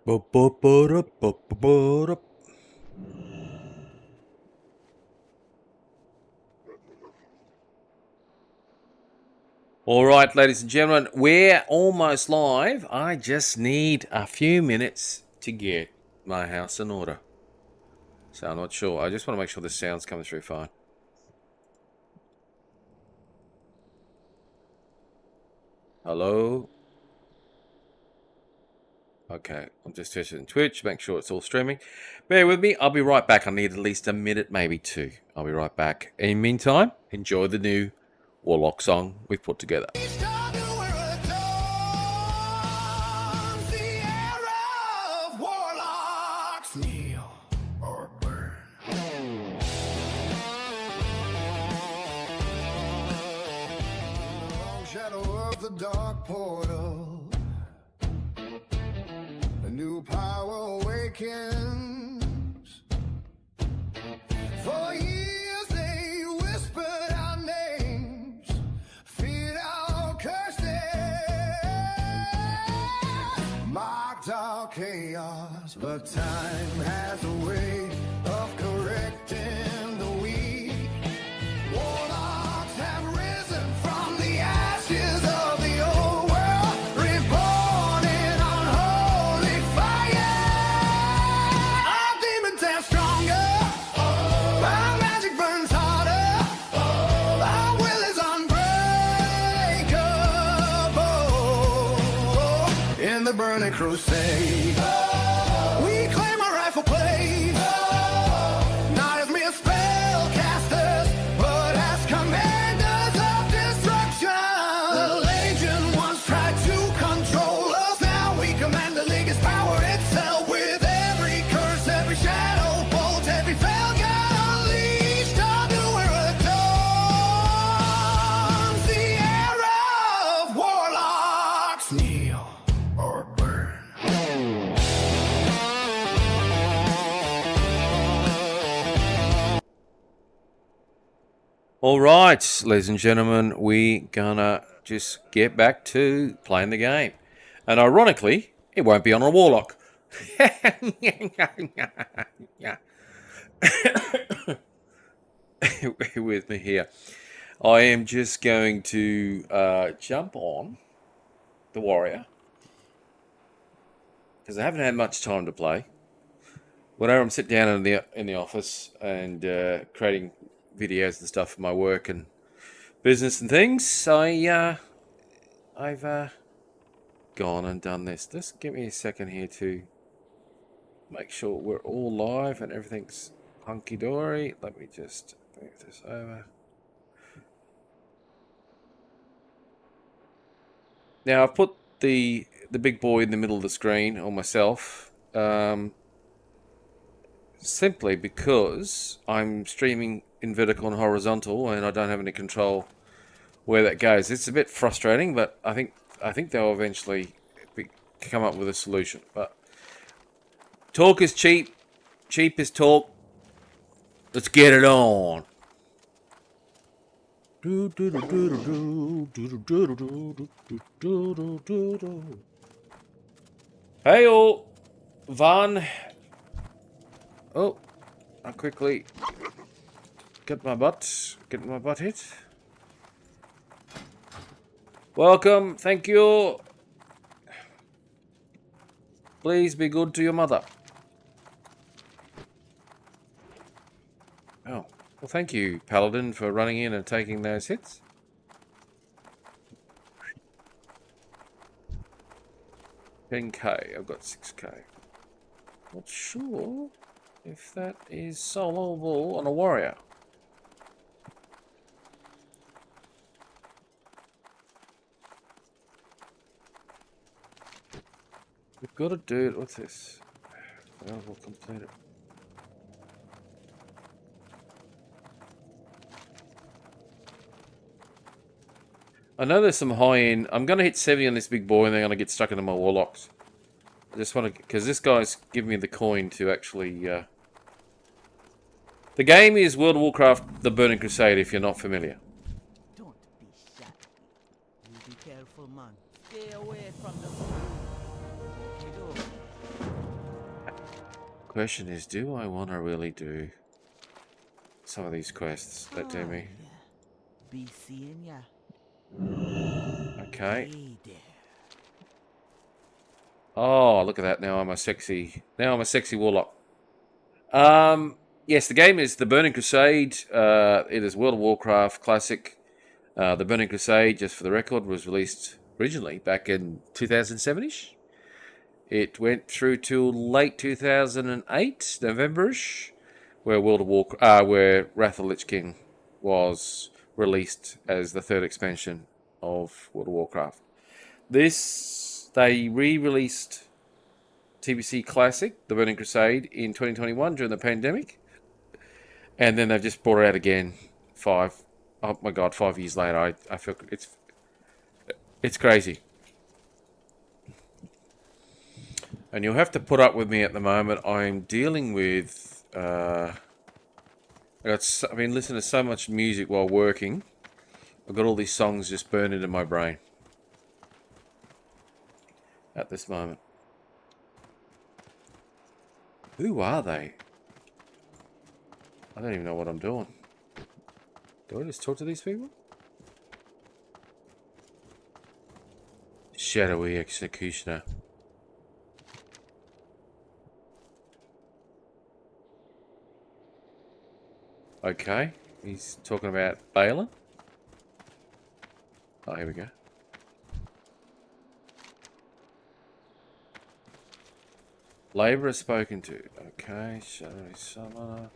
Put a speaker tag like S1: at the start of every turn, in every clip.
S1: All right, ladies and gentlemen, we're almost live. I just need a few minutes to get my house in order. So I'm not sure. I just want to make sure the sound's coming through fine. Hello? Okay, I'm just testing Twitch, make sure it's all streaming. Bear with me, I'll be right back. I need at least a minute, maybe two. I'll be right back. In the meantime, enjoy the new Warlock song we've put together.
S2: Dark portal, a new power awakens. For years they whispered our names, feared our curses, mocked our chaos. But time has a way of correcting the weak. Warlocks have risen from the ashes of burning crusade. We claim our rightful place, not as mere spellcasters, but as commanders of destruction. The Legion once tried to control us, now we command the League as power itself. With every curse, every shadow bolt, every fell god unleashed, our new era dawns. The era of warlocks kneel or burn.
S1: All right, ladies and gentlemen, we gonna just get back to playing the game. And ironically, it won't be on a Warlock. Bear with me here. I am just going to jump on the Warrior, because I haven't had much time to play. Whenever I'm sitting down in the office and creating videos and stuff for my work and business and things, I've gone and done this. Just give me a second here to make sure we're all live and everything's hunky-dory. Let me just move this over. Now I've put the big boy in the middle of the screen, or myself, simply because I'm streaming in vertical and horizontal, and I don't have any control where that goes. It's a bit frustrating, but I think they'll eventually come up with a solution. But talk is cheap, cheap is talk. Let's get it on. Hey all, Van. Oh, I quickly get my butt hit. Welcome, thank you. Please be good to your mother. Oh, well, thank you, Paladin, for running in and taking those hits. $10K, I've got 6K. Not sure if that is soloable on a warrior. We've got to do it. What's this? We'll complete it. I know there's some high end. I'm going to hit 70 on this big boy, and then I'm going to get stuck into my Warlocks. I just want to, because this guy's giving me the coin to actually. The game is World of Warcraft: The Burning Crusade. If you're not familiar.
S3: Don't be shy. You be careful, man. Stay away from the
S1: Question is, do I want to really do some of these quests that do me?
S3: Be seeing ya.
S1: Okay.
S3: Hey there.
S1: Oh, look at that! Now I'm a sexy warlock. Yes, the game is the Burning Crusade. It is World of Warcraft classic. The Burning Crusade, just for the record, was released originally back in 2007ish. It went through till late 2008, November-ish, where where Wrath of the Lich King was released as the third expansion of World of Warcraft. They re-released TBC Classic, The Burning Crusade, in 2021 during the pandemic, and then they've just brought it out again 5 years later. I feel it's crazy. And you'll have to put up with me at the moment. I'm dealing with... I've been listening to so much music while working. I've got all these songs just burned into my brain at this moment. Who are they? I don't even know what I'm doing. Do I just talk to these people? Shadowy Executioner. Okay, he's talking about Balin. Oh, here we go. Labourer spoken to. Okay, Shadowy Summoner.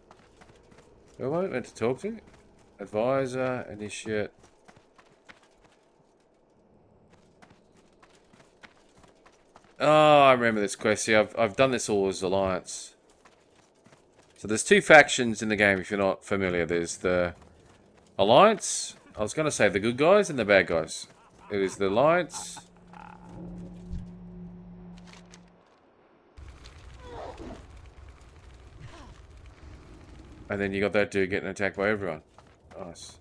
S1: Who am I meant to talk to? Advisor, Initiate. Oh, I remember this quest. See, I've done this all as Alliance. So there's two factions in the game, if you're not familiar. There's the Alliance. I was going to say the good guys and the bad guys. It is the Alliance. And then you got that dude getting attacked by everyone. Nice.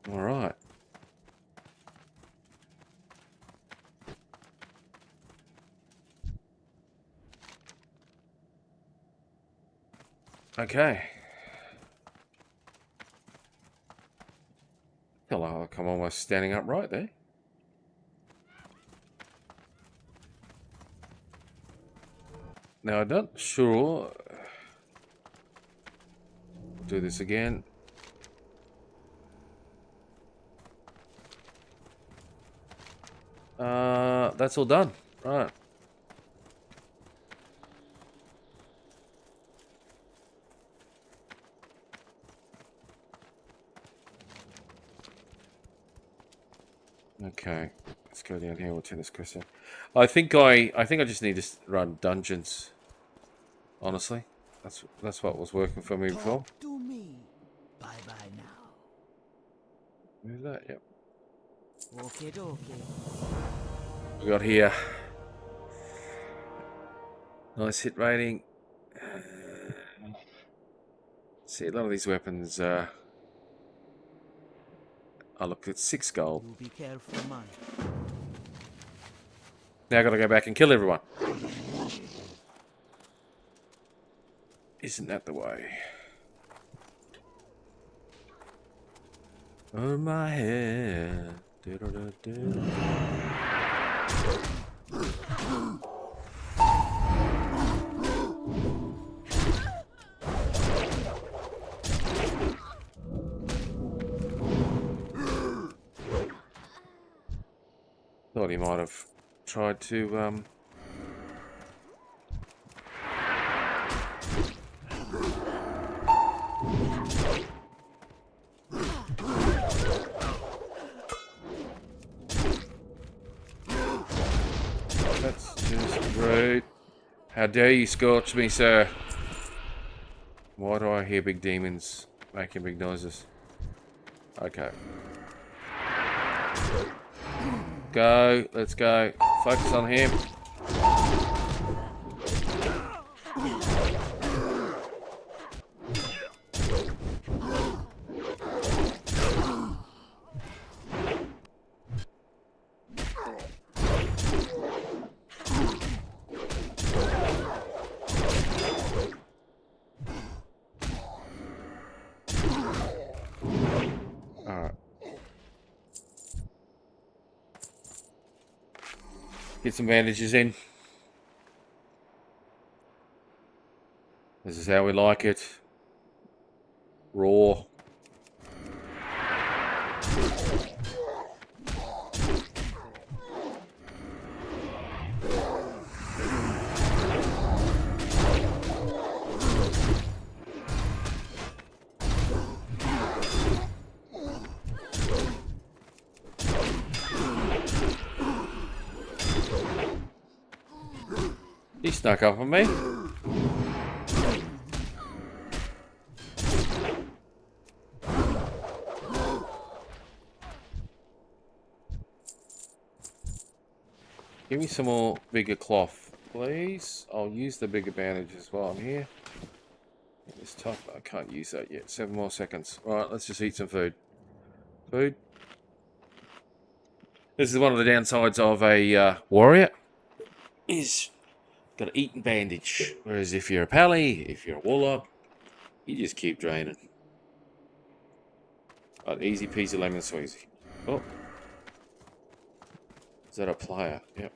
S1: Alright. Okay. Feel like I'm almost standing upright there. Now I'm not sure. Do this again. That's all done. Right. Okay, let's go down here. We'll turn this question. I think I just need to run dungeons. Honestly, that's what was working for me before.
S3: Talk to me. Bye bye now.
S1: Move that. Yep.
S3: Okay, okay.
S1: We got here. Nice hit rating. See, a lot of these weapons. Oh, look, it's 6 gold.
S3: You be careful, man.
S1: Now I gotta go back and kill everyone. Isn't that the way? Oh, my head. Thought he might have tried to, That's just rude. How dare you scorch me, sir? Why do I hear big demons making big noises? Okay. Go, let's go. Focus on him. Get some bandages in. This is how we like it. Raw. He snuck up on me. Give me some more bigger cloth, please. I'll use the bigger bandages while I'm here. It's tough. I can't use that yet. 7 more seconds. Alright, let's just eat some food. Food. This is one of the downsides of a warrior. Is got to eat and bandage. Whereas if you're a pally, if you're a warlock, you just keep draining. Right, easy peasy lemon squeezy. Oh. Is that a player? Yep.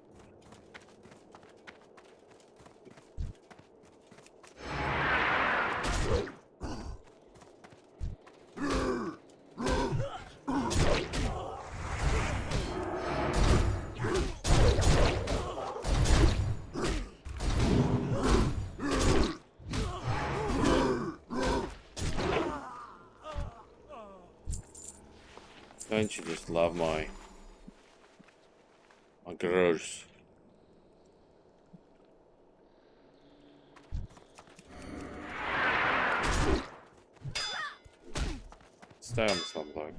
S1: Don't you just love my growers? Stay on this one, bloke.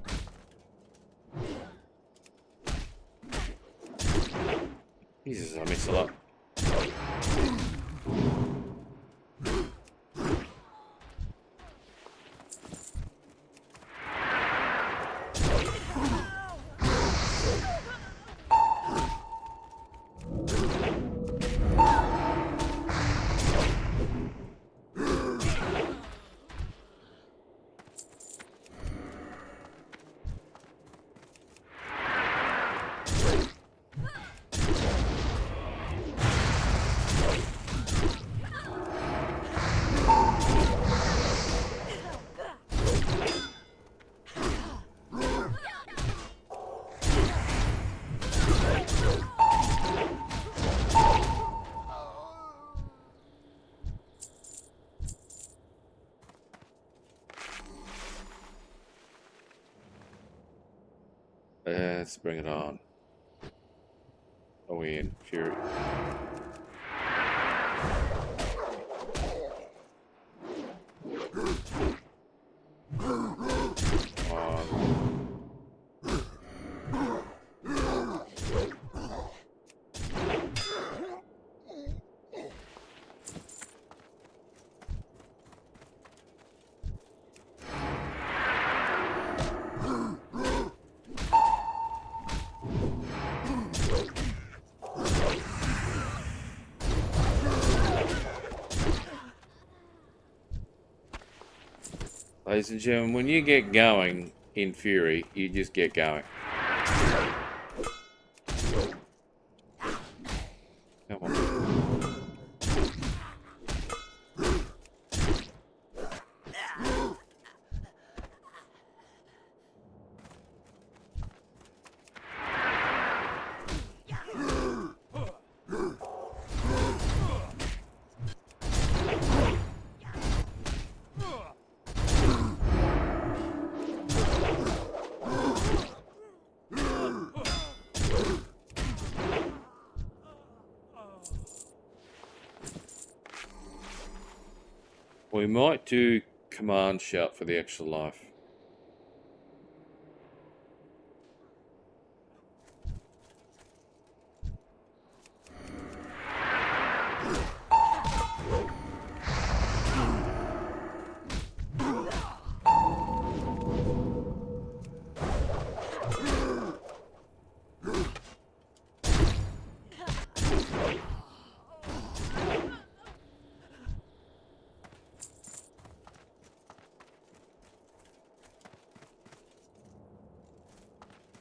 S1: Jesus, I mix a lot. Let's bring it on. Are we in Fury? Ladies and gentlemen, when you get going in Fury, you just get going. Come on. We might do command shout for the extra life.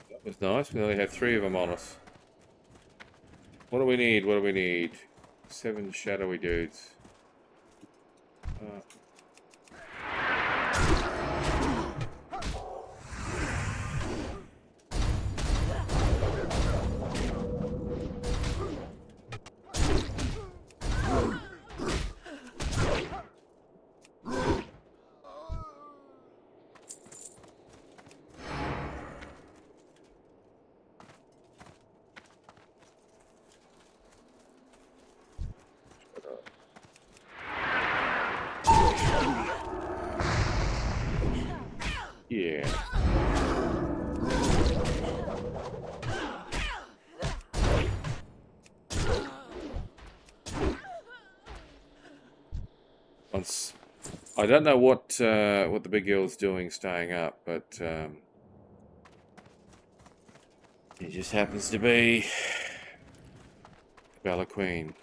S1: That was nice. We only had 3 of them on us. What do we need? What do we need? 7 shadowy dudes. Yeah. Once, I don't know what the big girl's doing staying up, but it just happens to be Bella Queen.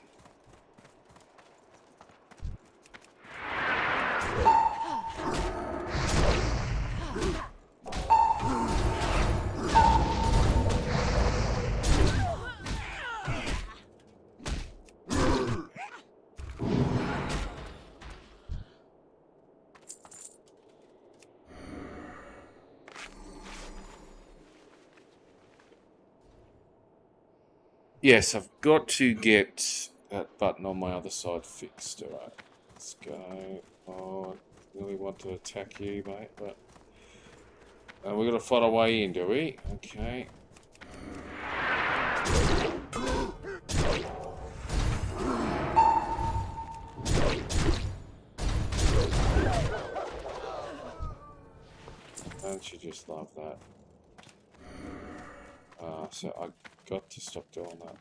S1: Yes, I've got to get that button on my other side fixed. Alright, let's go. Oh, I really want to attack you, mate, but... we've got to fight our way in, do we? Okay. Don't you just love that? So I got to stop doing that.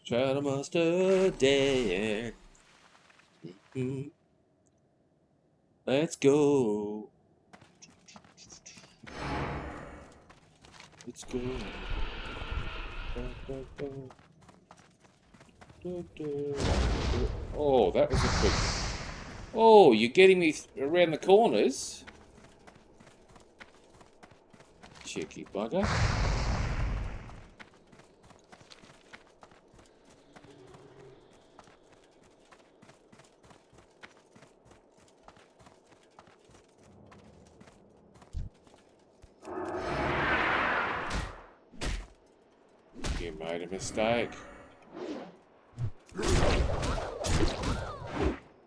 S1: Shadow Monster dead. Let's go. Let's go. Oh, that was a quick. Oh, you're getting me around the corners. Cheeky bugger. You made a mistake.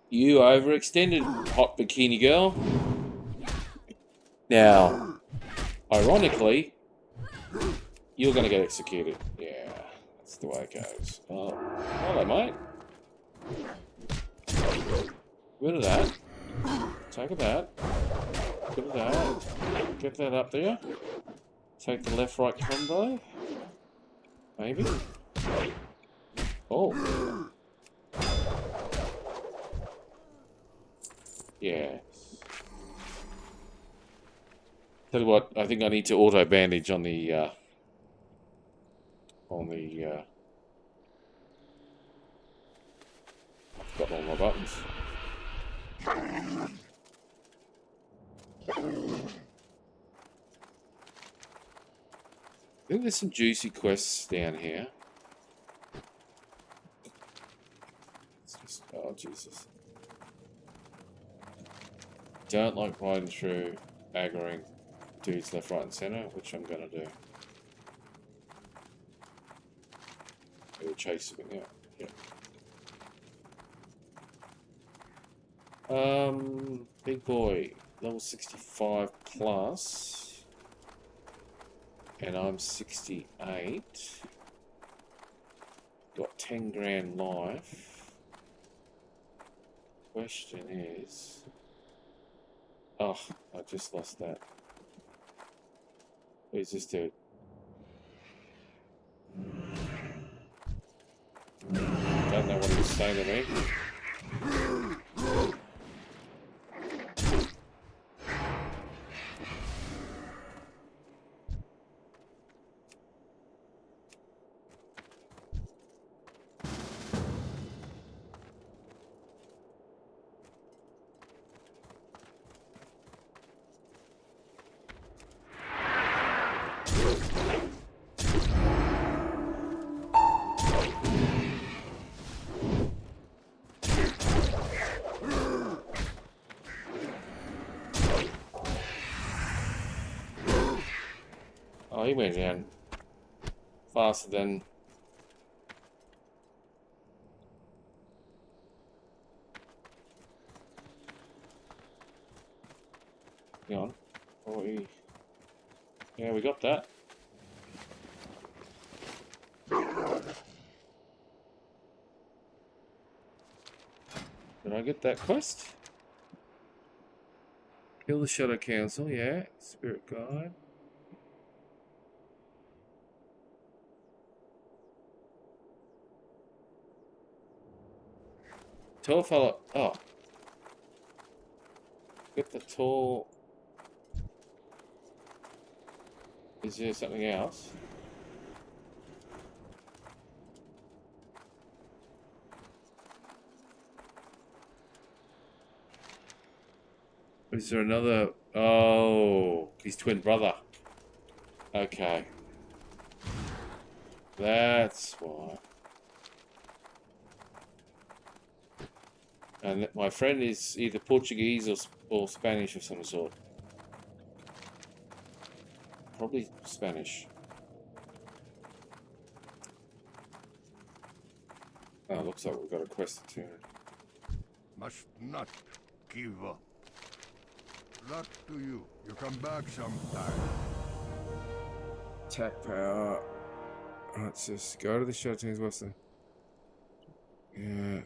S1: You overextended, hot bikini girl. Now, ironically, you're going to get executed. Yeah, that's the way it goes. Oh, hello, mate. Rid of that. Take that. Rid of that. Get that up there. Take the left-right combo. Maybe. Oh. Yes. Tell you what, I think I need to auto bandage on the I've got all my buttons. I think there's some juicy quests down here. It's just, oh Jesus. Don't like riding through aggroing dudes left, right and center, which I'm gonna do. We'll chase him out. Yeah. Big boy, level 65 plus. And I'm 68. Got 10 grand life. Question is... Oh, I just lost that. Who's this dude? Don't know what he's saying to me. Oh, he went down faster than... Hang on. Oh, yeah, we got that. Did I get that quest? Kill the Shadow Council, yeah. Spirit Guide. Tall fellow. Oh. Get the tall. Is there something else? Is there another? Oh, his twin brother. Okay. That's why. And my friend is either Portuguese or Spanish of some sort. Probably Spanish. Oh, looks like we've got a quest to turn.
S4: Must not give up. Luck to you. You come back sometime.
S1: Attack power. Let's just go to the Shadow Teams. What's the... Yeah.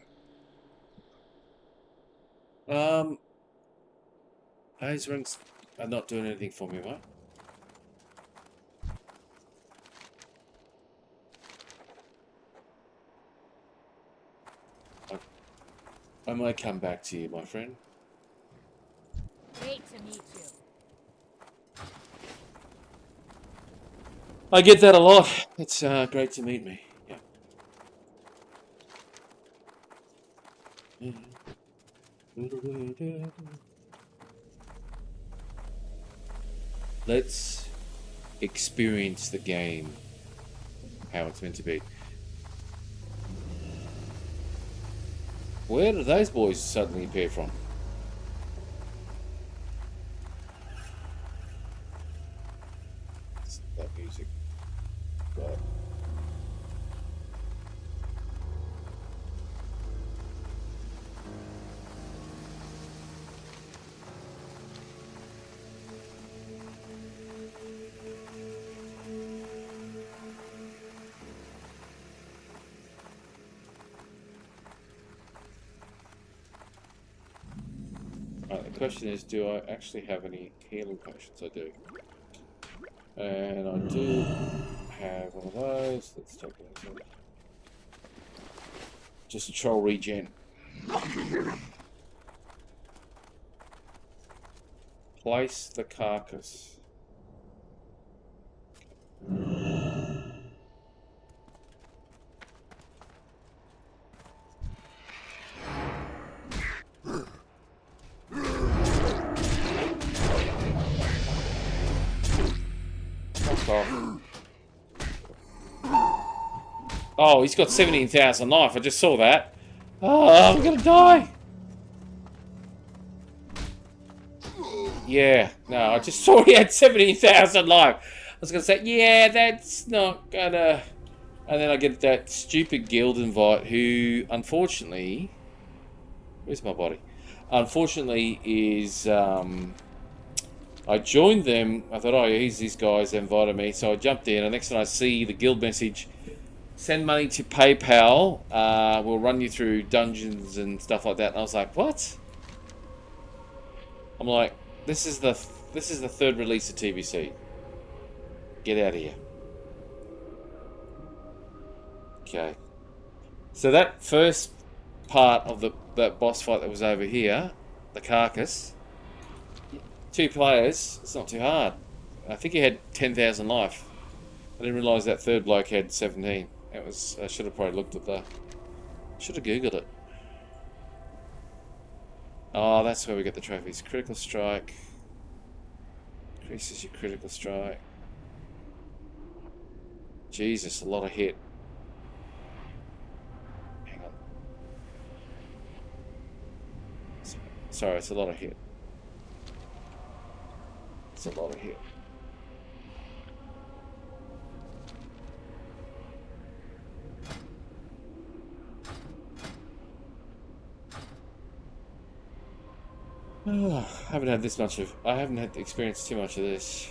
S1: Those rings are not doing anything for me, right? I might come back to you, my friend.
S5: Great to meet you.
S1: I get that a lot. It's great to meet me. Yeah. Let's experience the game how it's meant to be. Where did those boys suddenly appear from? It's that music. Right. The question is, do I actually have any healing potions? I do. And I do have one of those. Let's take those out. Just a troll regen. Place the carcass. Oh, he's got 17,000 life. I just saw that. Oh, I'm gonna die. Yeah, no, I just saw he had 17,000 life. I was gonna say, yeah, that's not gonna... And then I get that stupid guild invite who, unfortunately... Where's my body? Unfortunately is... I joined them. I thought, oh, here's these guys. They invited me. So I jumped in. And next time I see the guild message, send money to PayPal. We'll run you through dungeons and stuff like that. And I was like, what? I'm like, this is the third release of TBC. Get out of here. Okay. So that first part of that boss fight that was over here, the carcass, 2 players, it's not too hard. I think he had 10,000 life. I didn't realise that third bloke had 17. It was. I should have probably looked at the. Should have googled it. Oh, that's where we get the trophies. Critical strike. Increases your critical strike. Jesus, a lot of hit. Hang on. Sorry, it's a lot of hit. It's a lot of hit. Oh, I haven't had this much of. I haven't had to experience too much of this.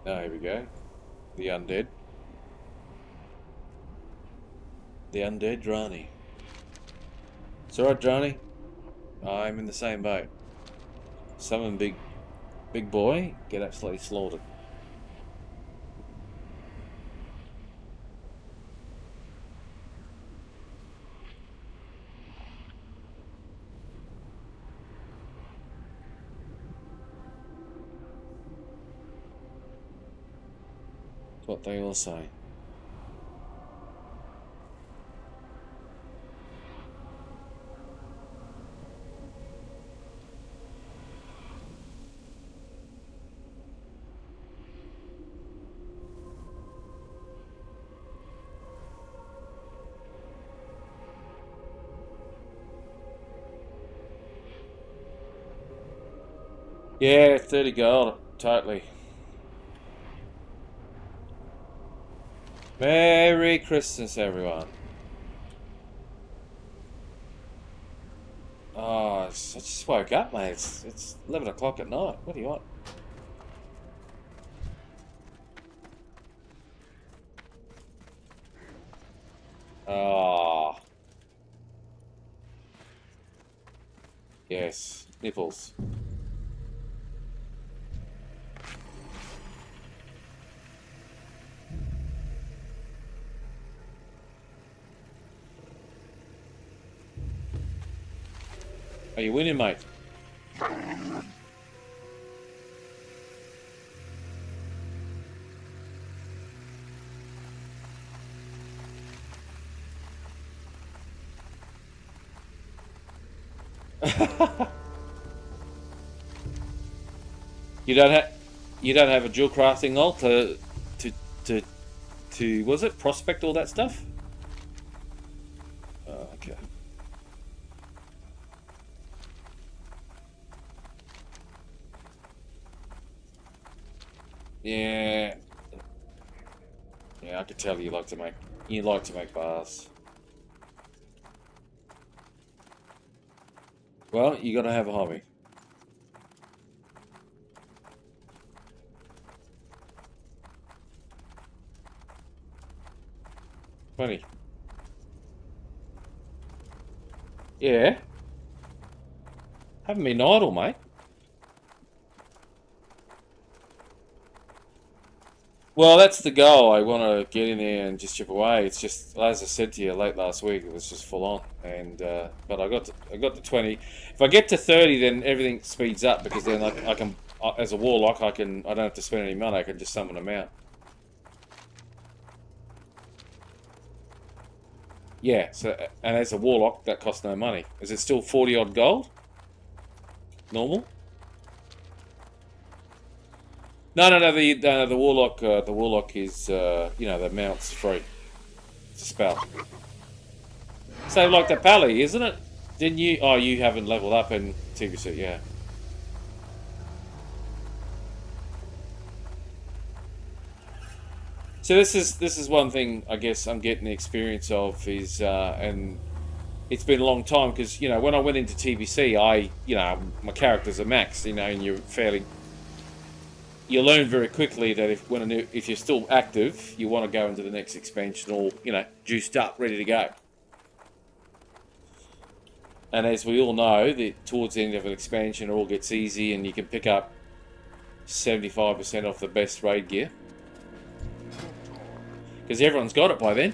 S1: Oh, here we go. The undead. The undead Drani. It's alright, Drani. I'm in the same boat. Summon big boy, get absolutely slaughtered. That's what they all say. Yeah, 30 gold, totally. Merry Christmas, everyone. Oh, I just woke up, mate. It's 11 o'clock at night. What do you want? Oh. Yes, nipples. Are you winning, mate? You don't have a dual crafting ult to was it prospect all that stuff? Oh, okay. Yeah. Yeah, I could tell you like to make bars. Well, you gotta have a hobby. Funny. Yeah. Haven't been idle, mate. Well, that's the goal. I want to get in there and just chip away. It's just, as I said to you late last week, it was just full on. And but I got to 20. If I get to 30, then everything speeds up because then I can, as a warlock, I don't have to spend any money. I can just summon them out. Yeah. So, and as a warlock, that costs no money. Is it still 40 odd gold? Normal. No. The warlock. The warlock is, the mount's free. It's a spell. So like the pally, isn't it? Didn't you? Oh, you haven't leveled up in TBC, yeah. So this is one thing I guess I'm getting the experience of is, and it's been a long time because when I went into TBC, my characters are maxed, and you learn very quickly that if you're still active, you want to go into the next expansion all, juiced up, ready to go. And as we all know, that towards the end of an expansion, it all gets easy, and you can pick up 75% off the best raid gear. Because everyone's got it by then.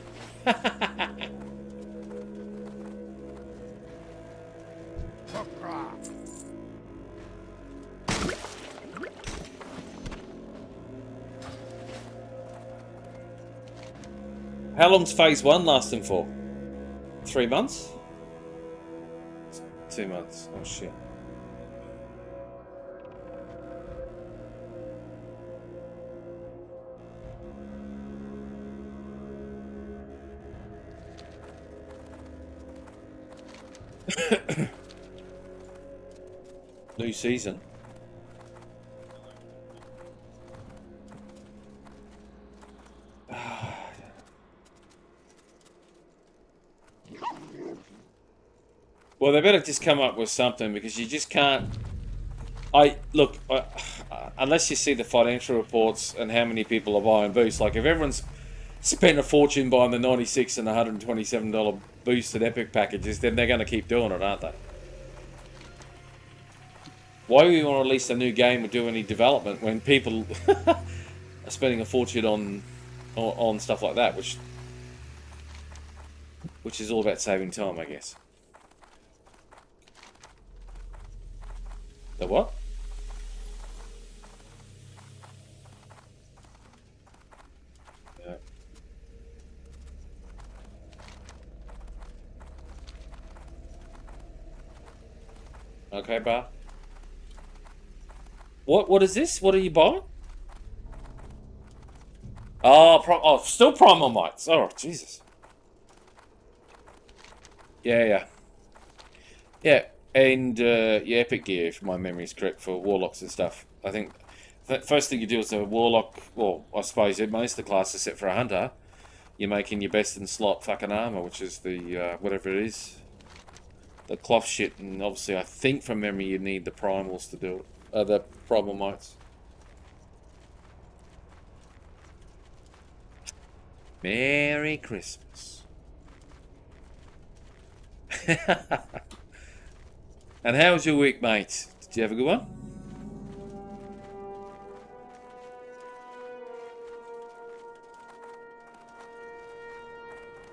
S1: How long's phase 1 lasting for? 3 months? 2 months. Oh shit. New season. Well, they better just come up with something, because you just can't. Unless you see the financial reports and how many people are buying boosts. Like, if everyone's spent a fortune buying the $96 and $127 boosted epic packages, then they're going to keep doing it, aren't they? Why do you want to release a new game or do any development when people are spending a fortune on stuff like that, which is all about saving time, I guess. The what? Yeah. Okay, bar. What is this? What are you buying? Oh, still primal mites. Oh, Jesus. Yeah. And epic gear, if my memory is correct, for warlocks and stuff. I think the first thing you do is a warlock. Well, I suppose most of the classes set for a hunter. You're making your best in slot fucking armor, which is the whatever it is, the cloth shit. And obviously, I think from memory, you need the primals to do it. The primal mites. Merry Christmas. And how was your week, mate? Did you have a good one?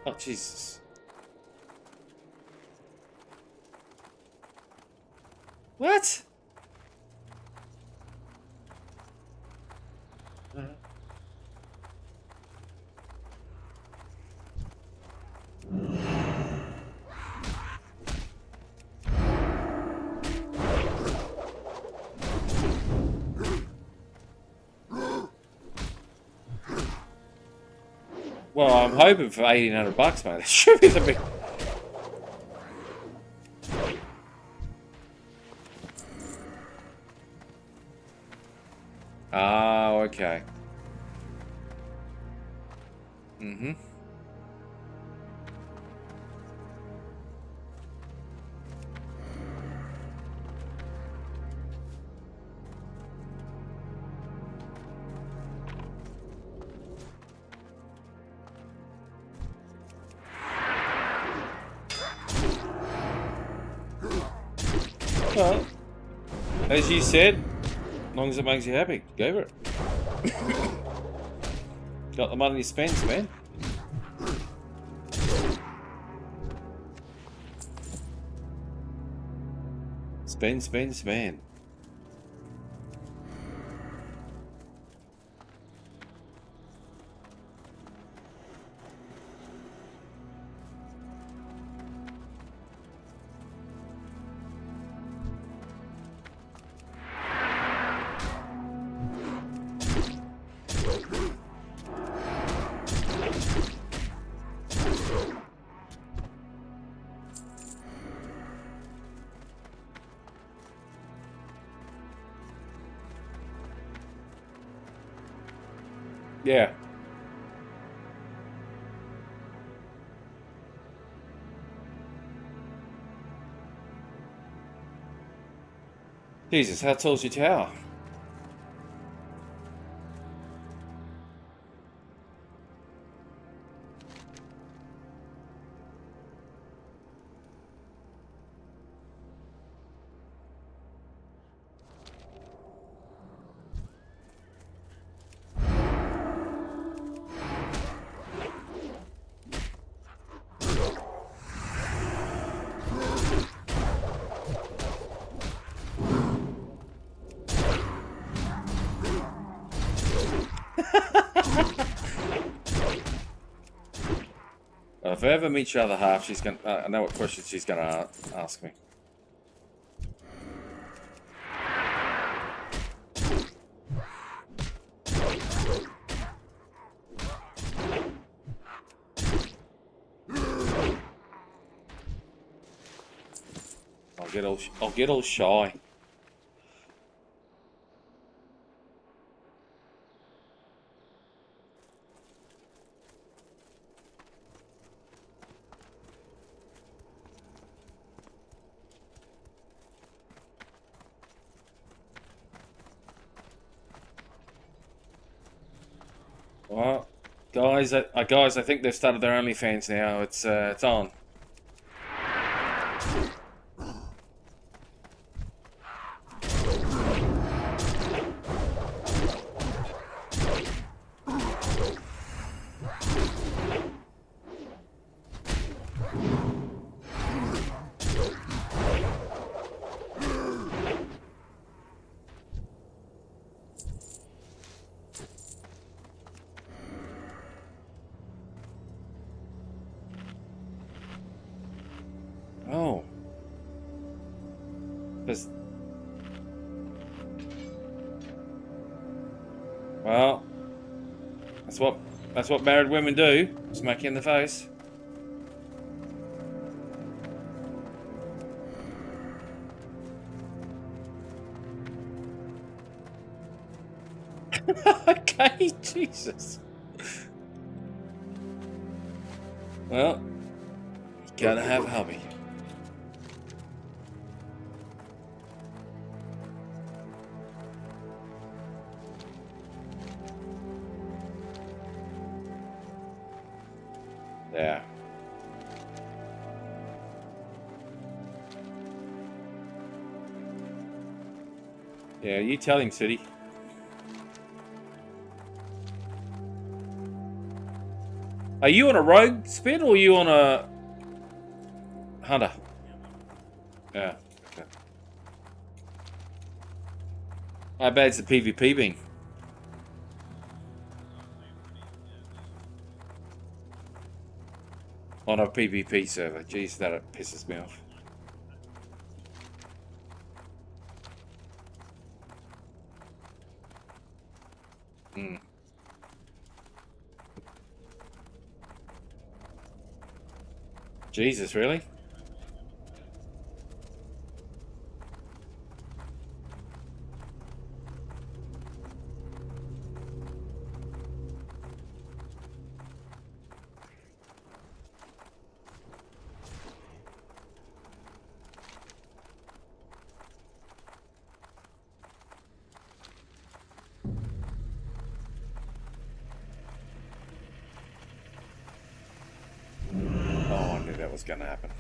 S1: Oh, Jesus. What? Well, I'm hoping for $1,800, mate. That should be the big. Oh, okay. Mm-hmm. Well, as you said, as long as it makes you happy, go for it. Got the money to spend, man. Spend. Yeah. Jesus, how tall's your tower? if I ever meet your other half, she's gonna. I know what question she's gonna ask me. I'll get all shy. Well, guys, I think they've started their OnlyFans now. It's on. Oh. Well, that's what married women do. Smack you in the face. Okay, Jesus. Well, you gotta have a hobby. Yeah. Yeah, you tell him, City. Are you on a rogue spin or are you on a hunter? Yeah. Okay. How bad's the PvP been? On a PvP server. Jeez, that pisses me off. Hmm. Jesus, really? Oh, I knew that was gonna happen.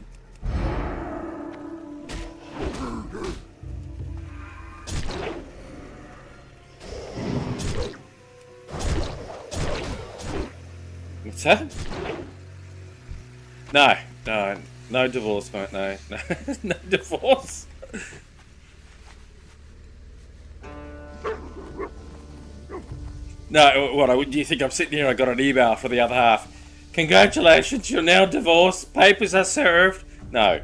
S1: What's that? No divorce, mate. No, no divorce. No, what? Do you think I'm sitting here? I got an email for the other half. Congratulations, you're now divorced. Papers are served. No.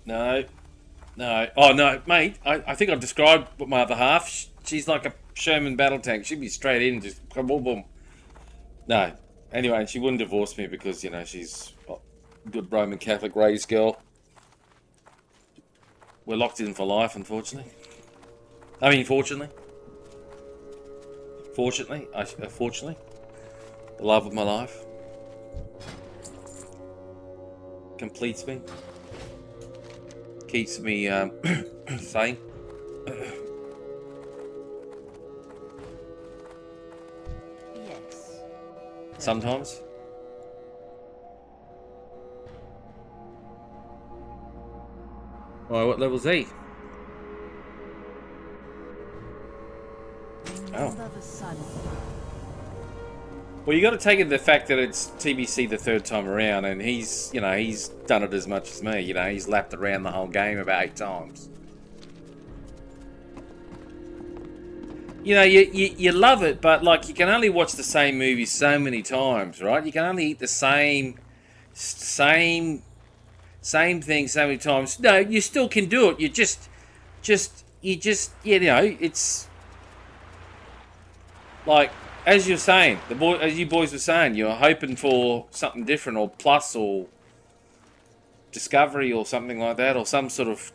S1: No. Oh no, mate. I think I've described my other half. She's like a Sherman battle tank. She'd be straight in, just boom, boom, boom. No. Anyway, she wouldn't divorce me because, you know, she's a good Roman Catholic raised girl. We're locked in for life, unfortunately. I mean, fortunately. Fortunately. The love of my life. Completes me. Keeps me sane.
S3: Yes.
S1: Sometimes. Alright, what level's he? Oh. Well, you got to take into the fact that it's TBC the third time around, and he's done it as much as me. You know, he's lapped around the whole game about 8 times. you know, you love it, but like you can only watch the same movie so many times, right? You can only eat the same thing so many times. No, you still can do it. You just you know, it's like as you're saying, as you boys were saying, you're hoping for something different or plus or discovery or something like that or some sort of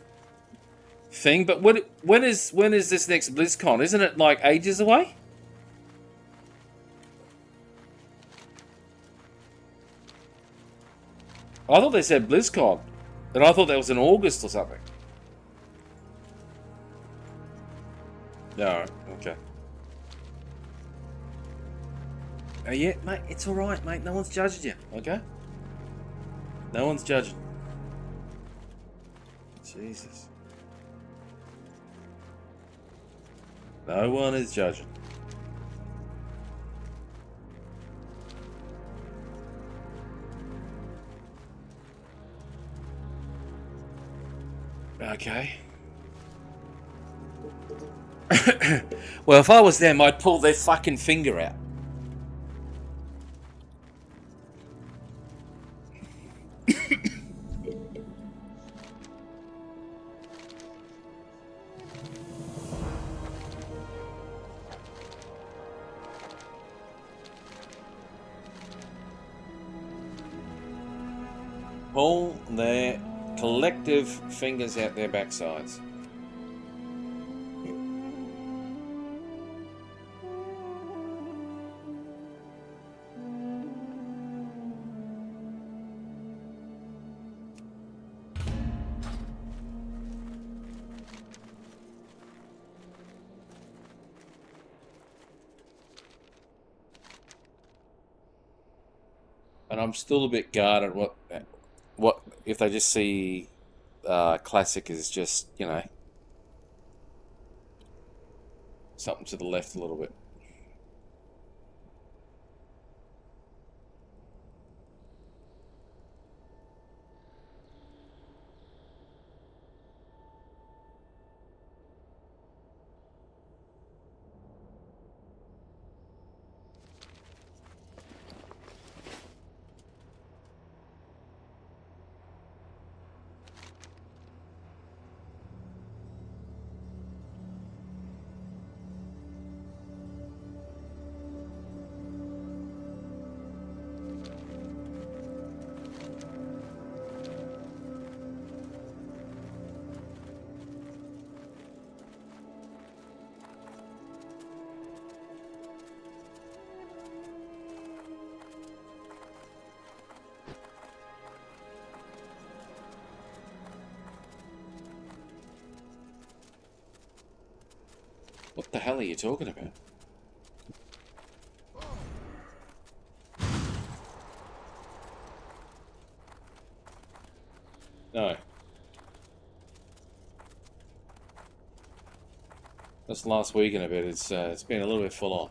S1: thing. But when is this next BlizzCon? Isn't it like ages away? I thought they said BlizzCon, and I thought that was in August or something. No, okay. Yeah, mate, it's all right, mate. No one's judging you, okay? No one's judging. Jesus. No one is judging. Okay. Well, if I was them, I'd pull their fucking finger out. Pull their collective fingers out their backsides. And I'm still a bit guarded. What if they just see classic as just, you know, something to the left a little bit. What the hell are you talking about? No. This last weekend a bit, it's been a little bit full on.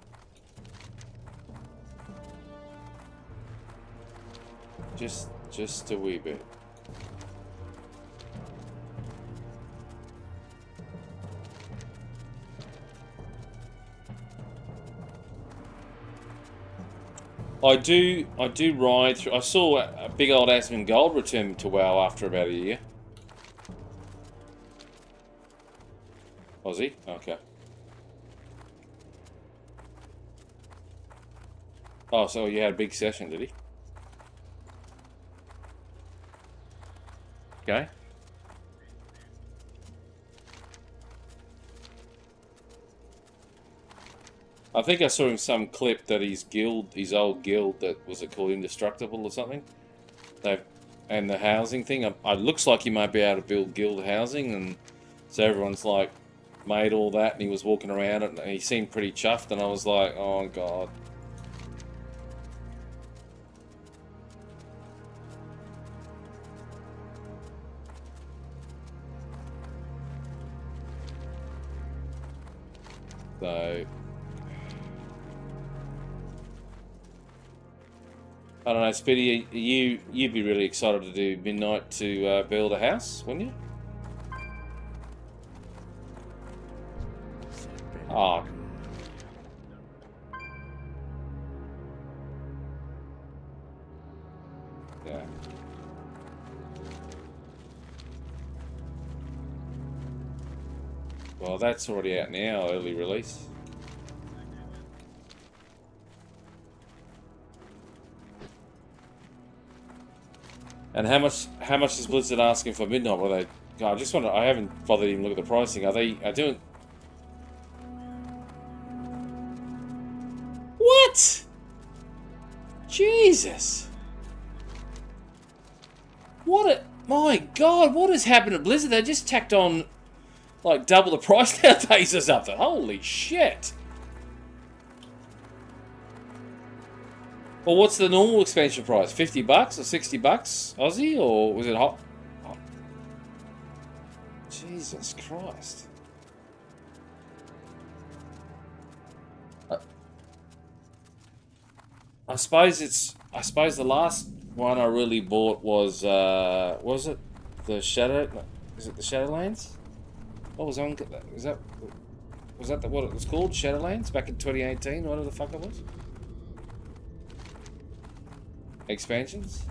S1: Just a wee bit. I do ride through. I saw a big old Asmongold return to WoW after about a year. Was he? Okay. Oh, so you had a big session, did he? Okay. I think I saw in some clip that his old guild, that was it called Indestructible or something? And the housing thing, it looks like he might be able to build guild housing, and so everyone's like made all that, and he was walking around it, and he seemed pretty chuffed, and I was like, oh god. So I don't know, Speedy, you'd be really excited to do midnight to build a house, wouldn't you? Oh, Yeah. Well, that's already out now, early release. And how much is Blizzard asking for Midnight? Were they? I just wonder. I haven't bothered even look at the pricing. Are they doing? What? Jesus! What a my God! What has happened to Blizzard? They just tacked on like double the price nowadays or something. Holy shit! Well, what's the normal expansion price? $50 or $60 Aussie, or was it hot? Oh. Jesus Christ! I suppose the last one I really bought was it the Shadow? No, is it the Shadowlands? What was on? Was that what it was called? Shadowlands back in 2018, whatever the fuck it was. Expansions?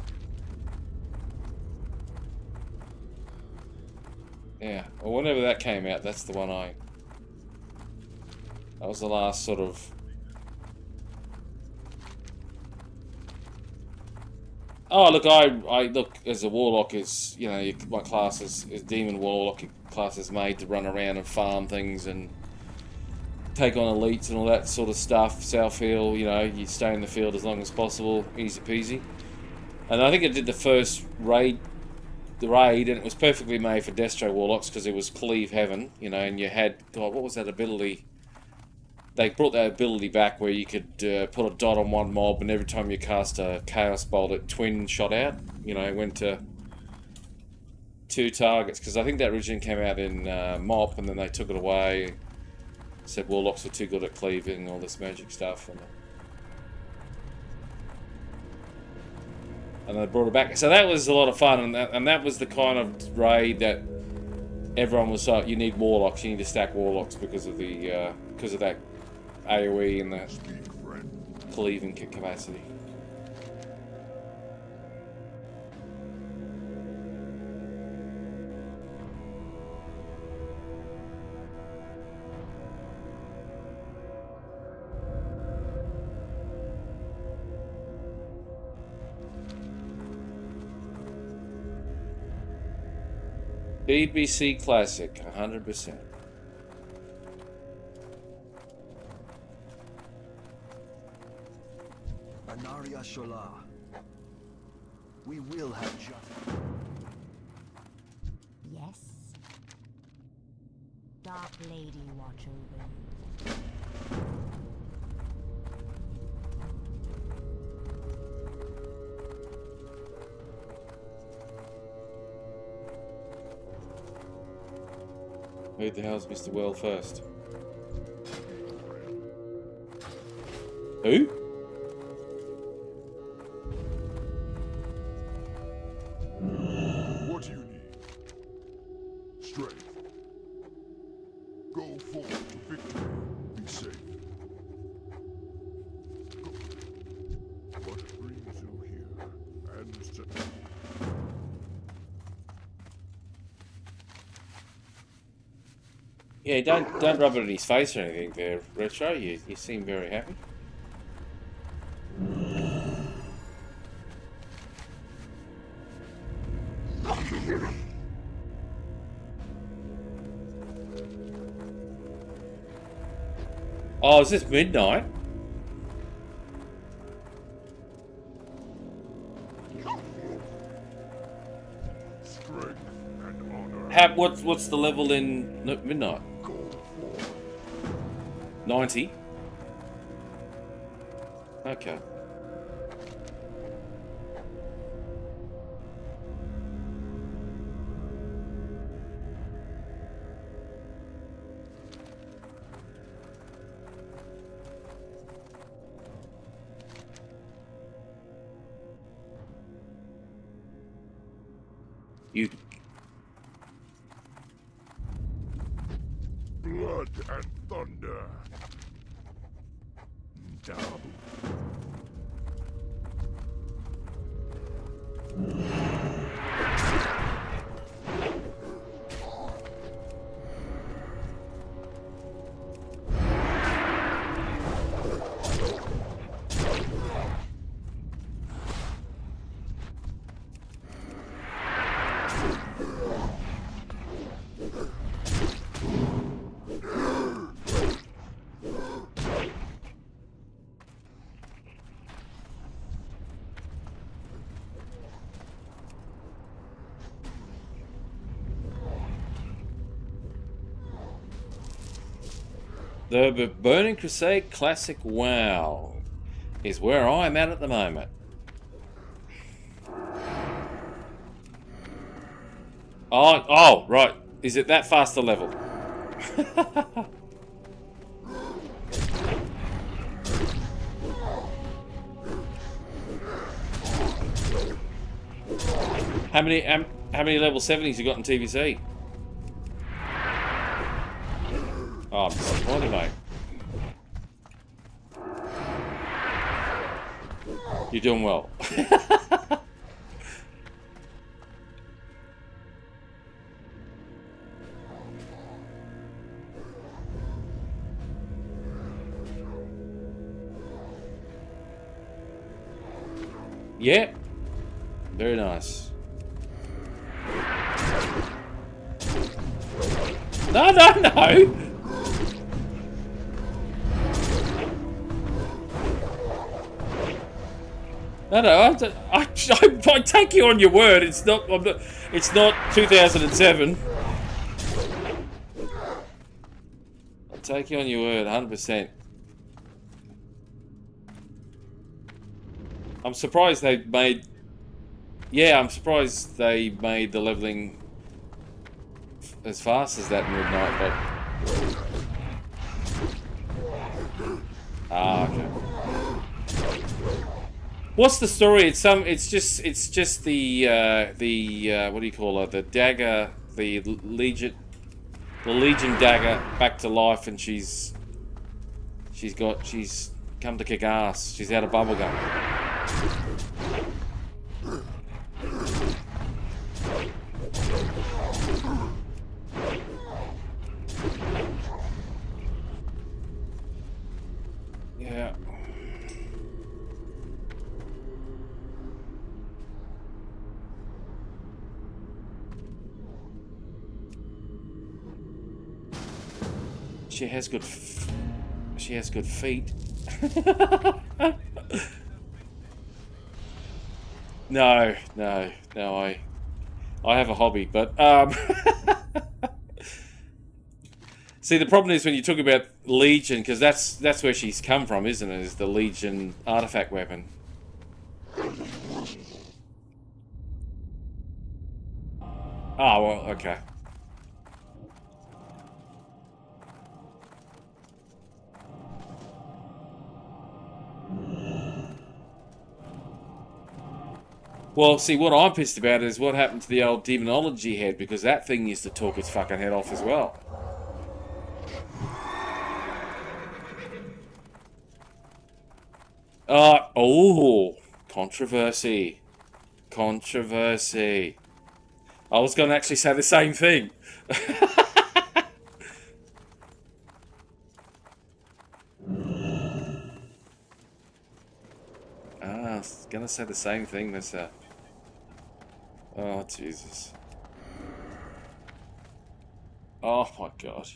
S1: Yeah, well, whenever that came out, that's the one that was the last sort of... Oh, look, I look, as a Warlock is, you know, my class is Demon Warlock. Your class is made to run around and farm things and take on elites and all that sort of stuff. Southfield, you know, you stay in the field as long as possible, easy peasy. And I think I did the first raid, and it was perfectly made for Destro Warlocks because it was Cleave Heaven, you know, and you had, God, what was that ability? They brought that ability back where you could put a dot on one mob, and every time you cast a Chaos Bolt, it twin shot out, you know, went to 2 targets, because I think that originally came out in MOP, and then they took it away, said Warlocks were too good at cleaving and all this magic stuff, and they brought it back. So that was a lot of fun, and that was the kind of raid that everyone was like, you need Warlocks, you need to stack Warlocks because of that AoE and that cleaving capacity. BBC Classic, 100%.
S6: Anaria Shola. We will have justice.
S3: Yes. Dark Lady watch over you.
S1: Who the hell's Mr. Well first? Who?
S4: What do you need? Strength. Go forward to victory. Be safe. Go. What brings you here? And
S1: Yeah, don't rub it in his face or anything there, Retro. You seem very happy. Oh, is this midnight?
S4: strength and honor.
S1: What's the level in midnight?
S4: Go forward.
S1: 90. Okay. You
S4: Blood and thunder. Down.
S1: The Burning Crusade Classic WoW is where I'm at the moment. Oh, right. Is it that fast a level? How many level 70s you got in TVC? Oh, I'm disappointed, mate. You're doing well. Yeah. Very nice. No. No. I take you on your word. It's not. It's not 2007. I'll take you on your word, 100%. I'm surprised they made. Yeah, I'm surprised they made the leveling as fast as that in Midnight, but. Ah, okay. What's the story? It's just the what do you call her? The dagger, the Legion dagger back to life, and she's come to kick ass. She's out of bubblegum. Yeah. She has good feet. No, I have a hobby, but see, the problem is when you talk about Legion, because that's where she's come from, isn't it? Is the Legion artifact weapon? Oh, well, okay. Well, see, what I'm pissed about is what happened to the old demonology head, because that thing used to talk its fucking head off as well. Oh, controversy. Controversy. I was going to actually say the same thing. I was going to say the same thing. There's a... Oh, Jesus. Oh, my God.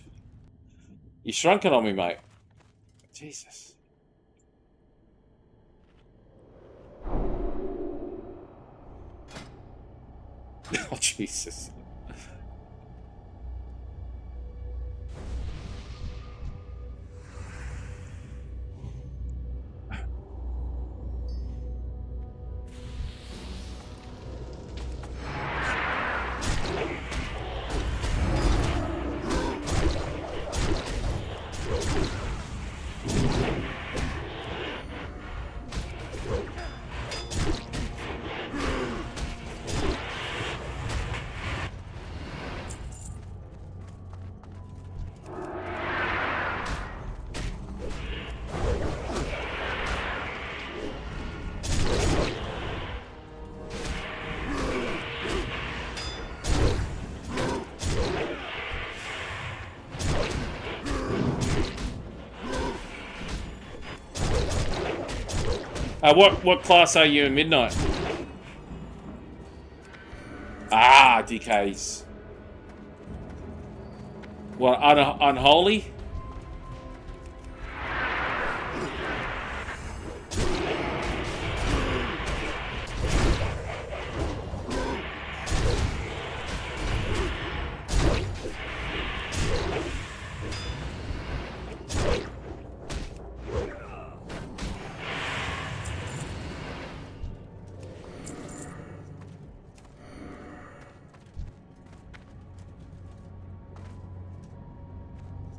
S1: You shrunk it on me, mate. Jesus. Oh, Jesus. What class are you in Midnight? Ah, DKs. What, unholy?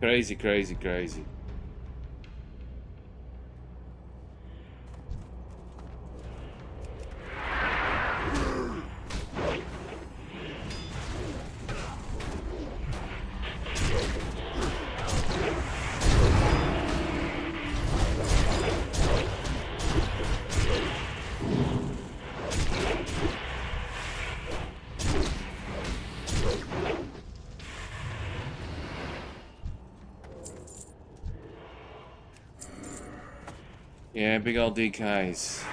S1: Crazy, crazy, crazy. Yeah, big old DKs.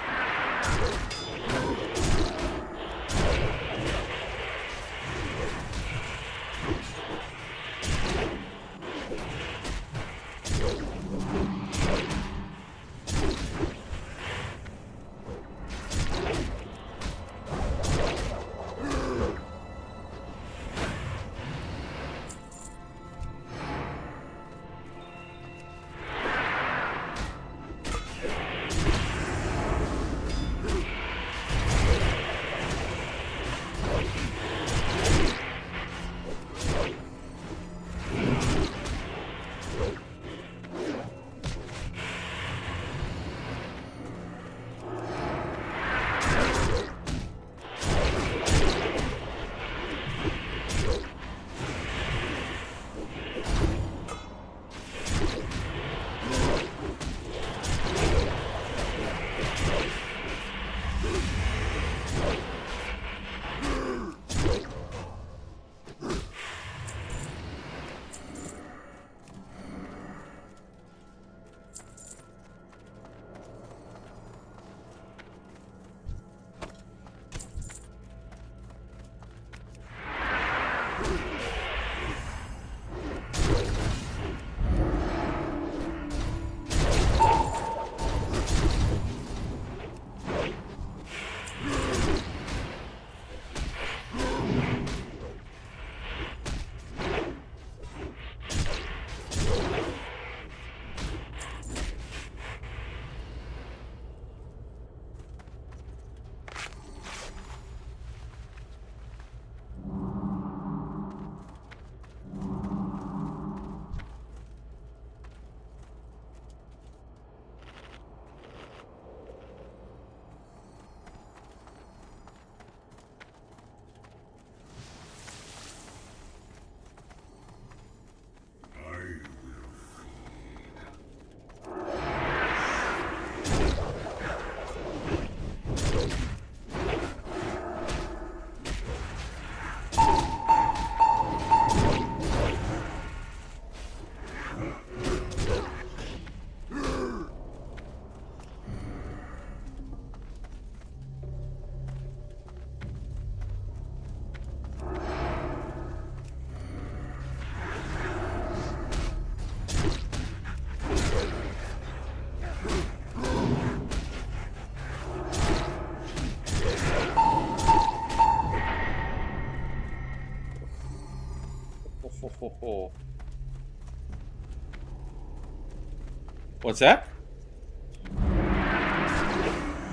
S1: What's that?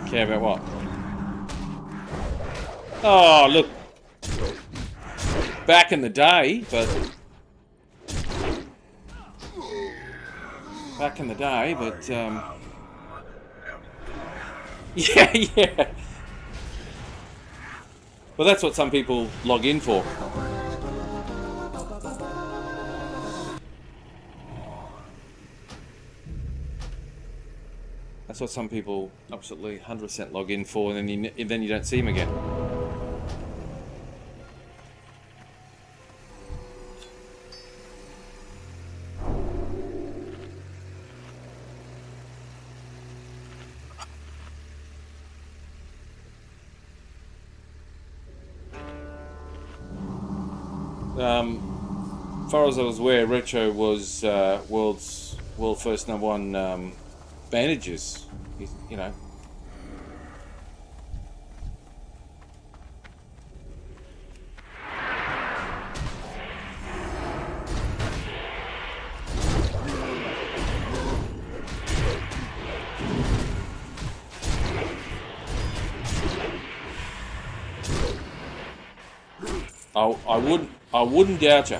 S1: Care about what? Oh, look. Back in the day, but... Back in the day, but... Yeah, yeah. Well, that's what some people log in for. That's what some people absolutely 100% log in for, and then you don't see them again. As far as I was aware, Retro was world first #1 bandages, you know. I wouldn't doubt you.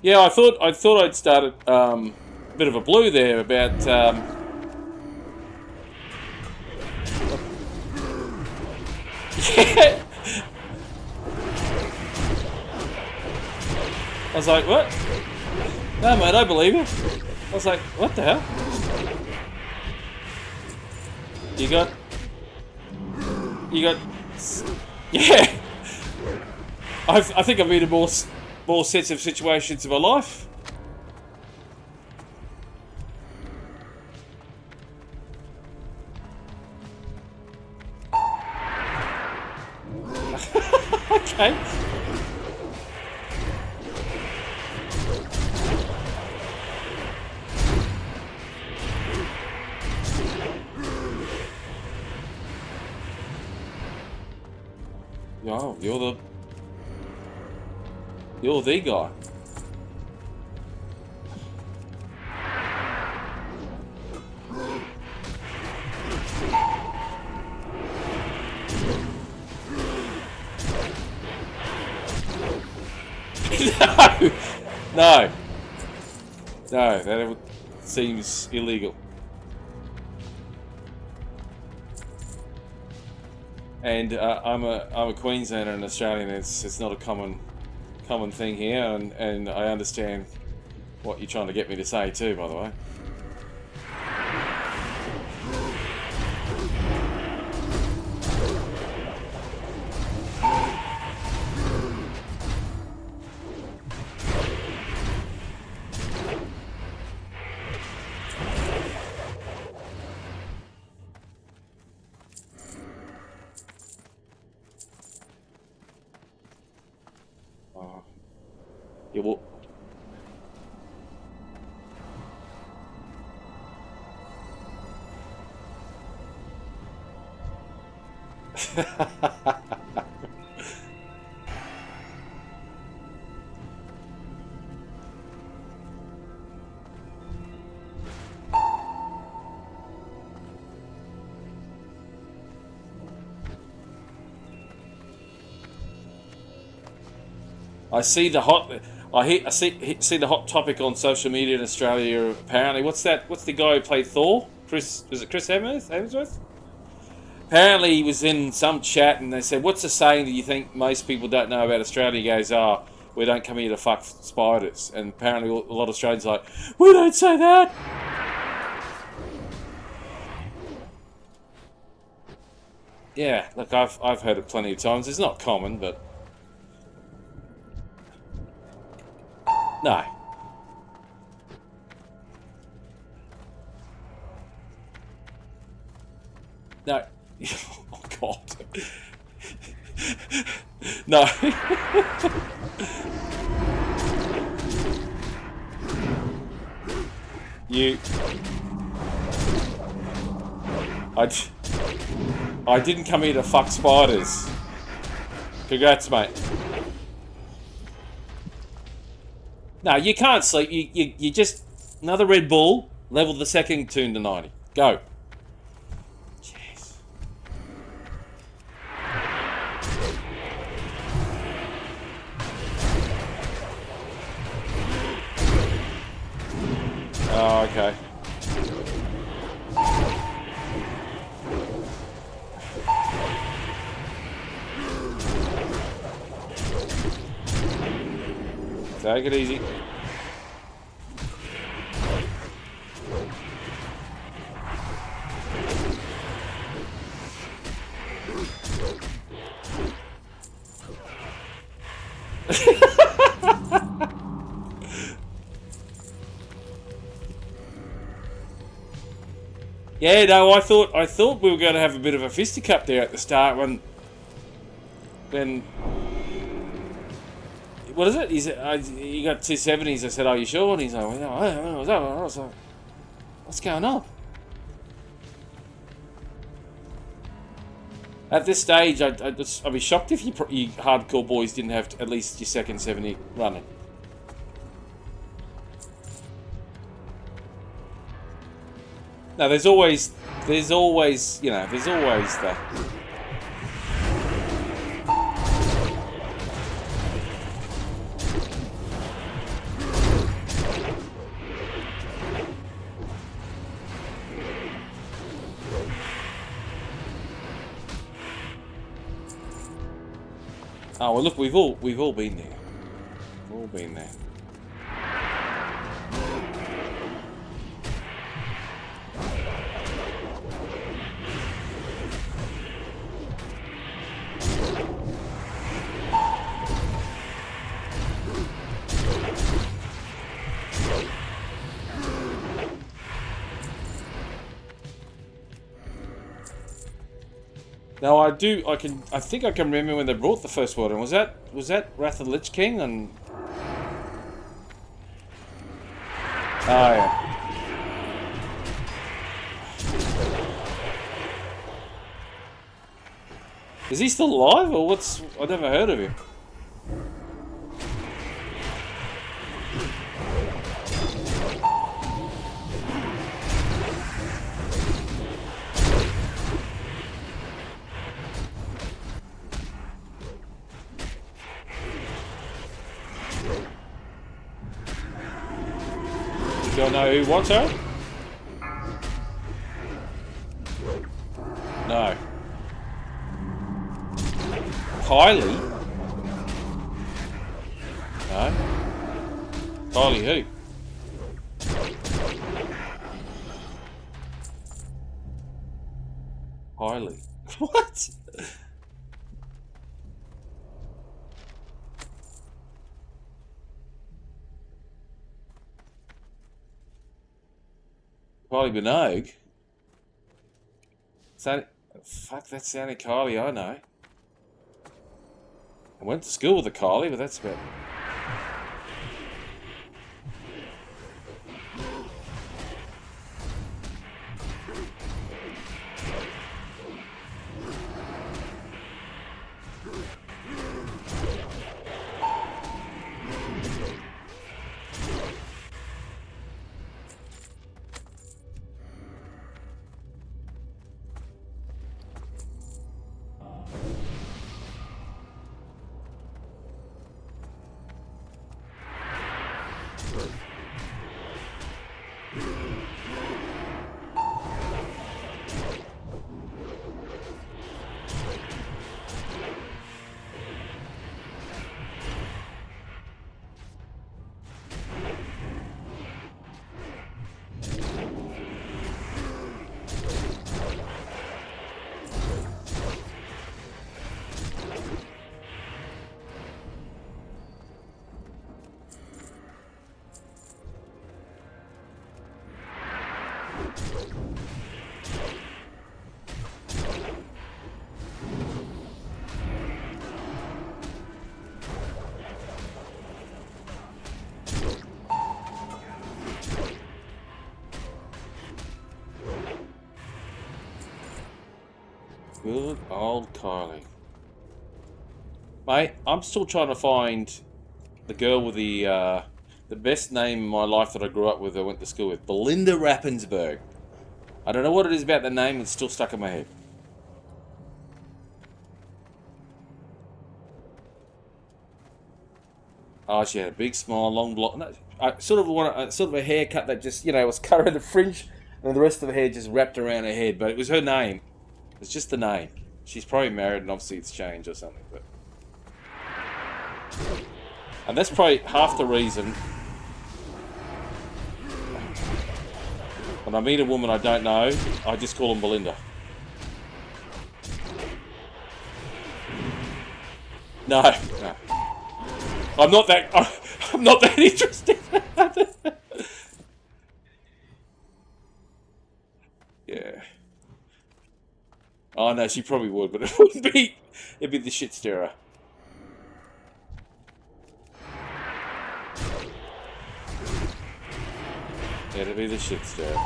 S1: Yeah, I thought I'd started a bit of a blue there about. Yeah. I was like, what? No, mate, I believe you. I was like, what the hell? You got. Yeah. I think I've been in more sensitive situations in my life. Okay. Oh, you're the guy. No, that seems illegal. And I'm a Queenslander and Australian. It's not a common thing here, and I understand what you're trying to get me to say too, by the way. Yeah, well, I see the hot. I see the hot topic on social media in Australia. Apparently, what's that? What's the guy who played Thor? Was it Chris Hemsworth? Apparently, he was in some chat and they said, "What's the saying that you think most people don't know about Australia?" He goes, "Oh, we don't come here to fuck spiders." And apparently, a lot of Australians are like, "We don't say that." Yeah, look, I've heard it plenty of times. It's not common, but. No. No. Oh, God. No. I didn't come here to fuck spiders. Congrats, mate. No, you can't sleep. You just... Another Red Bull, level the second tune to 90. Go. Jeez. Oh, okay. Take it easy. Yeah, no, I thought we were going to have a bit of a fisticup there at the start when what is it? He said, you got 270s. I said, are you sure? And he's like, what's going on? At this stage, I'd be shocked if you hardcore boys didn't have at least your second 70 running. No, there's always, you know, there's always the... Oh well, look, we've all been there. We've all been there. Now I think I can remember when they brought the first world in. Was that Wrath of the Lich King? And oh yeah. Is he still alive, or what's? I never heard of him. Do I know who wants her? No. Kylie? No. Kylie who? Kylie. What? Kylie Minogue? Fuck, that's the only Kylie I know. I went to school with a Kylie, but that's about... Good old Kylie. Mate, I'm still trying to find the girl with the best name in my life that I grew up with, I went to school with. Belinda Rappensburg. I don't know what it is about the name, it's still stuck in my head. Oh, she had a big smile, long blonde. No, sort of a haircut that just, you know, was cut around the fringe, and the rest of her hair just wrapped around her head. But it was her name. It's just the name. She's probably married, and obviously it's changed or something. But and that's probably half the reason. When I meet a woman I don't know, I just call them Belinda. No. I'm not that interested. Yeah. Oh no, she probably would, but it wouldn't be. It'd be the shit stirrer. It'd be the shit stirrer.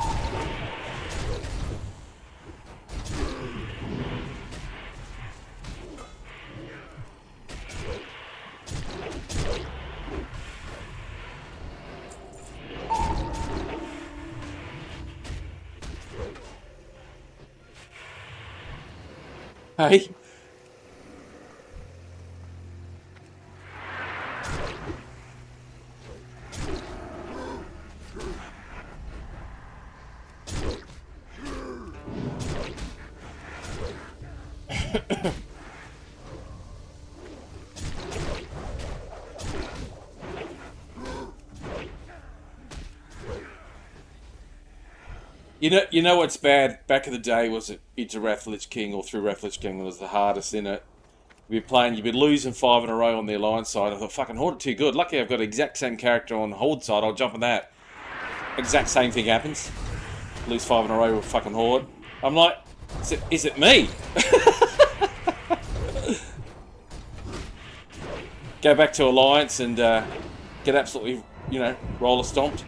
S1: Hey. You know what's bad? Back in the day, was it into Wrath Lich King or through Wrath Lich King was the hardest in it. You'd be playing, you'd be losing 5 in a row on the Alliance side. I thought, fucking Horde are too good. Lucky I've got the exact same character on the Horde side. I'll jump on that. Exact same thing happens. Lose 5 in a row with fucking Horde. I'm like, is it me? Go back to Alliance and get absolutely, roller stomped.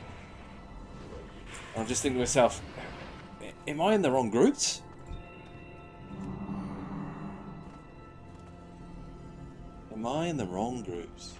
S1: I'm just thinking to myself, am I in the wrong groups? Am I in the wrong groups?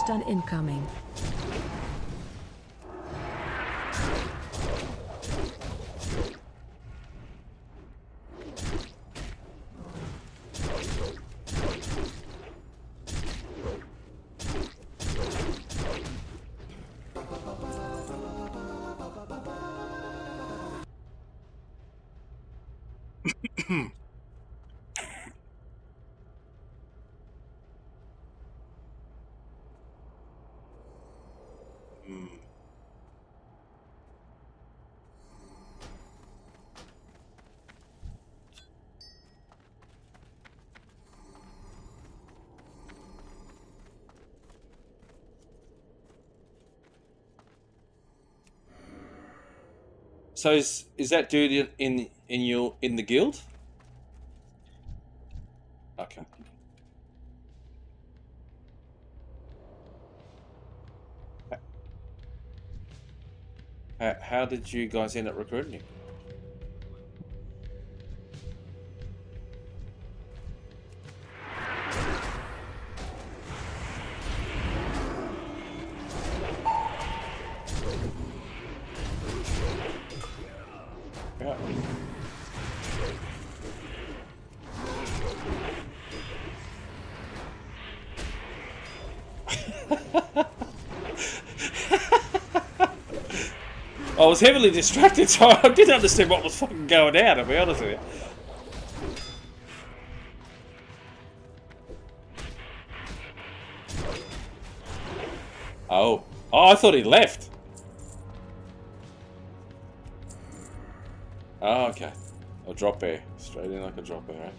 S3: Stun incoming. So is that dude in the guild? Okay. How did you guys end up recruiting him? Yeah. I was heavily distracted, so I didn't understand what was fucking going on, to be honest with you. Oh, I thought he left. Oh, okay. A drop bear. Straight in like a drop bear, right?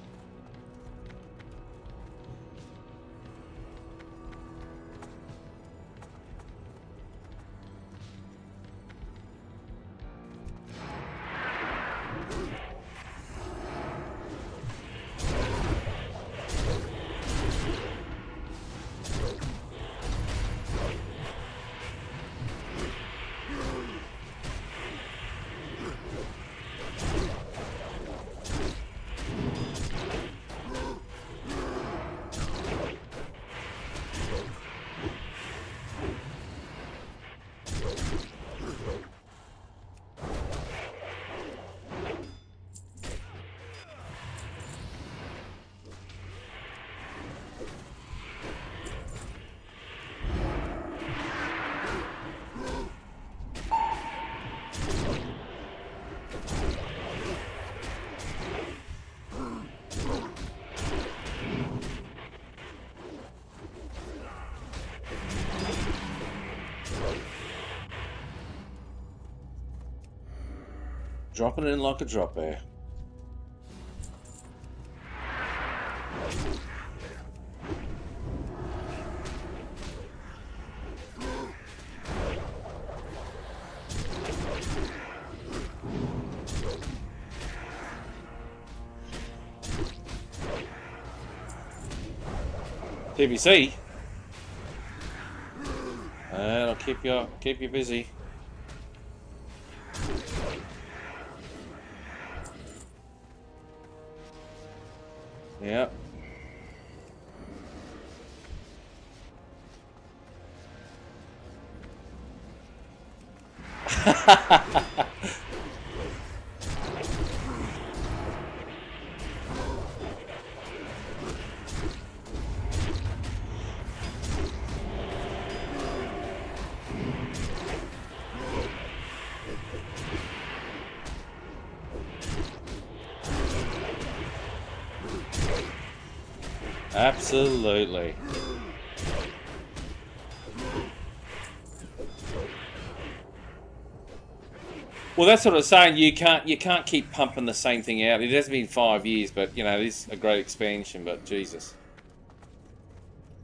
S3: Dropping it in like a drop bear. TBC. That'll keep you busy. Yeah. Absolutely. Well, that's what I was saying. You can't keep pumping the same thing out. It has been 5 years, but you know it is a great expansion. But Jesus,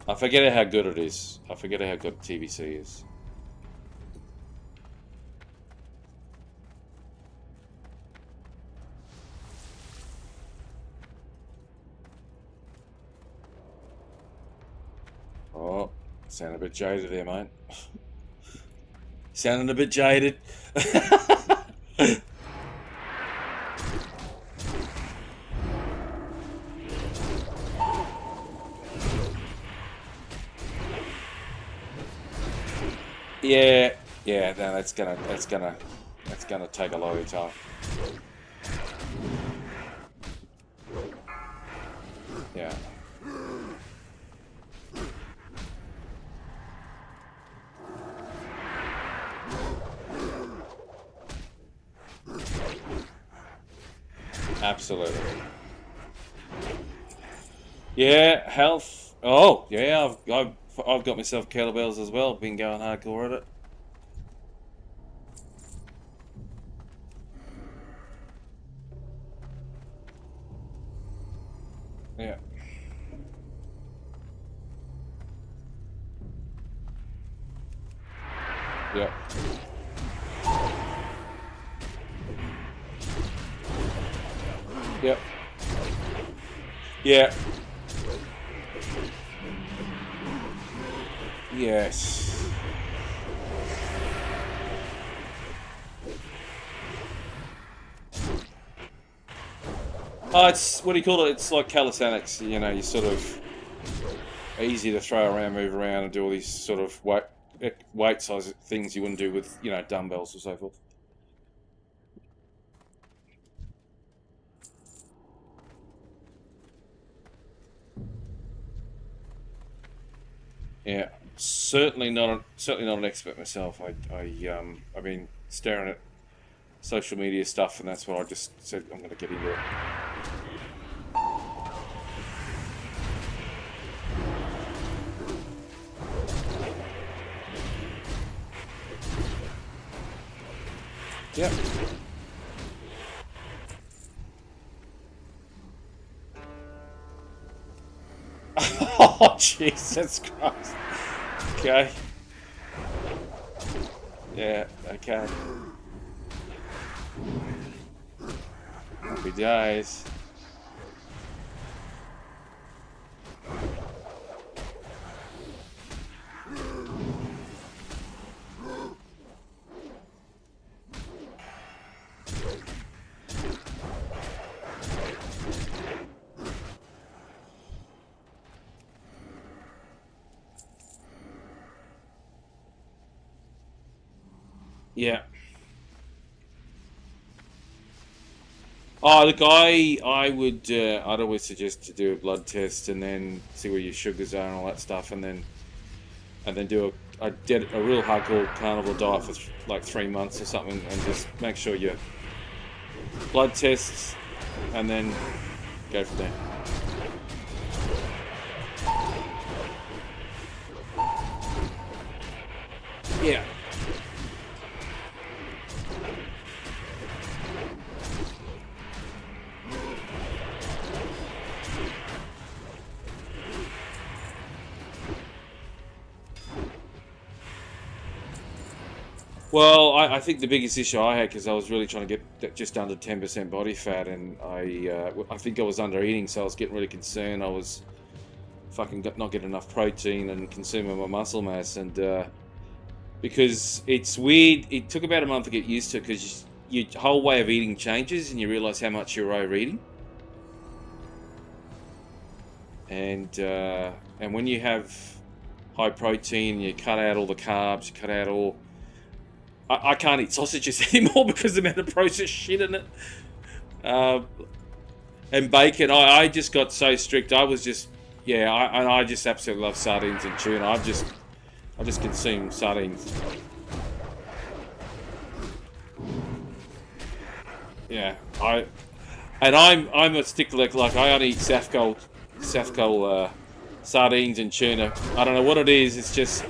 S3: I forget how good it is. I forget how good TBC is. Oh, sounded a bit jaded there, mate. Sounding a bit jaded. Yeah, no, that's gonna take a lot of time. Yeah. Absolutely. Yeah, health. Oh, yeah, I've got myself kettlebells as well. Been going hardcore at it. Yeah. Yeah. Yep. Yeah. Yes. Oh, it's, what do you call it? It's like calisthenics, you know, you sort of easy to throw around, move around and do all these sort of weight size things you wouldn't do with, you know, dumbbells or so forth. Yeah, certainly not an expert myself. I've been staring at social media stuff, and that's what I just said I'm going to get into it. Yep. Oh, Jesus Christ. Okay. Yeah, okay. Happy days. Yeah. Oh, look, I'd always suggest to do a blood test and then see where your sugars are and all that stuff, and then do a real hardcore carnivore diet for like 3 months or something, and just make sure your blood tests, and then go from there. Yeah. Well, I think the biggest issue I had, because I was really trying to get just under 10% body fat, and I think I was under eating, so I was getting really concerned. I was not get enough protein and consuming my muscle mass, and because it's weird. It took about a month to get used to, because your whole way of eating changes, and you realise how much you're overeating. And when you have high protein, you cut out all the carbs, you cut out all. I can't eat sausages anymore because of the amount of processed shit in it. And bacon, I just got so strict. I was just, yeah, I just absolutely love sardines and tuna. I just consume sardines. Yeah, I'm a stickler. Like, I only eat Safcol sardines and tuna. I don't know what it is. It's just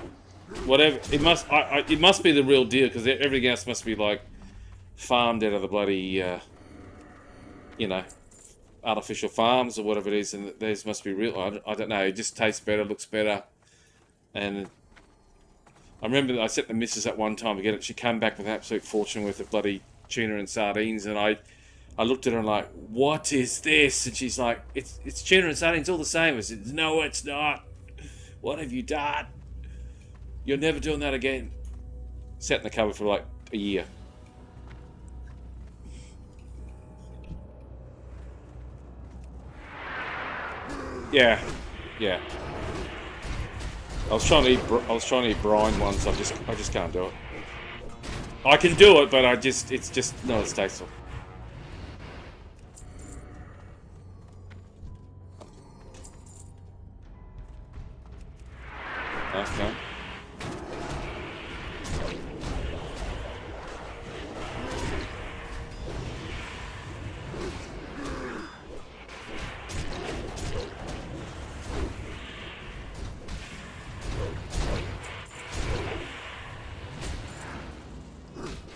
S3: whatever. It must be the real deal, because everything else must be like farmed out of the bloody artificial farms or whatever it is, and theirs must be real. I don't know. It just tastes better, looks better, and I remember I set the missus at one time to get it. She came back with an absolute fortune worth of bloody tuna and sardines, and I looked at her and like, what is this? And she's like, it's tuna and sardines, all the same. I said, no, it's not. What have you done? You're never doing that again. Sat in the cupboard for like a year. Yeah. I was trying to eat brine once. I just can't do it. I can do it, but it's just not as tasteful. Okay.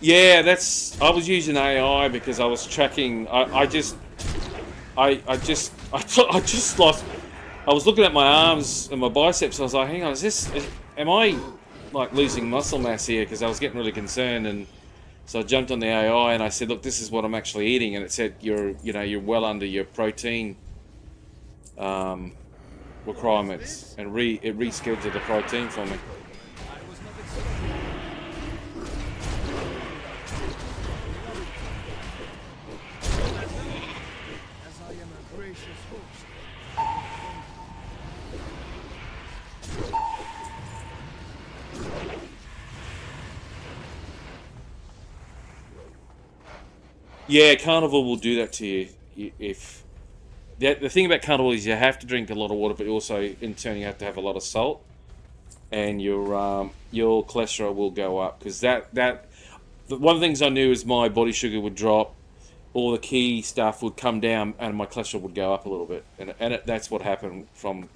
S3: Yeah, I was using AI because I was tracking. I just lost. I was looking at my arms and my biceps, and I was like, hang on, am I like losing muscle mass here? Because I was getting really concerned, and so I jumped on the AI and I said, look, this is what I'm actually eating, and it said you're well under your protein requirements, and it rescheduled the protein for me. Yeah, Carnival will do that to you. If the thing about Carnival is you have to drink a lot of water, but also in turn you have to have a lot of salt, and your cholesterol will go up, because one of the things I knew is my body sugar would drop, all the key stuff would come down, and my cholesterol would go up a little bit, and that's what happened from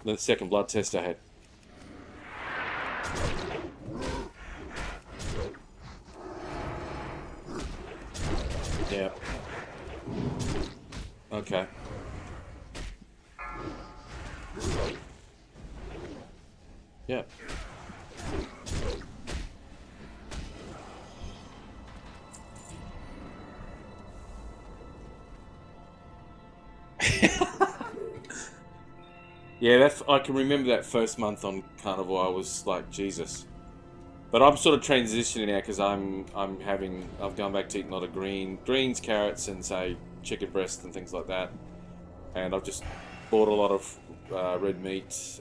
S3: the second blood test I had. Yeah. Okay. Yeah. Yeah, I can remember that first month on Carnival. I was like, Jesus. But I'm sort of transitioning now, because I've gone back to eating a lot of greens, carrots, and say chicken breast and things like that. And I've just bought a lot of red meat,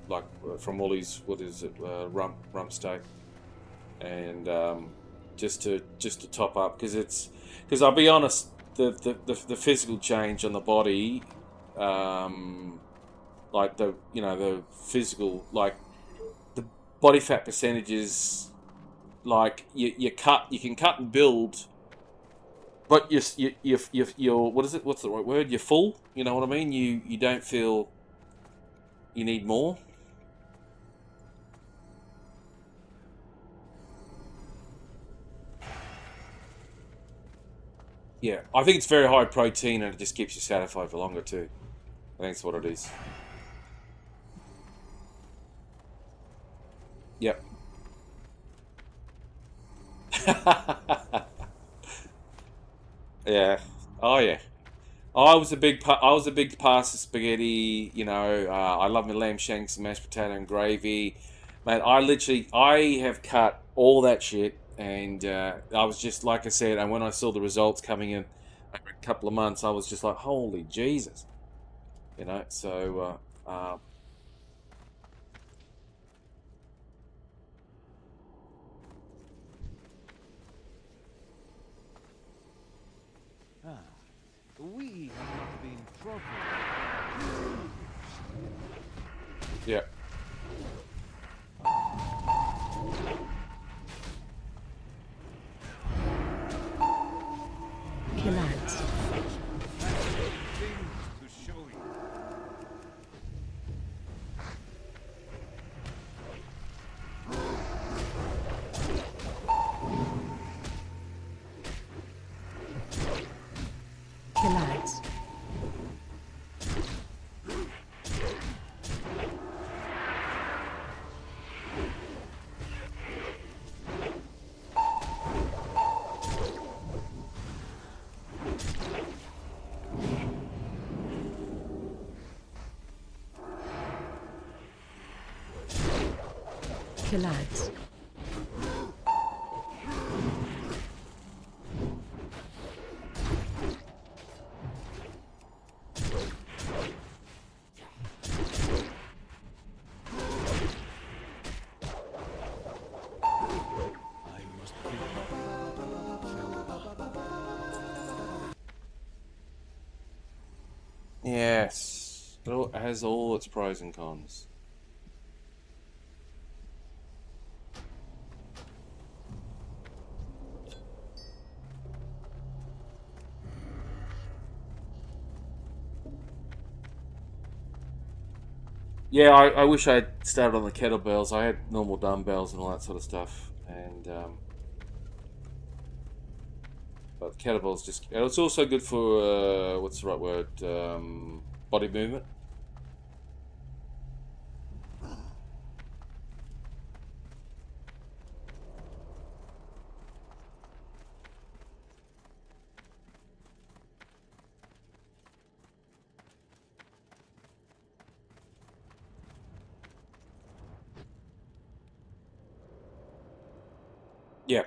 S3: like from Woolies. What is it? Rump steak, and just to top up, because I'll be honest, the physical change on the body, like the physical, like the body fat percentages, like you can cut and build, but you're what is it? What's the right word? You're full. You know what I mean? You don't feel you need more. Yeah, I think it's very high protein, and it just keeps you satisfied for longer too. I think that's what it is. Yep. Yeah. Oh yeah. I was a big pasta spaghetti. You know, I love my lamb shanks, mashed potato, and gravy. Mate, I have cut all that shit, and I was just like I said. And when I saw the results coming in over a couple of months, I was just like, holy Jesus, you know. So,
S6: We have not been properly.
S3: yeah,
S7: Kill out.
S4: To show you.
S7: Kill out. Kill out.
S6: I must be.
S3: yes, it has all its pros and cons. Yeah, I wish I had started on the kettlebells. I had normal dumbbells and all that sort of stuff, and but the kettlebells just. And it's also good for what's the right word? Body movement. Yeah.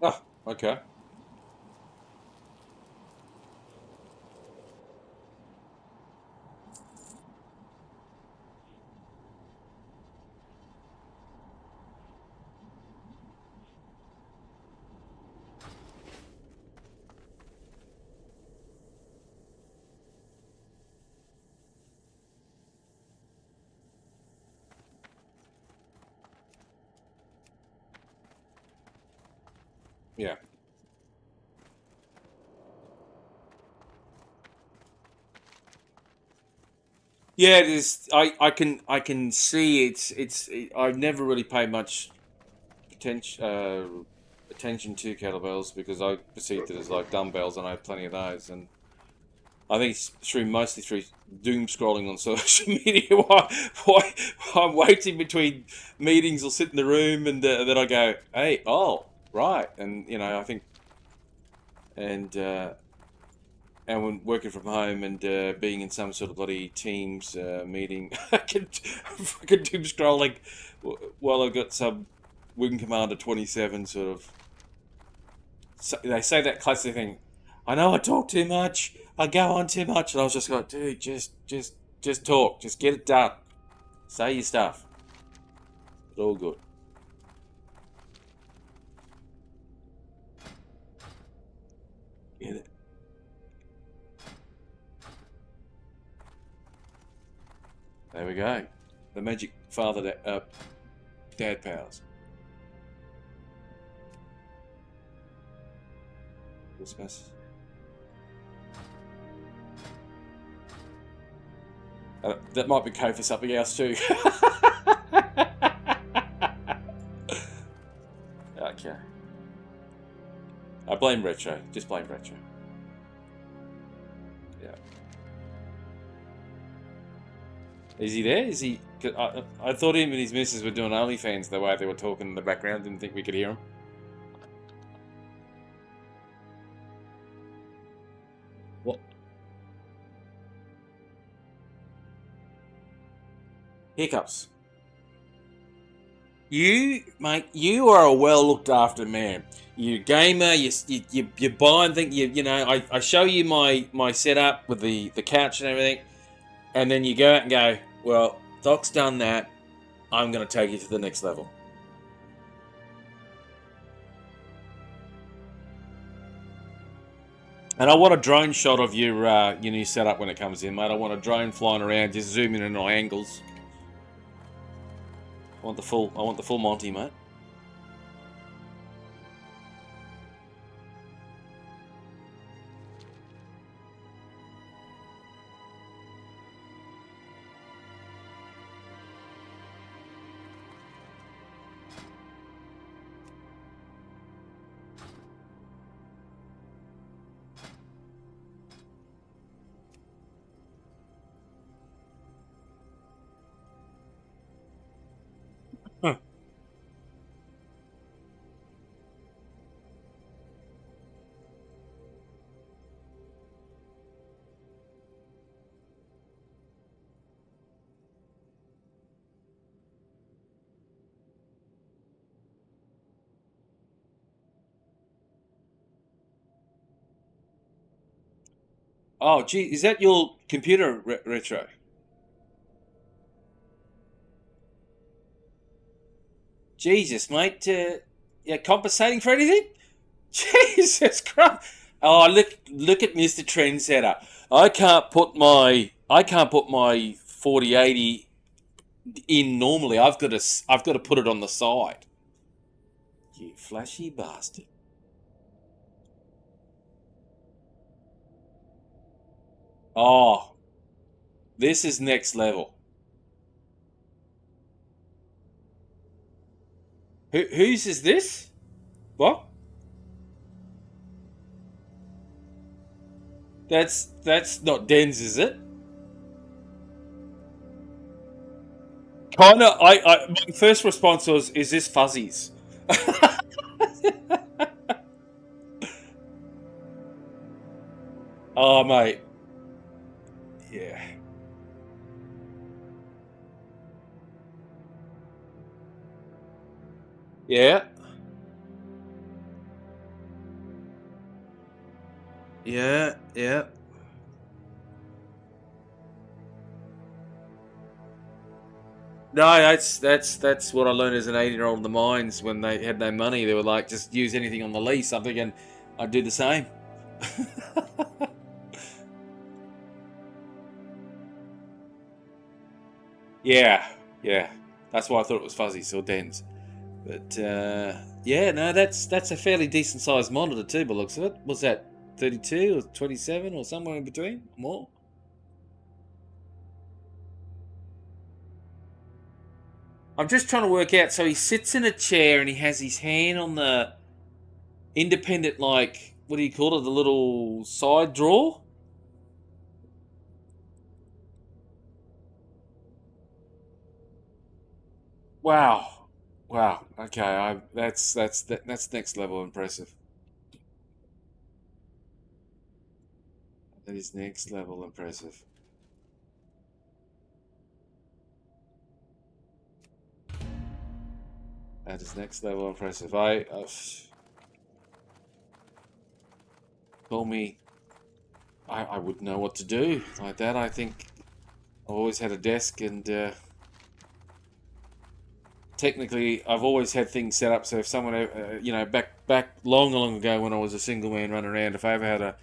S3: Oh, okay. Yeah. Yeah, it is. I can see I've never really paid much attention to kettlebells because I perceived it as like dumbbells, and I have plenty of those. And I think it's mostly through doom scrolling on social media. Why I'm waiting between meetings or sit in the room, and then I go, hey, oh, right, and you know I think, and and when working from home and being in some sort of bloody Teams meeting, I can fucking doom scrolling while I've got some Wing Commander 27 sort of. So they say that classic thing. I know I talk too much. I go on too much, and I was just like, dude, just talk, just get it done, say your stuff. It's all good. Get it. There we go. The magic dad powers. Christmas. That might be code for something else too. Okay. I blame Retro. Just blame Retro. Yeah. Is he there? Is he? I thought him and his missus were doing OnlyFans the way they were talking in the background. Didn't think we could hear him. What? Hiccups. You, mate, you are a well looked after man. You're a gamer. You're buying things. You know. I show you my setup with the couch and everything, and then you go out and go, well, Doc's done that. I'm going to take you to the next level. And I want a drone shot of your new setup when it comes in, mate. I want a drone flying around, just zooming in on angles. I want the full Monty, mate. Oh, gee, is that your computer, Retro? Jesus, mate. Yeah, compensating for anything? Jesus Christ! Oh, look at Mr. Trendsetter. I can't put my 4080 in normally. I've got to put it on the side. You flashy bastard. Oh, this is next level. Whose is this? What? That's not Den's, is it? Kinda. My first response was, "Is this Fuzzies?" Oh, mate. Yeah. Yeah. Yeah. Yeah. No, that's what I learned as an 18-year-old in the mines when they had no money. They were like, just use anything on the lease, something, and I'd do the same. Yeah, yeah. That's why I thought it was Fuzzies or Dens. But yeah, no, that's a fairly decent sized monitor too, by the looks of it. Was that 32 or 27 or somewhere in between? More? I'm just trying to work out. So he sits in a chair and he has his hand on the independent, like, what do you call it? The little side drawer? Wow. Wow. Okay, that's next level impressive. That is next level impressive. That is next level impressive. Call me. I wouldn't know what to do like that. I think I've always had a desk, and technically I've always had things set up so if someone, back long ago when I was a single man running around, if I ever had a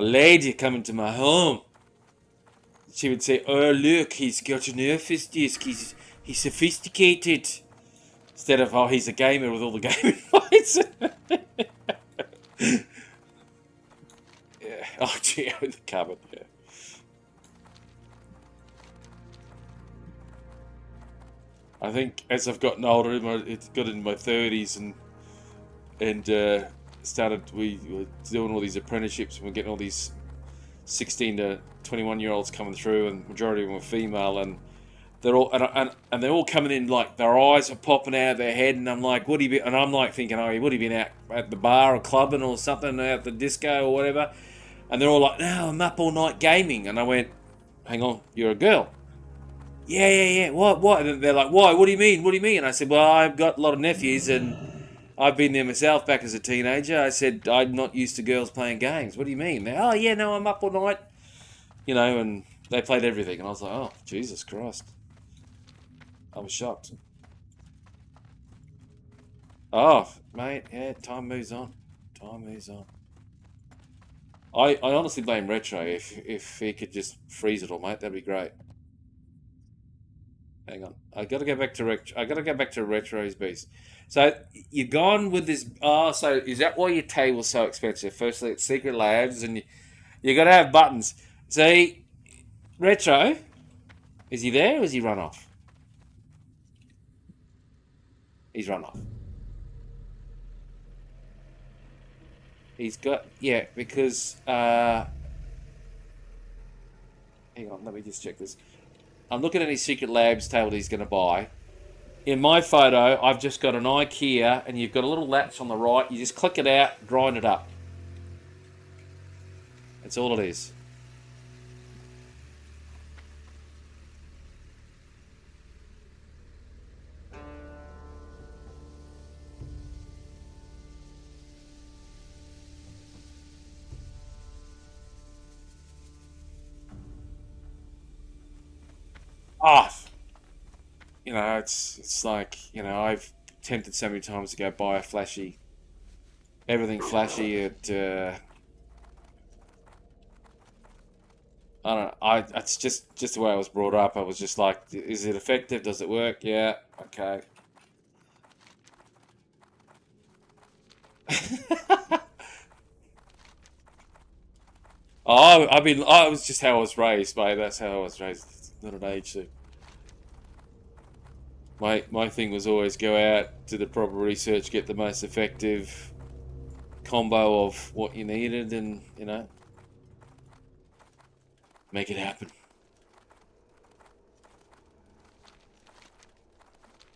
S3: lady come into my home, she would say, "Oh, look, he's got an office desk. He's sophisticated." Instead of, "Oh, he's a gamer with all the gaming lights." Yeah. Oh, gee, in the cupboard. Yeah. I think as I've gotten older, it's got in my 30s and we were doing all these apprenticeships and we're getting all these 16 to 21-year-olds coming through, and majority of them were female, and they're all and they're all coming in like their eyes are popping out of their head, and I'm like, what have you been? And I'm like thinking, oh, what have you been out at the bar or clubbing or something, at the disco or whatever? And they're all like, no, I'm up all night gaming. And I went, hang on, you're a girl? Yeah. What? And they're like, why? What do you mean? What do you mean? And I said, well, I've got a lot of nephews and I've been there myself back as a teenager. I said, I'm not used to girls playing games. What do you mean? They're, oh, yeah, no, I'm up all night. You know, and they played everything. And I was like, oh, Jesus Christ. I was shocked. Oh, mate, yeah, time moves on. Time moves on. I honestly blame Retro. If he could just freeze it all, mate, that'd be great. Hang on, I gotta go back to Retro's beast. So you're gone with this. Oh, so is that why your table's so expensive? Firstly, it's Secret Labs, and you gotta have buttons. See, Retro, is he there or has he run off? He's run off. He's got, yeah, because, hang on, let me just check this. I'm looking at his Secret Labs table that he's going to buy. In my photo, I've just got an IKEA, and you've got a little latch on the right. You just click it out, grind it up. That's all it is. Off. You know, it's like, you know, I've tempted so many times to go buy a flashy, everything flashy at, I don't know, it's just the way I was brought up. I was just like, is it effective? Does it work? Yeah, okay. I was just how I was raised, mate. That's how I was raised. It's not an age thing. My thing was always go out, do the proper research, get the most effective combo of what you needed, and, you know, make it happen.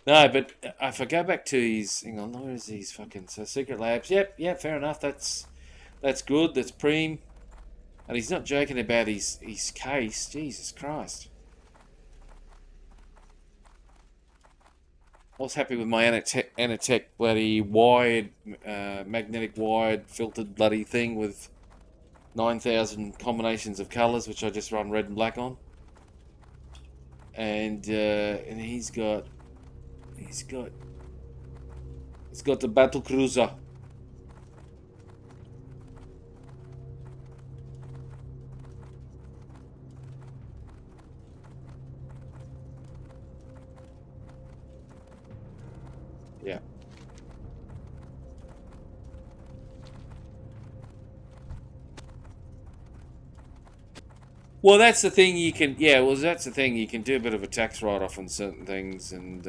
S3: No, but if I go back to his, hang on, where is his fucking, so Secret Labs, yep, fair enough, that's good, that's preem. And he's not joking about his case, Jesus Christ. I was happy with my Anatech bloody wired, magnetic wired filtered bloody thing with 9,000 combinations of colours, which I just run red and black on. And he's got the battle cruiser. Yeah. Well, that's the thing you can. Yeah, well, that's the thing you can do a bit of a tax write-off on certain things, and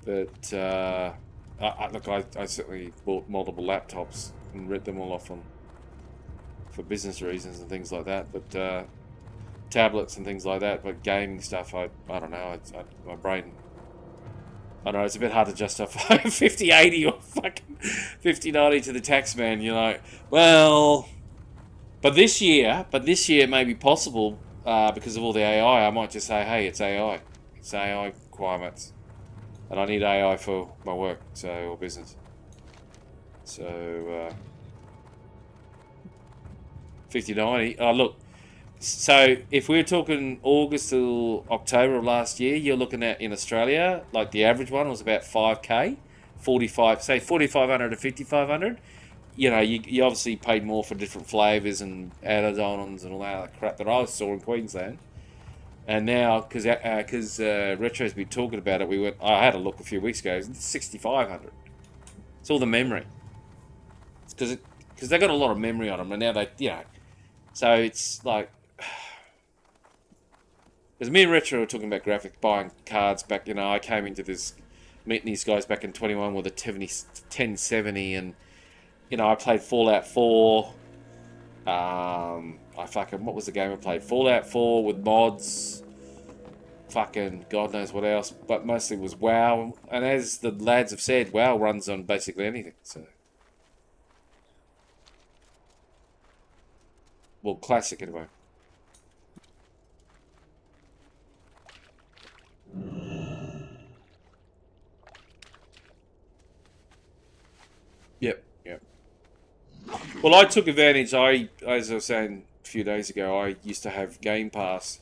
S3: but look, I certainly bought multiple laptops and read them all off on for business reasons and things like that. But tablets and things like that, but gaming stuff, I don't know. My brain. I know it's a bit hard to justify 5080 or fucking 5090 to the tax man, you know. Well, but this year it may be possible because of all the AI. I might just say, hey, it's AI. It's AI requirements. And I need AI for my work, or business. So, 5090. Oh, look. So, if we're talking August to October of last year, you're looking at, in Australia, like the average one was about 5K, 4,500 to 5,500. You know, you obviously paid more for different flavours and add-ons and all that crap that I saw in Queensland. And now, because Retro's been talking about it, I had a look a few weeks ago, it's 6,500. It's all the memory. It's because they got a lot of memory on them, and now they, you know, so it's like,
S1: Because me and Retro were talking about graphics, buying cards back. I came into this meeting these guys back in 21 with a 1070, and I played Fallout 4. What was the game I played? Fallout 4 with mods. Fucking God knows what else, but mostly was WoW. And as the lads have said, WoW runs on basically anything. So, well, classic anyway. Yep. Well, I took advantage. As I was saying a few days ago, I used to have Game Pass,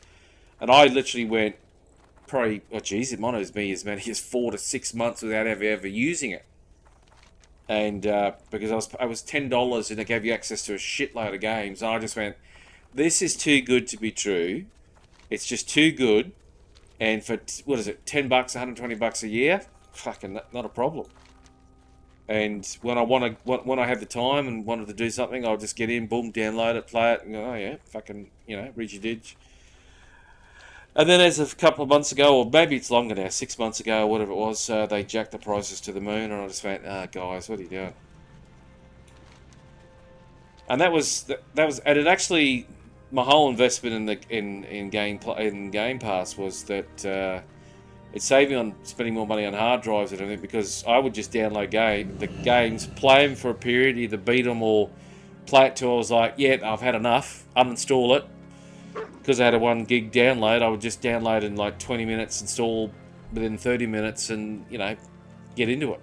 S1: and I literally went probably, it might have been as many as 4 to 6 months without ever using it. And because I was $10 and it gave you access to a shitload of games, and I just went, this is too good to be true. It's just too good. And for what is it, $10, $120 a year? Fucking not a problem. And when I had the time and wanted to do something, I'll just get in, boom, download it, play it, and go, oh yeah, fucking, read your ditch. And then as a couple of months ago, or maybe it's longer now, 6 months ago, or whatever it was, they jacked the prices to the moon, and I just went, guys, what are you doing? And that was, and it actually, my whole investment in Game Pass was that it saved me on spending more money on hard drives and everything, because I would just download the games, play them for a period, either beat them or play it till I was like, yeah, I've had enough, uninstall it. Because I had a 1 gig download, I would just download in like 20 minutes, install within 30 minutes, and get into it.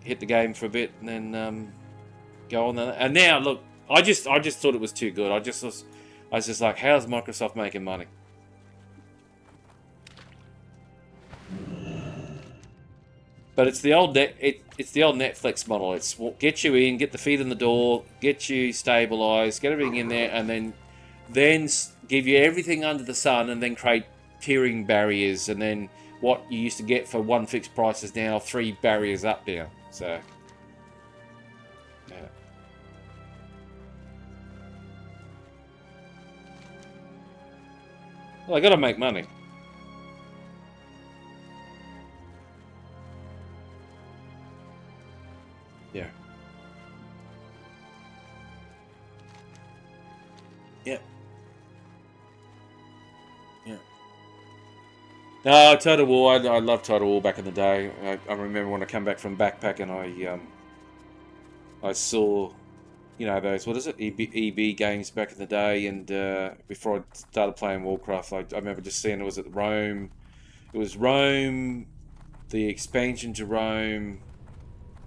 S1: Hit the game for a bit, and then go on. And now, look, I just thought it was too good. I was just like, how's Microsoft making money? But it's the old Netflix model. It's get you in, get the feet in the door, get you stabilized, get everything in there, and then give you everything under the sun, and then create tiering barriers, and then what you used to get for one fixed price is now 3 barriers up now. So, yeah. Well, I got to make money. Yeah. Yeah. Yeah. No, Total War. I loved Total War back in the day. I remember when I came back from backpacking, I saw, those, what is it, EB games back in the day, and before I started playing Warcraft, I remember just seeing it was at Rome. It was Rome, the expansion to Rome,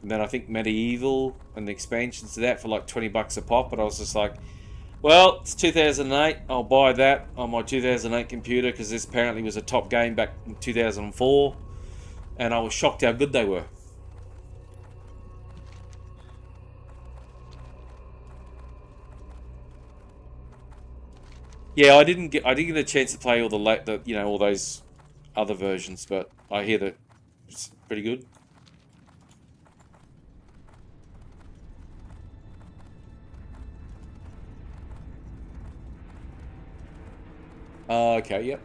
S1: and then I think Medieval and the expansions to that for like $20 a pop. But I was just like, well, it's 2008. I'll buy that on my 2008 computer, because this apparently was a top game back in 2004, and I was shocked how good they were. Yeah, I didn't get a chance to play all all those other versions, but I hear that it's pretty good. Okay, yep.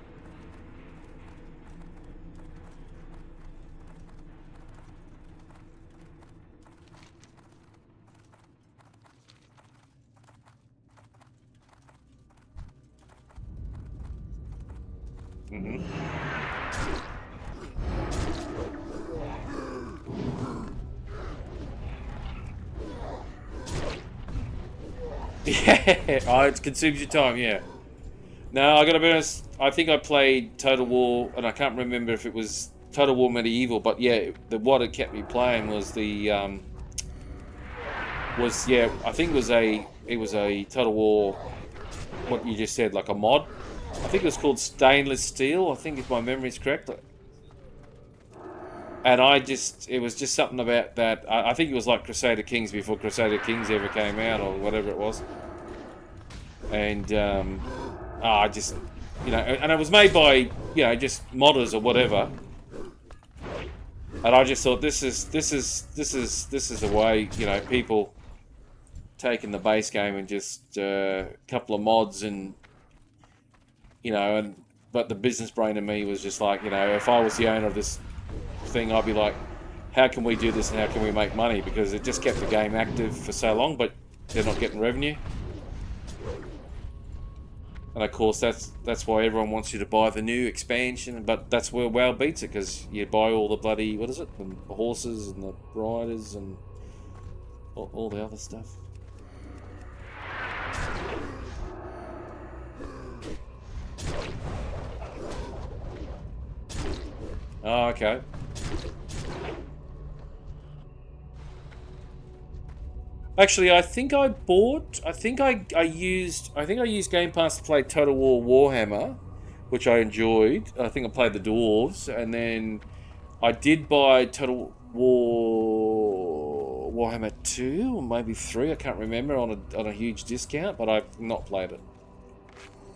S1: Yeah, it consumes your time, yeah. No, I gotta be honest, I think I played Total War, and I can't remember if it was Total War Medieval, but yeah, what it kept me playing was I think it was a Total War, what you just said, like a mod. I think it was called Stainless Steel, I think if my memory is correct. And it was just something about that. I think it was like Crusader Kings before Crusader Kings ever came out, or whatever it was. And and it was made by just modders or whatever. And I just thought this is the way people taking the base game and just a couple of mods and
S3: you know, but the business brain in me was just like, you know, if I was the owner of this thing, I'd be like, how can we do this and how can we make money? Because it just kept the game active for so long, but they're not getting revenue. And of course, that's why everyone wants you to buy the new expansion, but that's where WoW beats it, because you buy all the bloody, what is it, the horses and the riders and all the other stuff. Oh, okay. Actually, I think I used Game Pass to play Total War Warhammer, which I enjoyed. I think I played the Dwarves, and then I did buy Total War Warhammer 2 or maybe 3, I can't remember, on a huge discount, but I've not played it.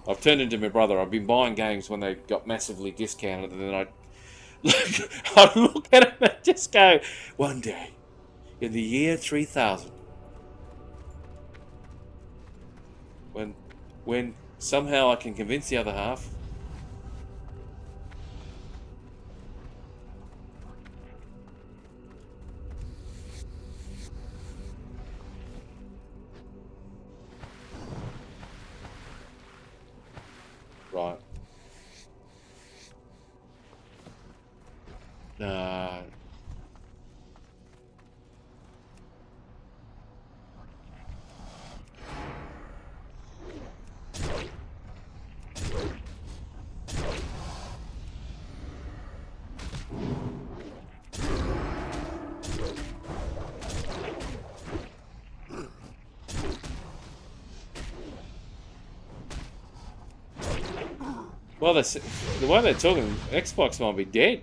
S3: I've turned into my brother. I've been buying games when they got massively discounted, and then I look at them and just go, one day, in the year 3000, when somehow I can convince the other half. Right. Well, the way they're talking, Xbox might be dead.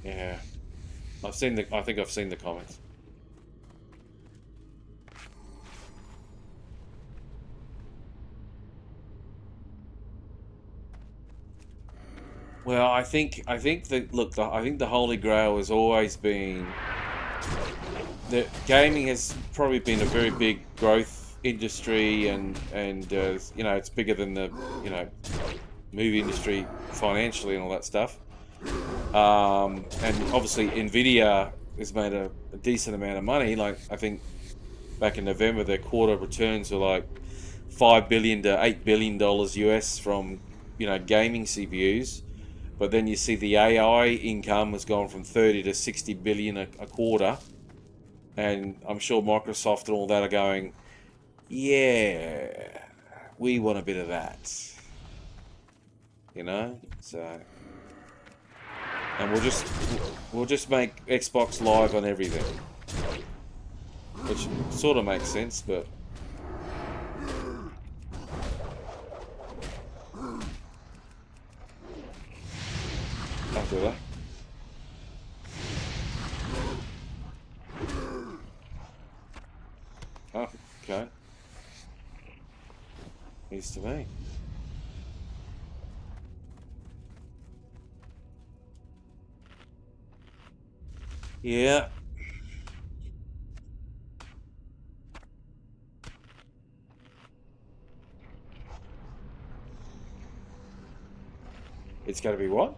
S3: Yeah, I think I've seen the comments. Well, I think the Holy Grail has always been that gaming has probably been a very big growth industry, and you know, it's bigger than the, you know, movie industry financially and all that stuff. And obviously Nvidia has made a decent amount of money. Like, I think back in November their quarter returns were like $5 billion to $8 billion US from, you know, gaming CPUs. But then you see the AI income has gone from 30 to 60 billion a quarter. And I'm sure Microsoft and all that are going, yeah, we want a bit of that. You know? So, and we'll just make Xbox Live on everything. Which sort of makes sense, but after that. Oh, okay. News to me. Yeah. It's got to be what?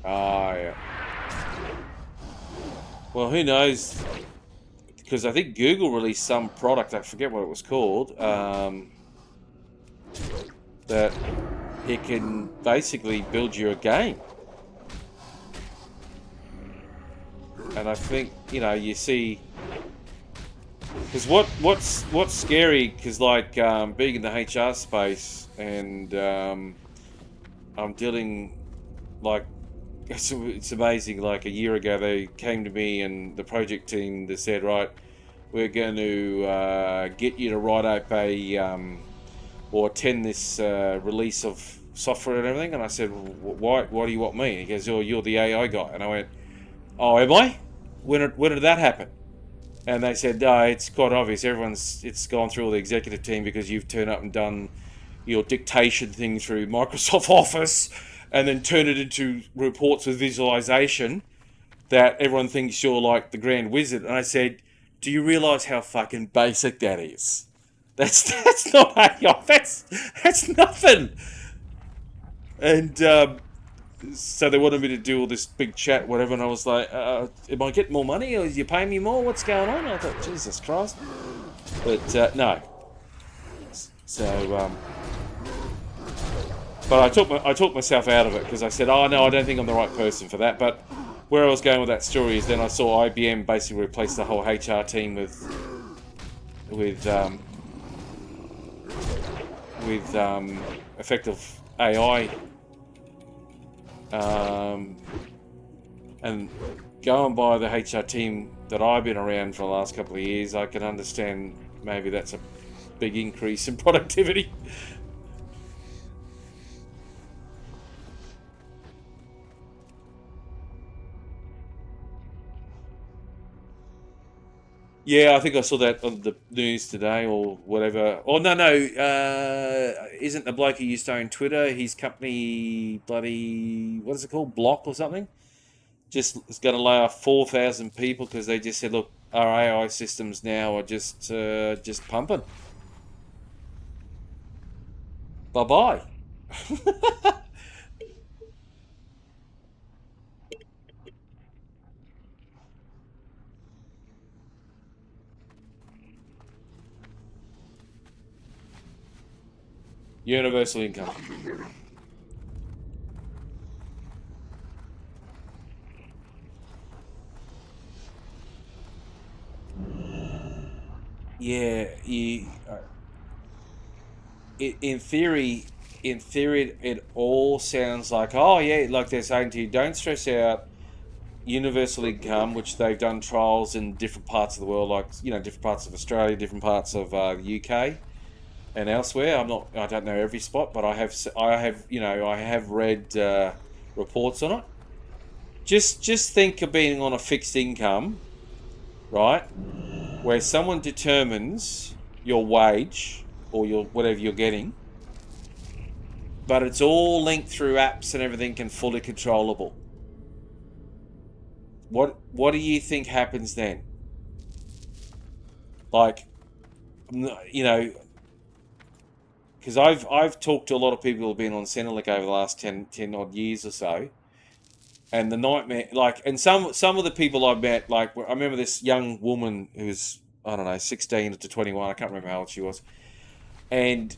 S3: Ah, yeah. Well, who knows? Because I think Google released some product, I forget what it was called, that it can basically build you a game. And I think, you know, you see, because what's scary, because like being in the HR space, and I'm dealing, like, it's amazing. Like a year ago, they came to me and the project team, they said, right, we're going to get you to write up or attend this release of software and everything. And I said, why do you want me? And he goes, oh, you're the AI guy. And I went, oh, am I? When did that happen? And they said, it's quite obvious. It's gone through all the executive team because you've turned up and done your dictation thing through Microsoft Office, and then turn it into reports with visualization, that everyone thinks you're like the Grand Wizard. And I said, do you realise how fucking basic that is? That's not AI. That's nothing. And so they wanted me to do all this big chat, whatever. And I was like, am I getting more money? Or are you paying me more? What's going on? I thought, Jesus Christ. But no. So, but I talked myself out of it because I said, oh no, I don't think I'm the right person for that. But where I was going with that story is then I saw IBM basically replace the whole HR team with effective AI, and going by the HR team that I've been around for the last couple of years, I can understand maybe that's a big increase in productivity. Yeah, I think I saw that on the news today or whatever. Oh, no. Isn't the bloke who used to own Twitter, his company, bloody, what is it called? Block or something? Just is going to lay off 4,000 people because they just said, look, our AI systems now are just pumping. Bye-bye. Universal income. Yeah, in theory, it all sounds like, oh yeah, like they're saying to you, don't stress out. Universal income, which they've done trials in different parts of the world, like different parts of Australia, different parts of the UK. And elsewhere, I don't know every spot, but I have read reports on it. Just think of being on a fixed income, right? Where someone determines your wage or your whatever you're getting, but it's all linked through apps and everything and fully controllable. What do you think happens then? Like, because I've talked to a lot of people who've been on Centrelink over the last 10 odd years or so, and the nightmare, like, and some of the people I've met, like, I remember this young woman who was, I don't know, 16 to 21, I can't remember how old she was, and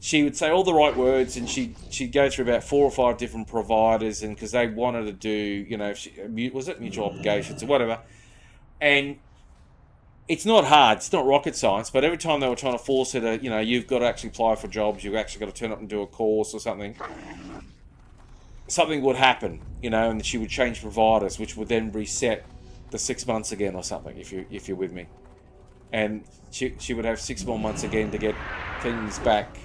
S3: she would say all the right words, and she'd go through about 4 or 5 different providers, and because they wanted to do, was it mutual obligations or whatever, and it's not hard, it's not rocket science, but every time they were trying to force her to, you've got to actually apply for jobs, you've actually got to turn up and do a course or something would happen, and she would change providers, which would then reset the 6 months again or something, if you're with me. And she would have 6 more months again to get things back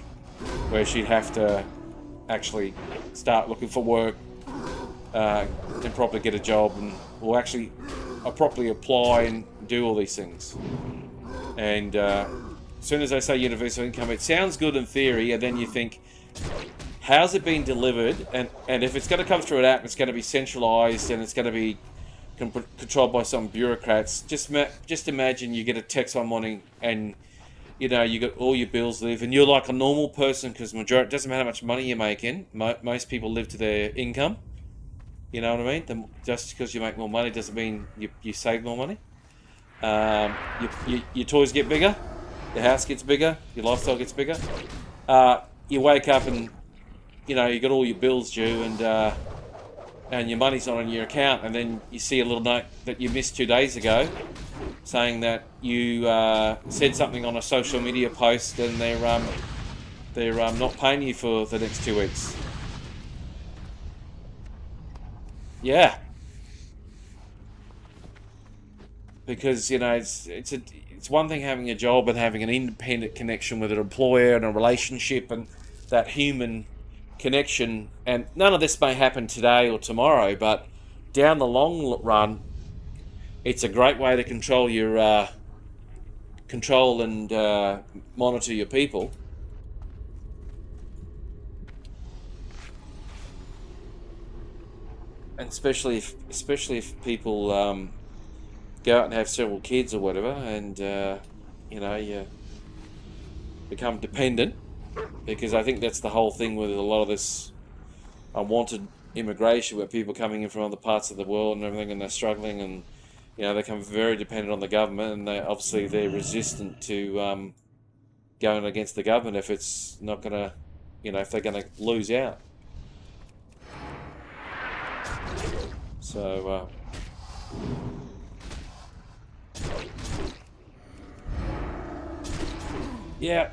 S3: where she'd have to actually start looking for work and properly get a job or actually properly apply and do all these things. And as soon as they say universal income, it sounds good in theory, and then you think, how's it been delivered? And if it's going to come through an app, it's going to be centralised and it's going to be controlled by some bureaucrats. Just imagine you get a text one morning and you got all your bills live, and you're like a normal person, because it doesn't matter how much money you're making. Most people live to their income. You know what I mean? Just because you make more money doesn't mean you save more money. Your toys get bigger, your house gets bigger, your lifestyle gets bigger. You wake up and you got all your bills due, and your money's not on your account, and then you see a little note that you missed 2 days ago, saying that you said something on a social media post, and they're not paying you for the next 2 weeks. Yeah, because it's one thing having a job and having an independent connection with an employer and a relationship and that human connection, and none of this may happen today or tomorrow, but down the long run, it's a great way to control and monitor your people. and especially if people go out and have several kids or whatever, and you become dependent, because I think that's the whole thing with a lot of this unwanted immigration, where people coming in from other parts of the world and everything, and they're struggling, and they become very dependent on the government, and they're resistant to going against the government if it's not going to, if they're going to lose out. So yeah.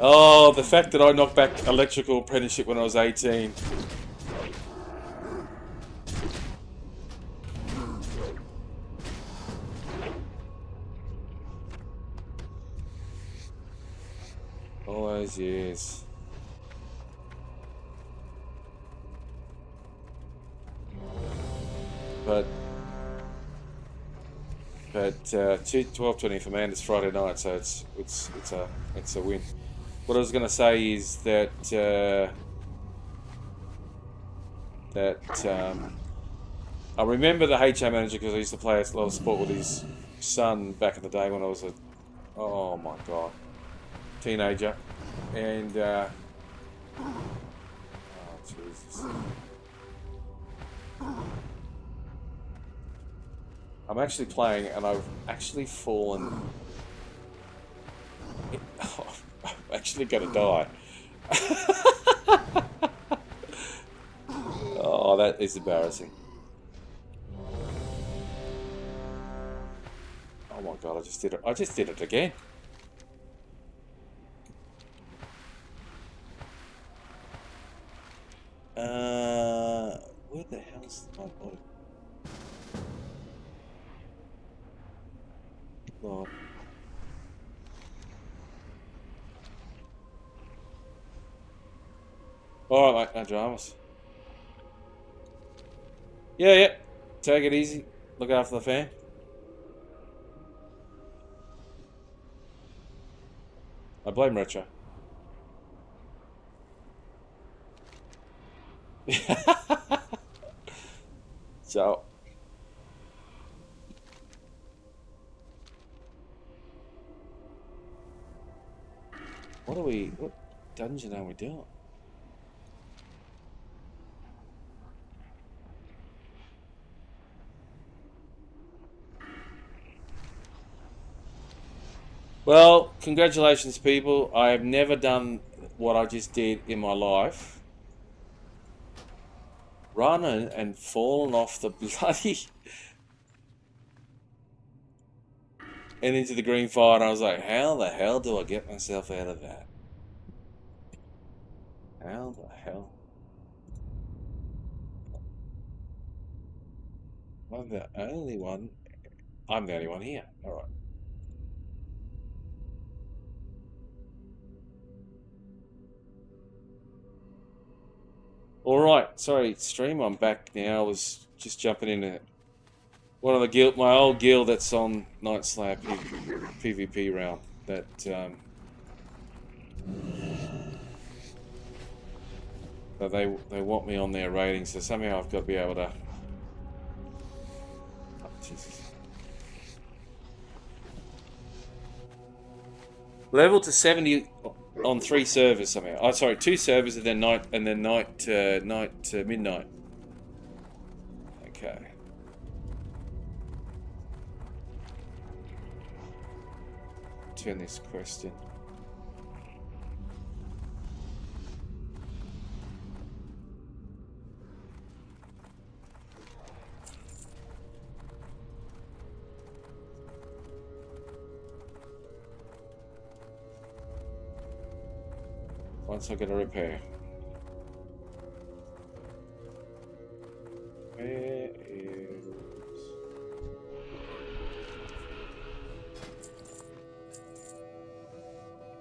S3: Oh, the fact that I knocked back electrical apprenticeship when I was 18. All those years. But 12:20 for man is Friday night, so it's a win. What I was going to say is that I remember the HA manager because I used to play a lot of sport with his son back in the day when I was oh my god, teenager, and oh Jesus. I'm actually playing and I've actually fallen. I'm actually gonna die. Oh, that is embarrassing. Oh my god, I just did it. I just did it again. Where the hell's my body? Lord. Alright, mate, no dramas. Yeah. Take it easy. Look after the fam. I blame Retro. So. What dungeon are we doing? Well, congratulations, people. I have never done what I just did in my life. Running and fallen off the bloody... and into the green fire, and I was like, how the hell do I get myself out of that? How the hell? I'm the only one. I'm the only one here. Alright. Alright, sorry, stream, I'm back now. I was just jumping into one of the guild, my old guild that's on Night Slayer PvP round. That they want me on their rating, so somehow I've got to be able to. Oh, Jesus. Level to 70 on 3 servers somehow. Oh, sorry, 2 servers and then midnight. Okay. Turn this quest in. Once I get a repair. Where is...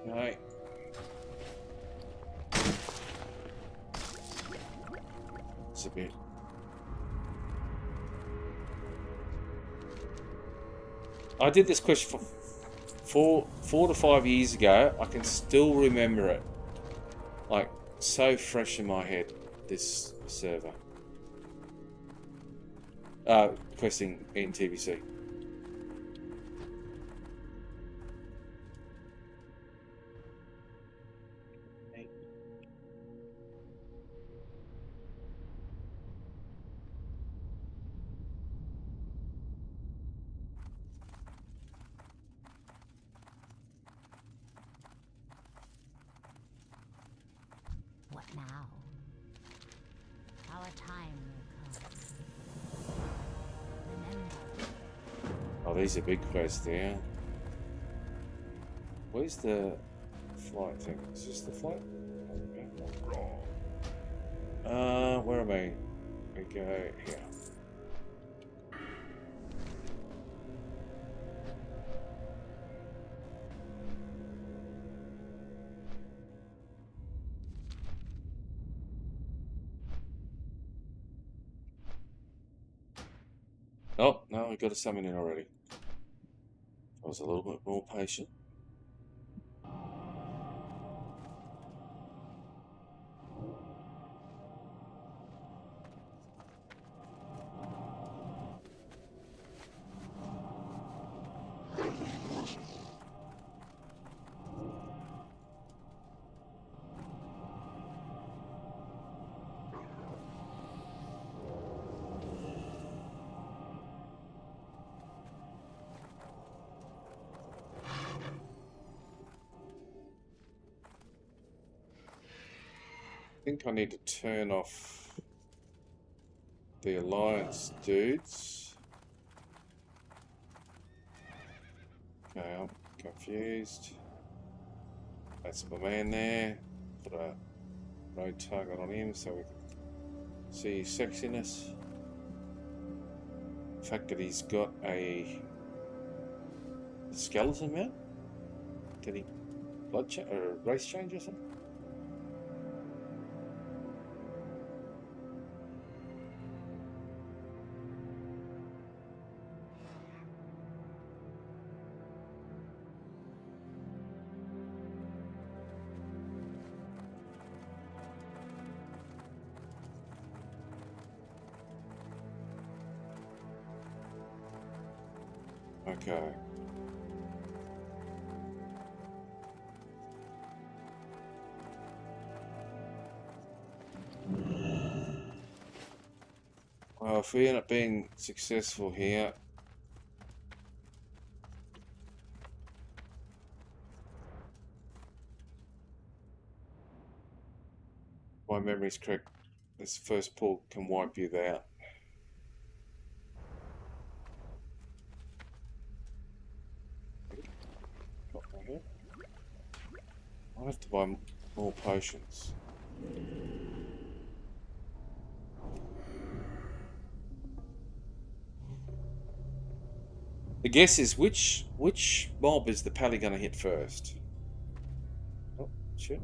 S3: Right. It's a bit... I did this question for 4 to 5 years ago. I can still remember it. Like, so fresh in my head, this server. Questing in TBC.
S5: What now? Our time will come. Remember,
S3: Oh, these are big quests there. Where's the flight thing? Is this the flight? Where am I? We go here. Oh, no, we got a summon in already. I was a little bit more patient. I think I need to turn off the Alliance dudes. Okay, I'm confused. That's my man there. Put a road target on him so we can see his sexiness. The fact that he's got a skeleton mount. Did he blood or race change or something? Okay. Well, if we end up being successful here, my memory's correct, this first pull can wipe you out. I'll have to buy more potions. The guess is which mob is the pally gonna hit first? Oh shit.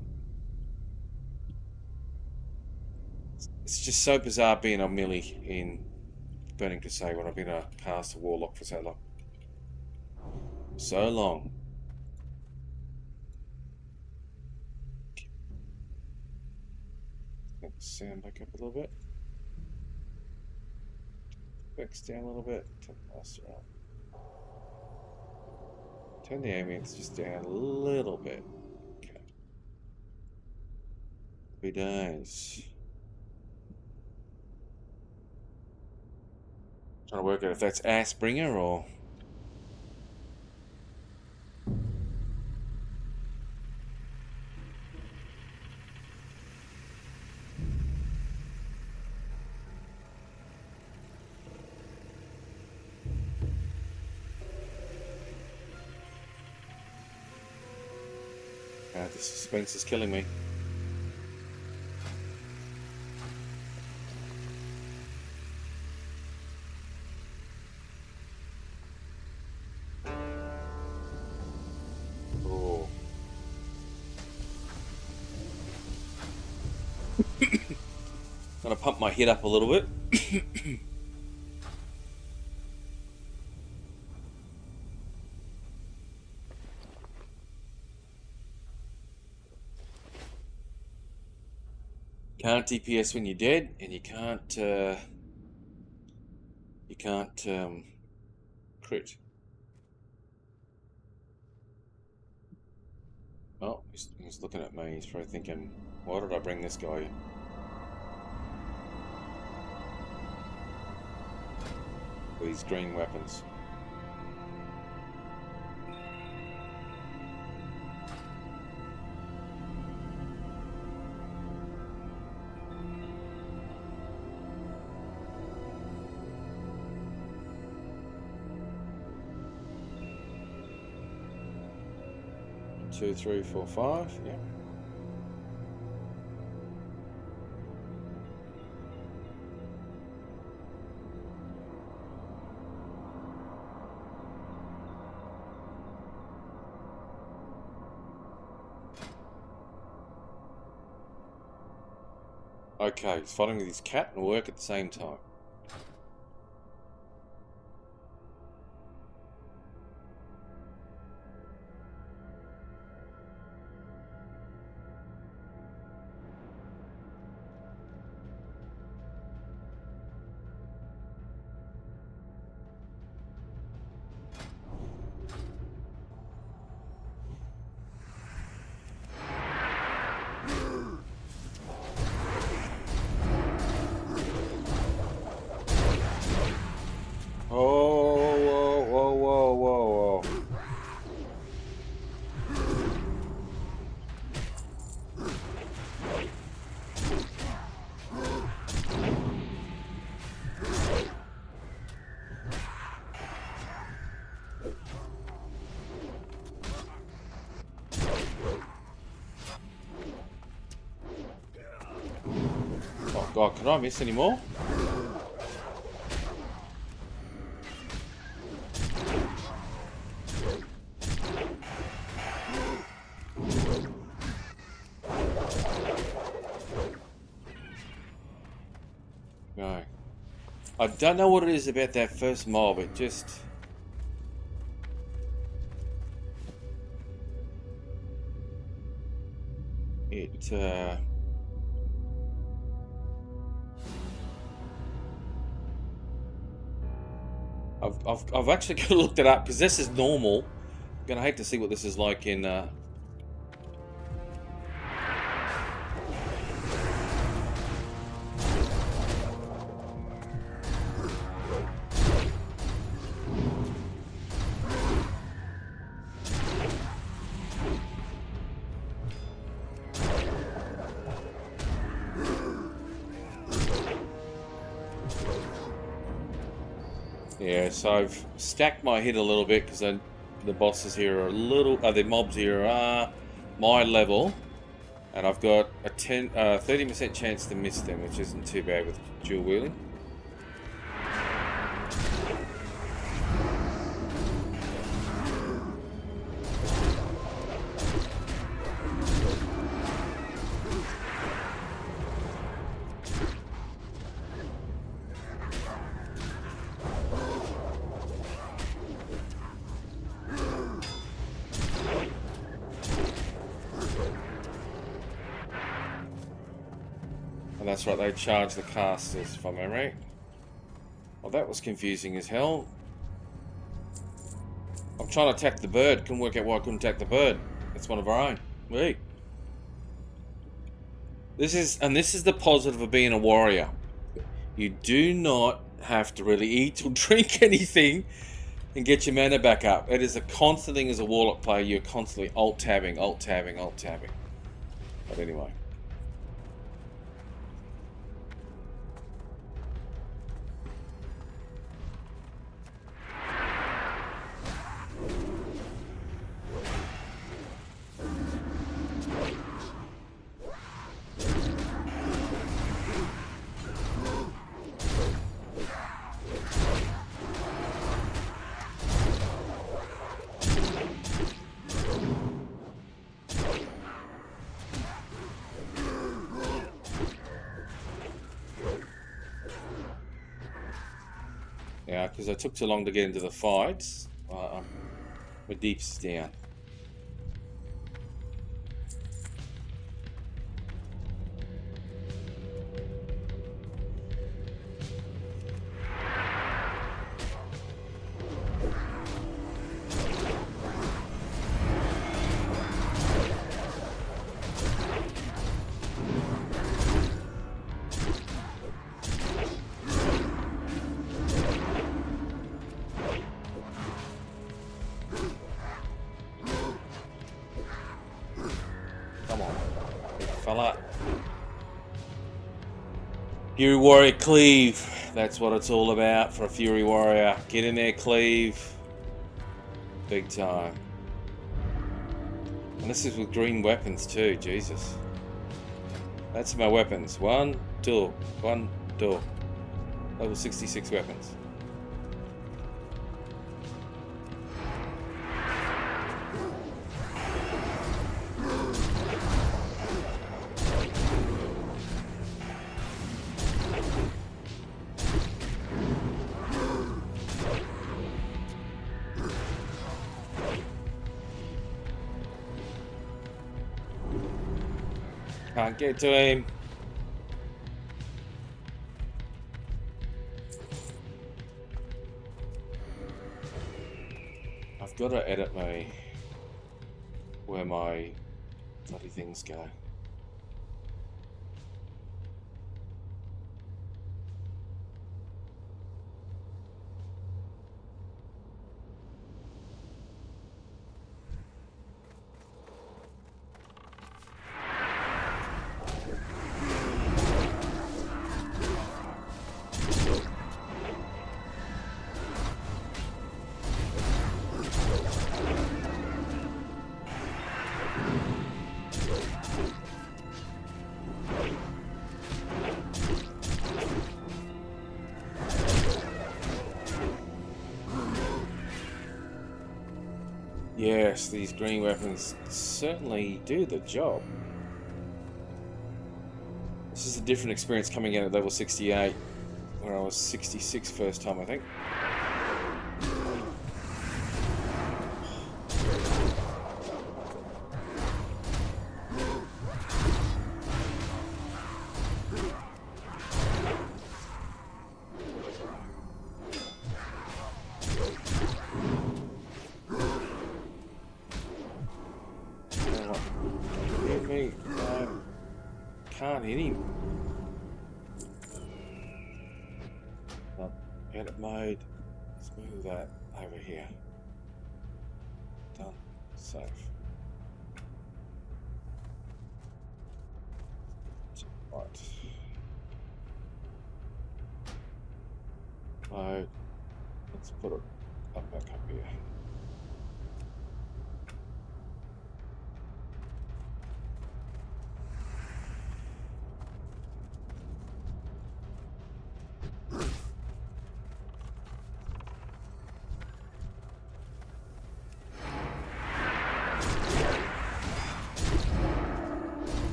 S3: It's just so bizarre being a melee in Burning Crusade when I've been a caster Warlock for so long. So long. Let the sound back up a little bit. Effects down a little bit. Turn the master up. Turn the ambience just down a little bit. Okay. Happy days. Trying to work out if that's Assbringer or. The suspense is killing me. Oh. Gonna pump my head up a little bit. can't DPS when you're dead, and you can't crit. Oh, he's looking at me. He's probably thinking, why did I bring this guy in? With these green weapons. Two, three, four, five. Yeah. Okay, he's fighting with his cat and work at the same time. Whoa. Oh god, can I miss any more? No. I don't know what it is about that first mob, it just... I've actually got to look it up because this is normal. I'm gonna hate to see what this is like in yeah, so I've stacked my hit a little bit because the bosses here are a little, the mobs here are my level, and I've got a 30% chance to miss them, which isn't too bad with dual wheeling. That's right, they charge the casters from memory. Well, that was confusing as hell. I'm trying to attack the bird. Couldn't work out why I couldn't attack the bird. It's one of our own. Wait. This is the positive of being a warrior. You do not have to really eat or drink anything and get your mana back up. It is a constant thing as a warlock player. You're constantly alt-tabbing. But anyway. Yeah, because I took too long to get into the fights. My deep's down. Fury Warrior cleave. That's what it's all about for a Fury Warrior. Get in there, cleave. Big time. And this is with green weapons too, Jesus. That's my weapons. 1, 2, 1, 2. Level 66 weapons. Can't get to him. I've got to edit where my bloody things go. Yes, these green weapons certainly do the job. This is a different experience coming in at level 68, where I was 66 first time, I think. Can't hit him. Edit mode. Let's move that over here. Done. Save. Right. Mode. Let's put it up back up here.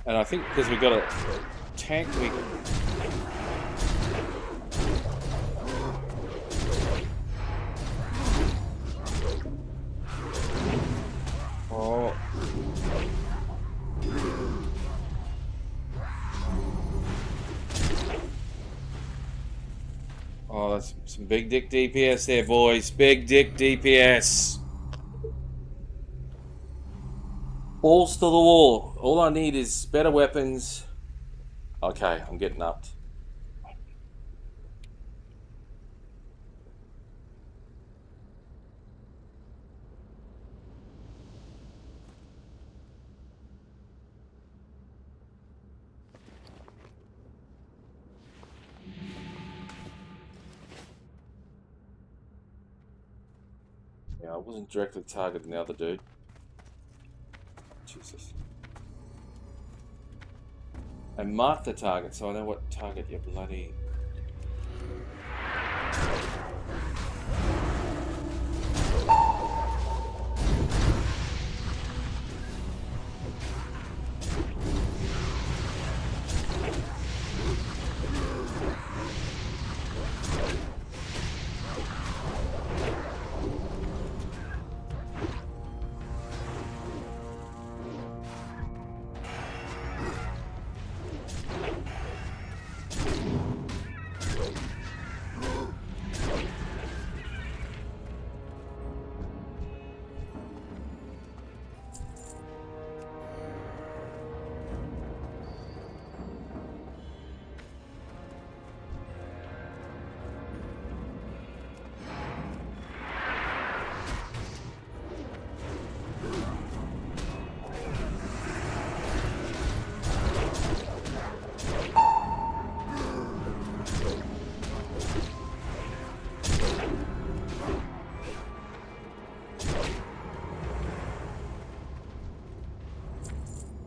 S3: And I think because we've got a tank, we... Oh. Oh, that's some big dick DPS there, boys. Big dick DPS. Balls to the wall. All I need is better weapons. Okay, I'm getting upped. Yeah, I wasn't directly targeting the other dude. Jesus. And mark the target so I know what target you bloody...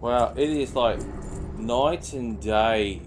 S3: Wow, it is like night and day.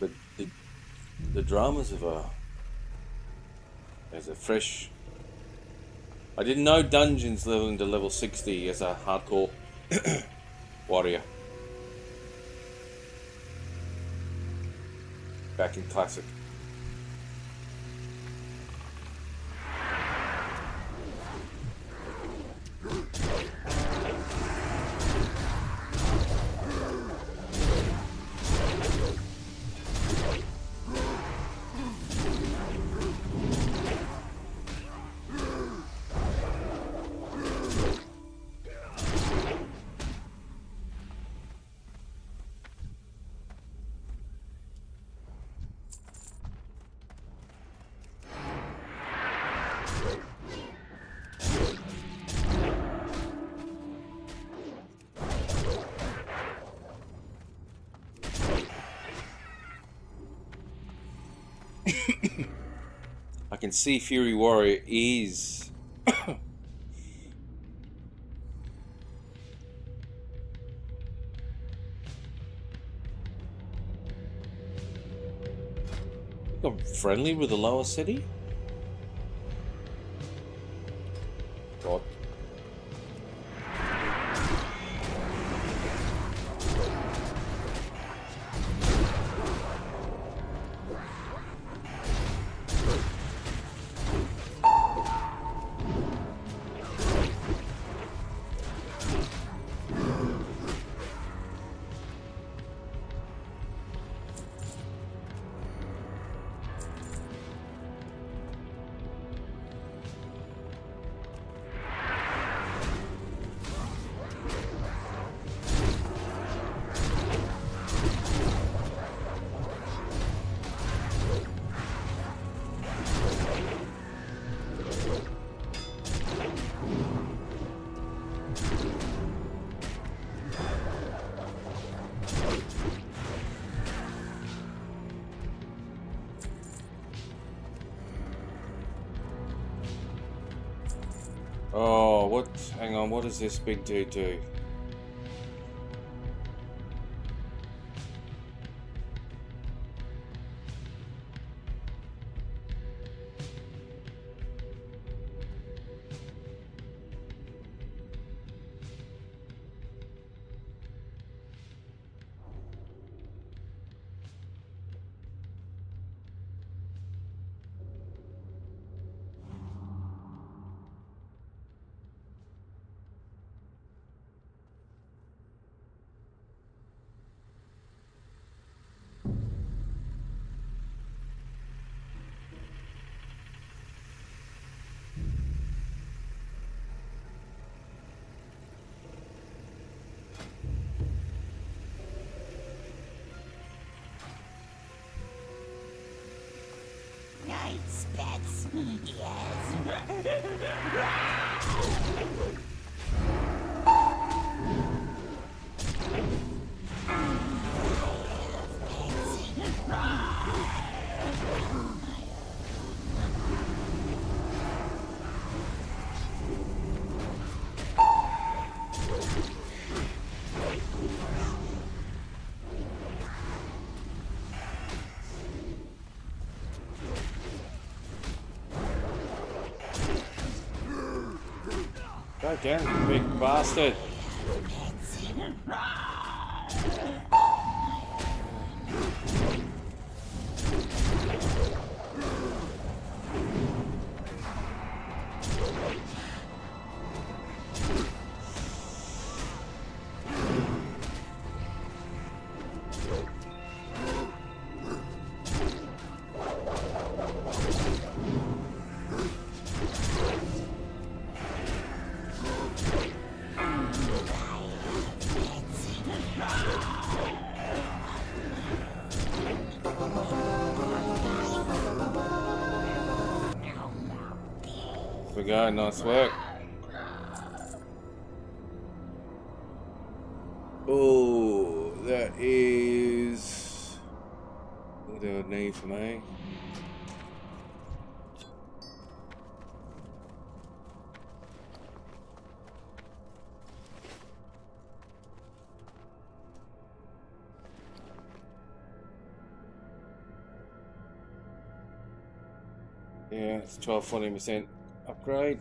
S3: But the dramas of as a fresh. I didn't know dungeons leveling to level 60 as a hardcore warrior. Back in Classic. I can see Fury Warrior is I'm friendly with the lower city? God. Oh, what? Hang on, what does this big dude do?
S5: Night spats, yes.
S3: Go down, you big bastard. We go, nice work. Oh, that is what do I need for me? Yeah, it's 12-14% upgrade.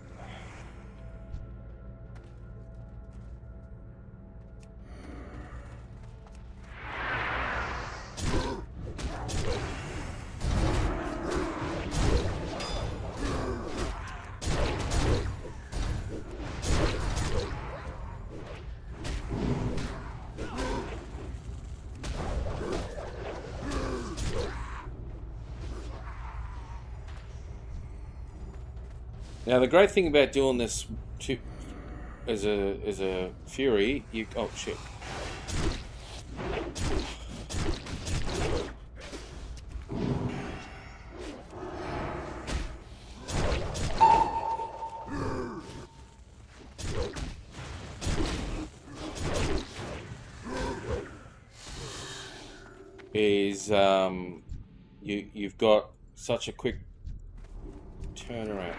S3: Now the great thing about doing this as a fury, you oh shit. Is you've got such a quick turnaround.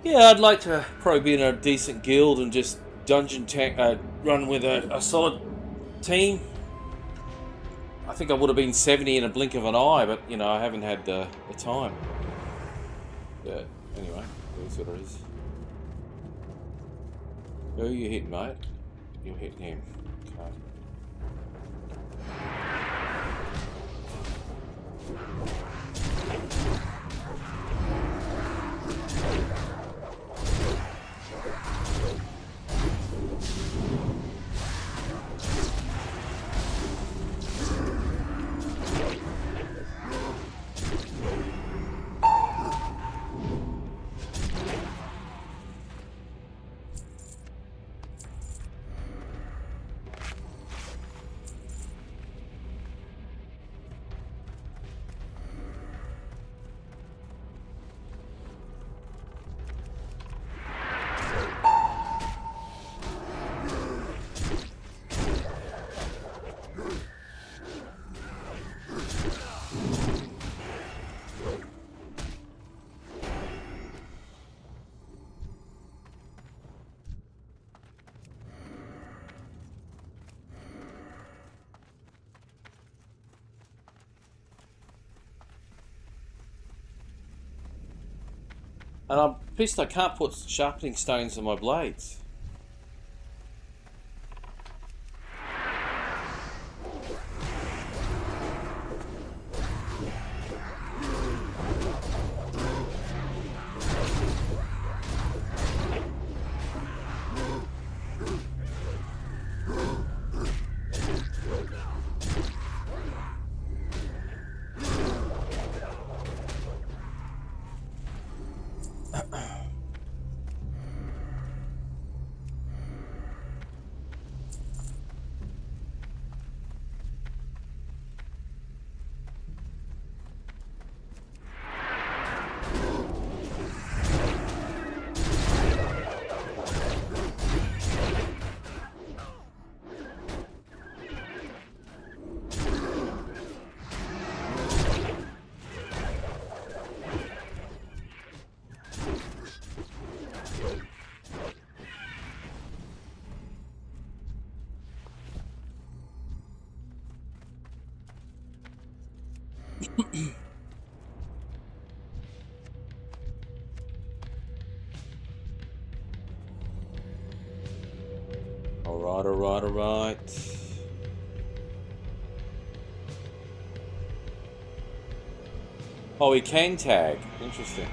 S3: Yeah, I'd like to probably be in a decent guild and just dungeon tank, run with a solid team. I think I would have been 70 in a blink of an eye, but you know I haven't had the time. Yeah. Anyway, that's what it is. Who are you hitting, mate? You're hitting him. Okay. And I'm pissed I can't put sharpening stones on my blades. Alright, alright, alright. Oh, he can tag. Interesting.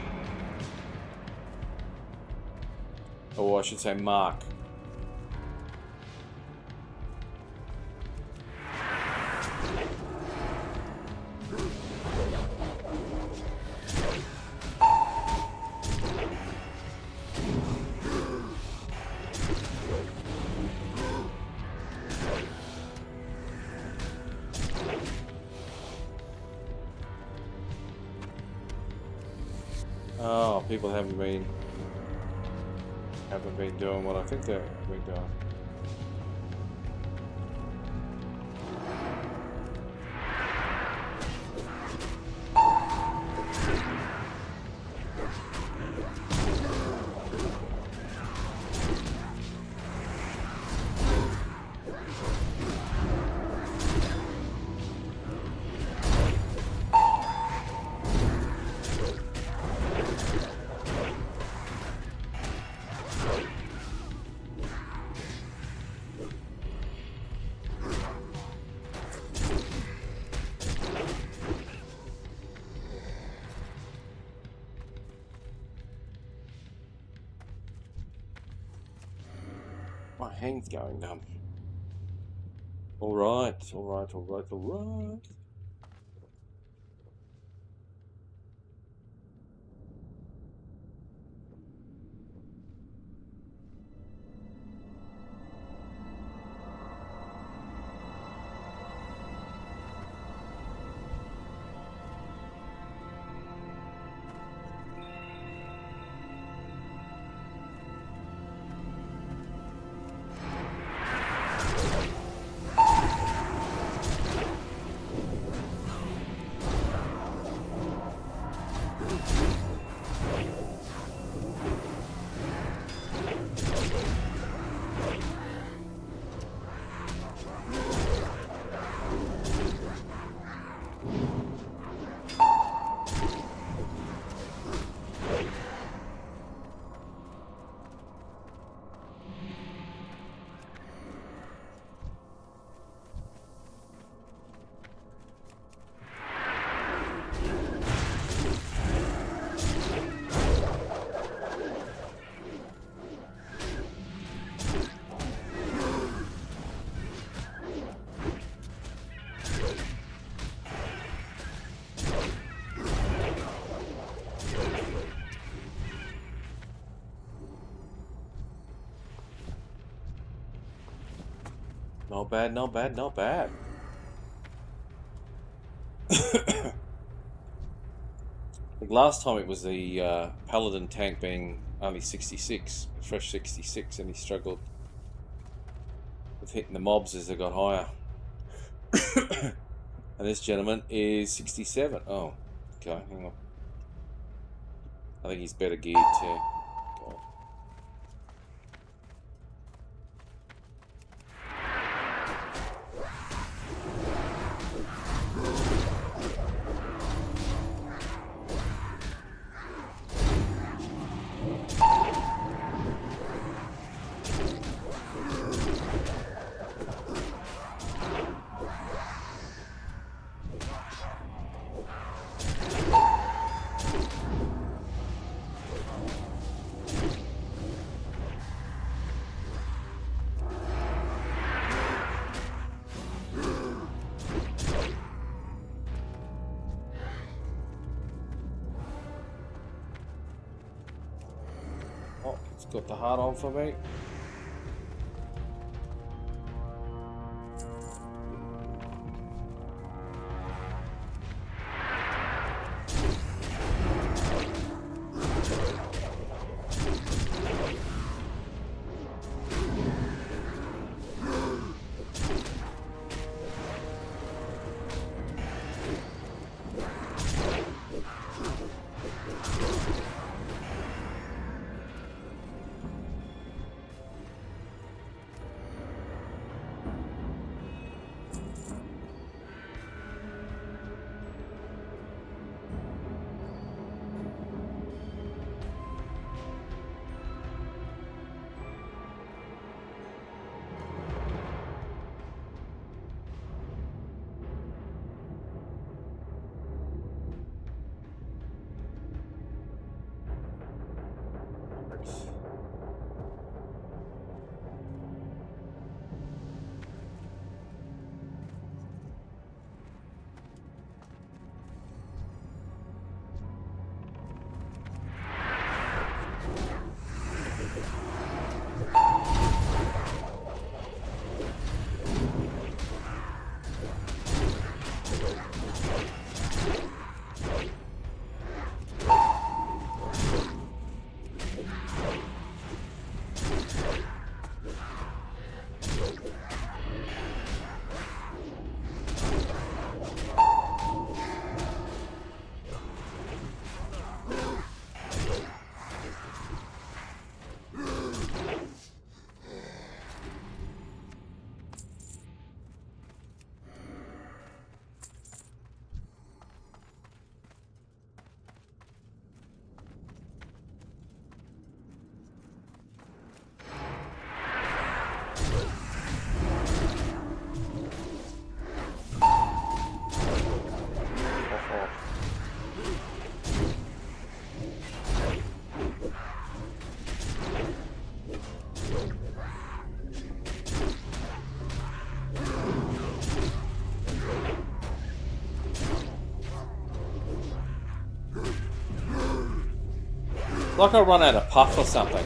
S3: Or I should say mark. Oh, people haven't been doing what I think they've been doing. My hand's going numb. Alright, alright, alright, alright. Not bad, not bad, not bad. I think last time it was the Paladin tank being only 66, fresh 66, and he struggled with hitting the mobs as they got higher. And this gentleman is 67. Oh, okay, hang on. I think he's better geared too. Okay. Oh, it's got the heart on for me. Like I run out of puff or something.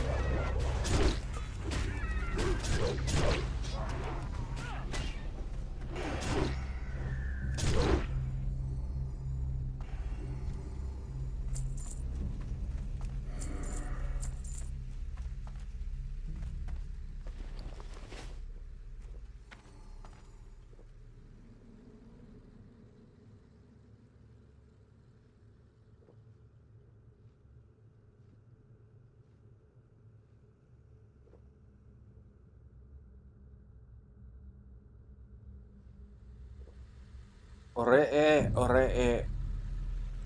S3: Ore, ore,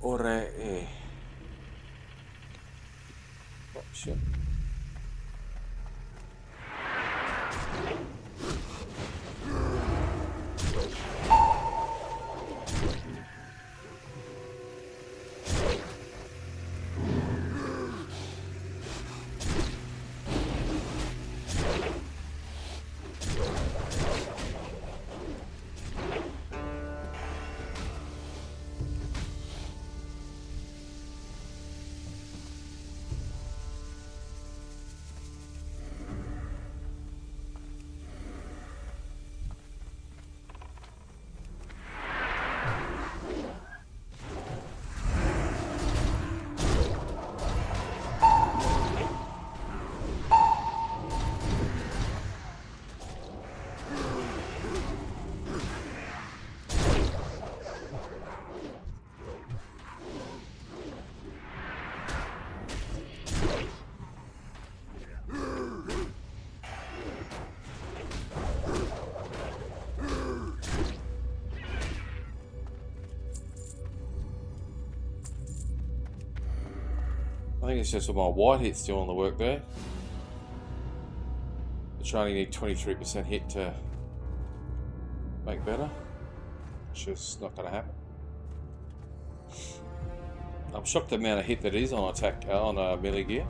S3: ore. Oh, shit. I think it's just with my white hit's doing the work there. Which I only need 23% hit to make better. Which is not going to happen. I'm shocked the amount of hit that is on attack on a melee gear.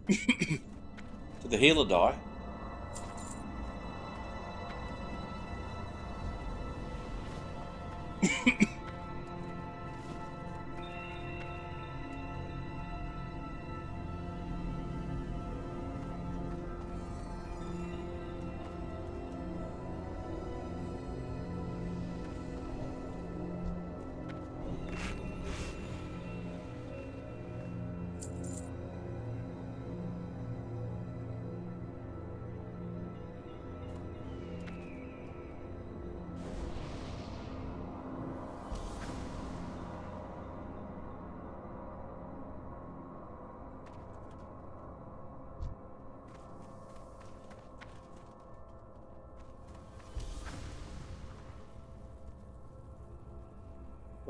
S3: Did the healer die?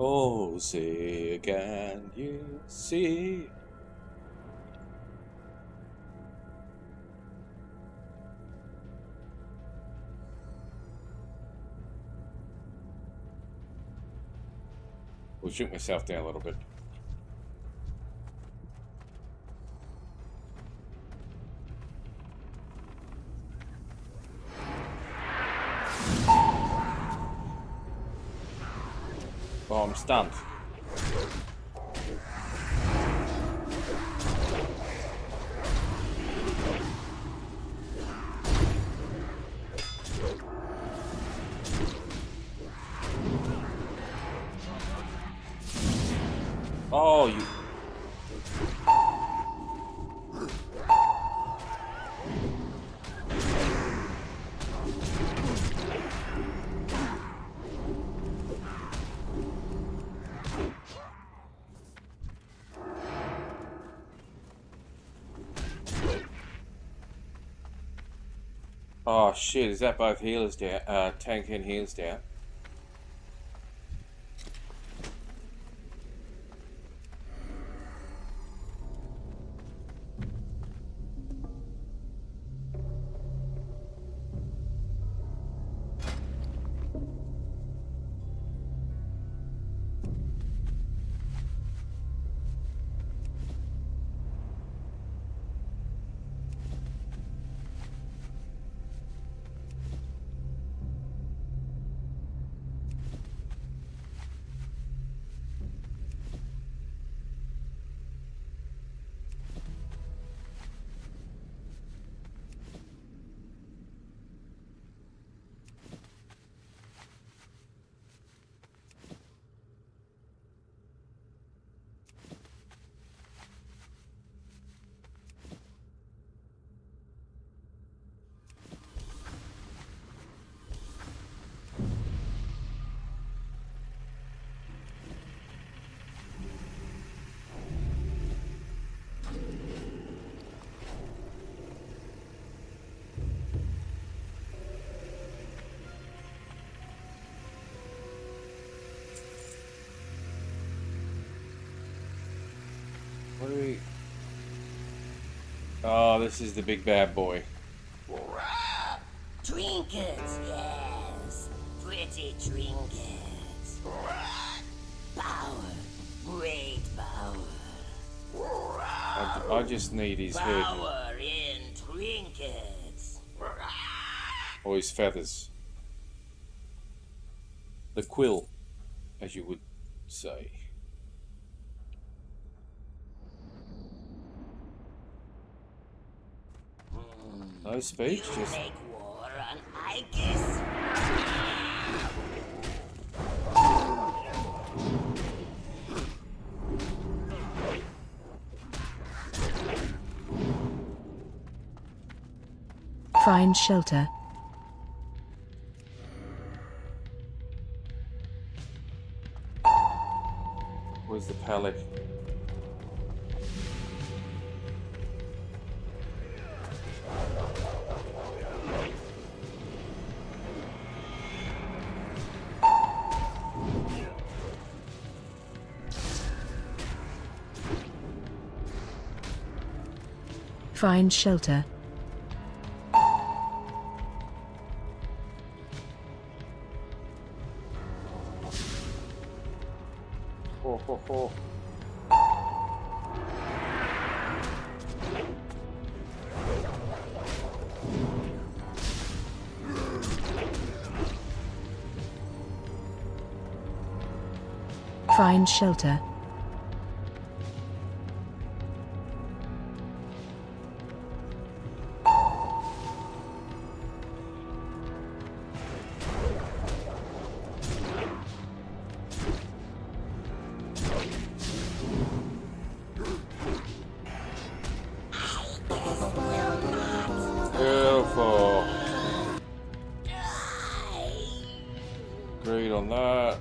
S3: Oh, see again, you see. Will shoot myself down a little bit. Oh, I'm stunned. Oh, you. Oh shit, is that both healers down? Tank and healers down? What do we... Oh, this is the big bad boy.
S5: Trinkets, yes. Pretty trinkets. Power. Great power.
S3: I just need his head.
S5: Power in trinkets.
S3: Or his feathers. The quill, as you would say. No speech,
S5: You
S3: just...
S5: make war on Ikis.
S7: Find shelter.
S3: Where's the pallet?
S7: Find shelter.
S3: Ho, ho, ho.
S7: Find shelter.
S3: Beautiful. Great on that.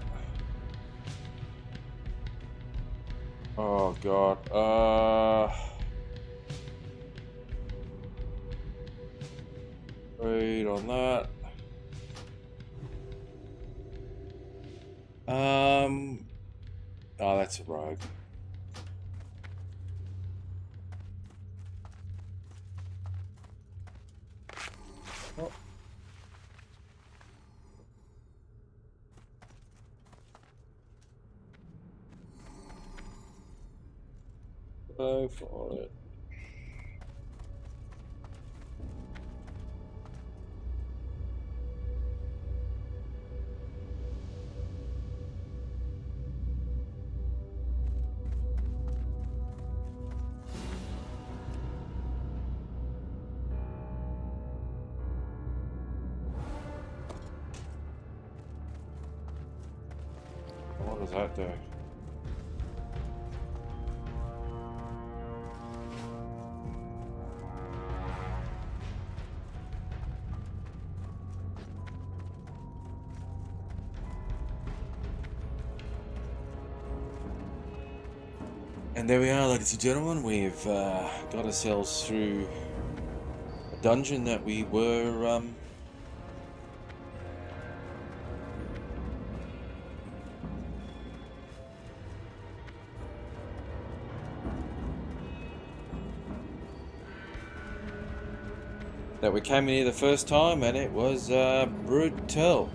S3: Oh god. Great on that.
S1: Oh, that's a rogue. Oh. Go for it. What does that do? And there we are, ladies and gentlemen. We've got ourselves through a dungeon that we were that we came in here the first time, and it was brutal.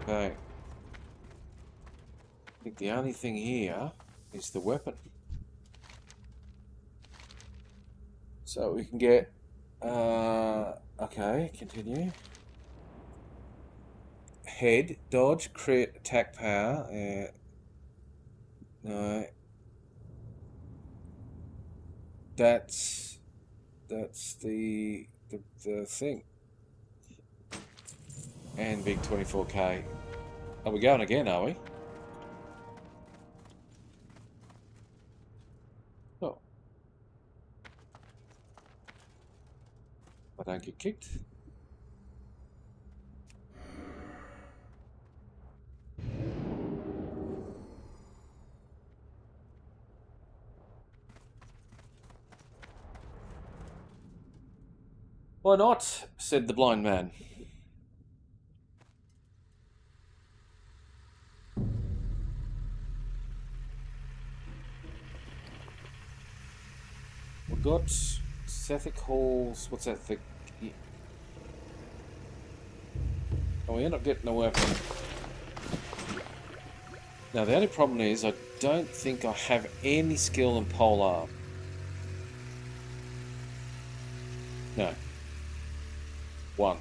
S1: Okay. I think the only thing here is the weapon. So we can get okay, continue. Head, dodge, crit, attack power. No. That's the thing. And big 24k. Are we going again, are we? Oh. I don't get kicked. Why not? Said the blind man. We've got Sethic Halls. What's that thing? Oh, we end up getting a weapon. Now, the only problem is I don't think I have any skill in pole arm. No. One.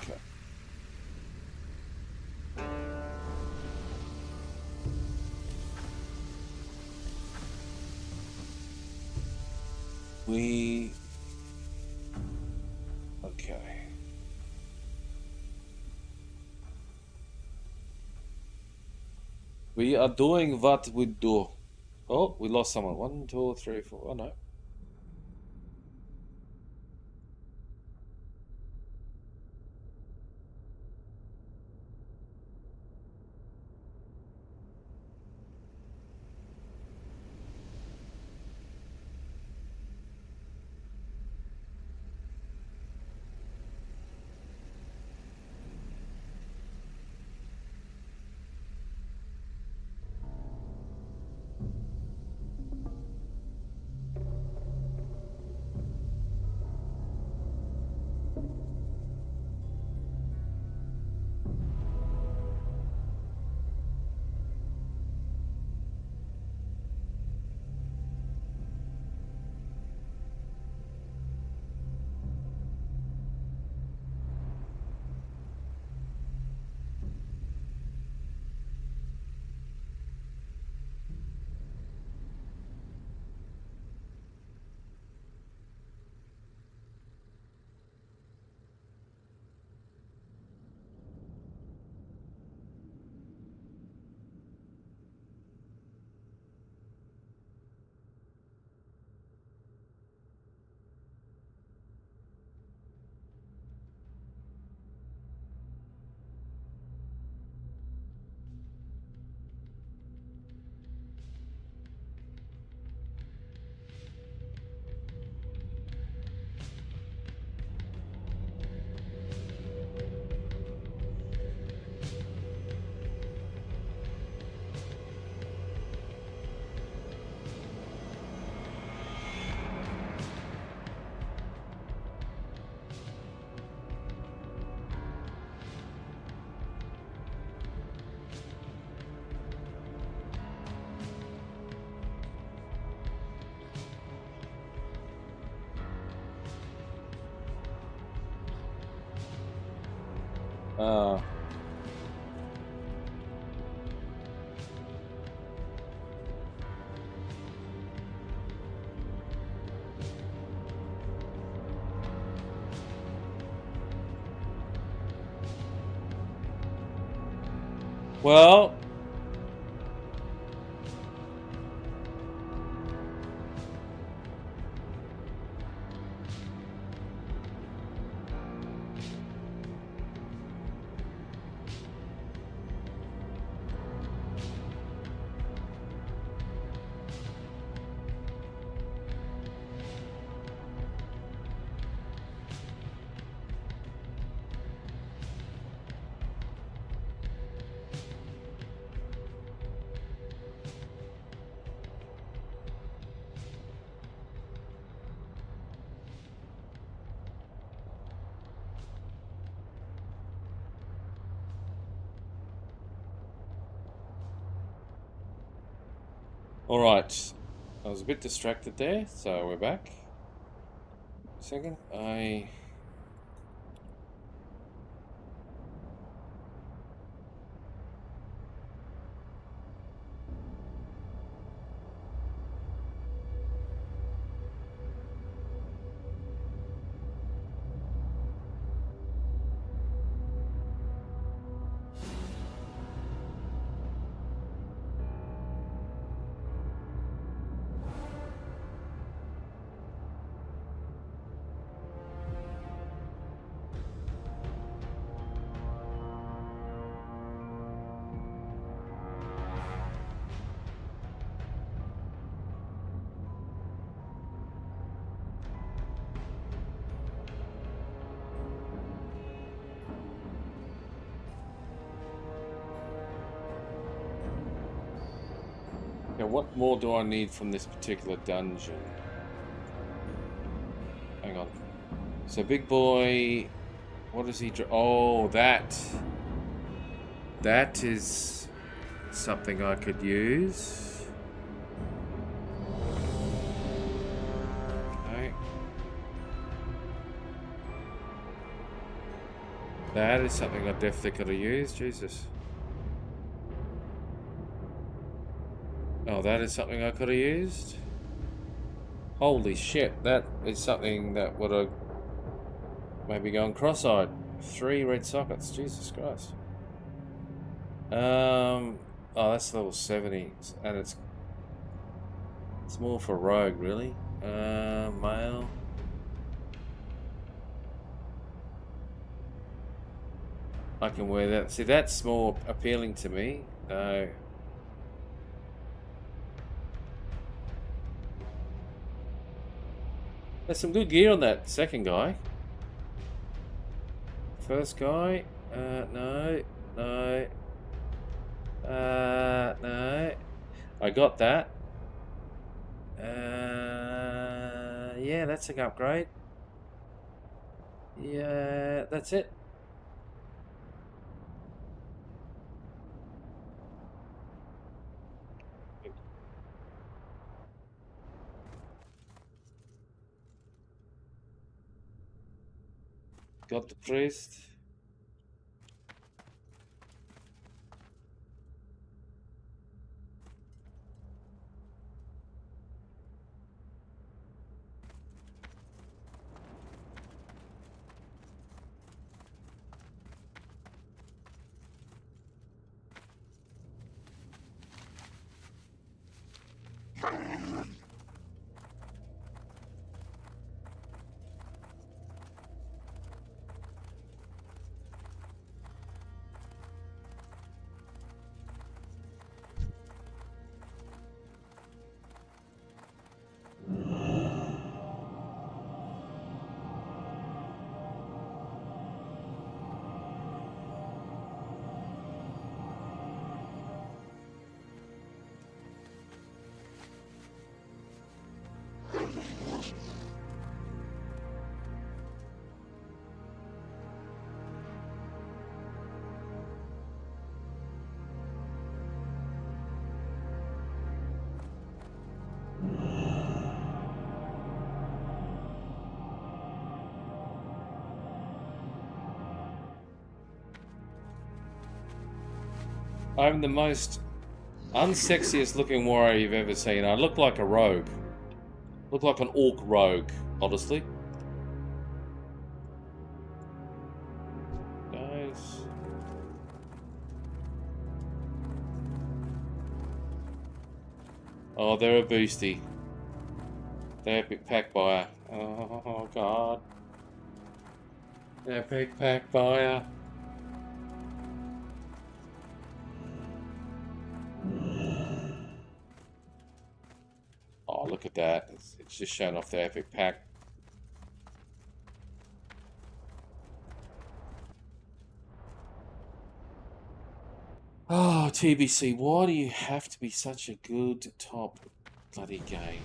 S1: Okay. Okay. We are doing what we do. Oh, we lost someone. 1, 2, 3, 4. Oh, no.
S3: Uh, well, all right. I was a bit distracted there, so we're back. Second, now what more do I need from this particular dungeon? Hang on. So big boy, what does he? Oh, that is something I could use. Okay. That is something I definitely could have used. Jesus. Oh, that is something I could have used. Holy shit, that is something that would have maybe gone cross-eyed. 3 red sockets, Jesus Christ. Oh, that's level 70, and it's more for rogue, really. Male. I can wear that. See, that's more appealing to me. No. There's some good gear on that second guy. First guy, no. No. I got that. Yeah, that's an upgrade. Yeah, that's it. Got the priest.
S1: I'm the most unsexiest looking warrior you've ever seen. I look like a rogue. Look like an orc rogue, honestly. Nice. Oh, they're a boosty. Epic pack buyer. Oh god. Epic pack buyer. Oh, look at that. It's just showing off the epic pack. Oh, TBC, why do you have to be such a good top bloody game?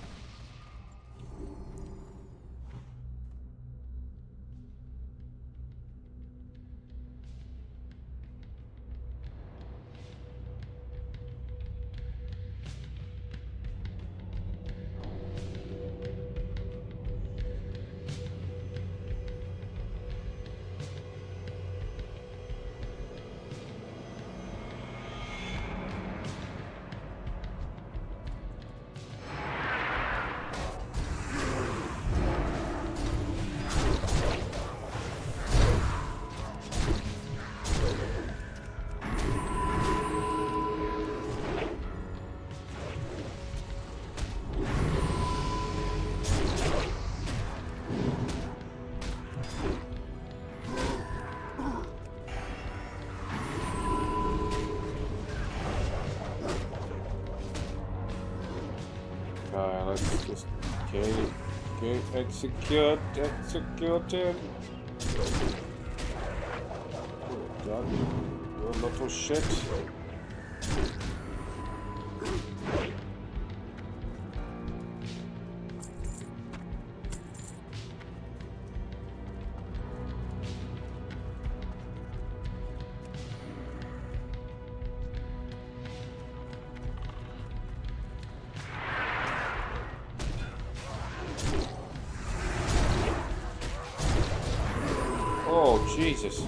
S1: Let's just execute him. God, you little shit. Oh, Jesus.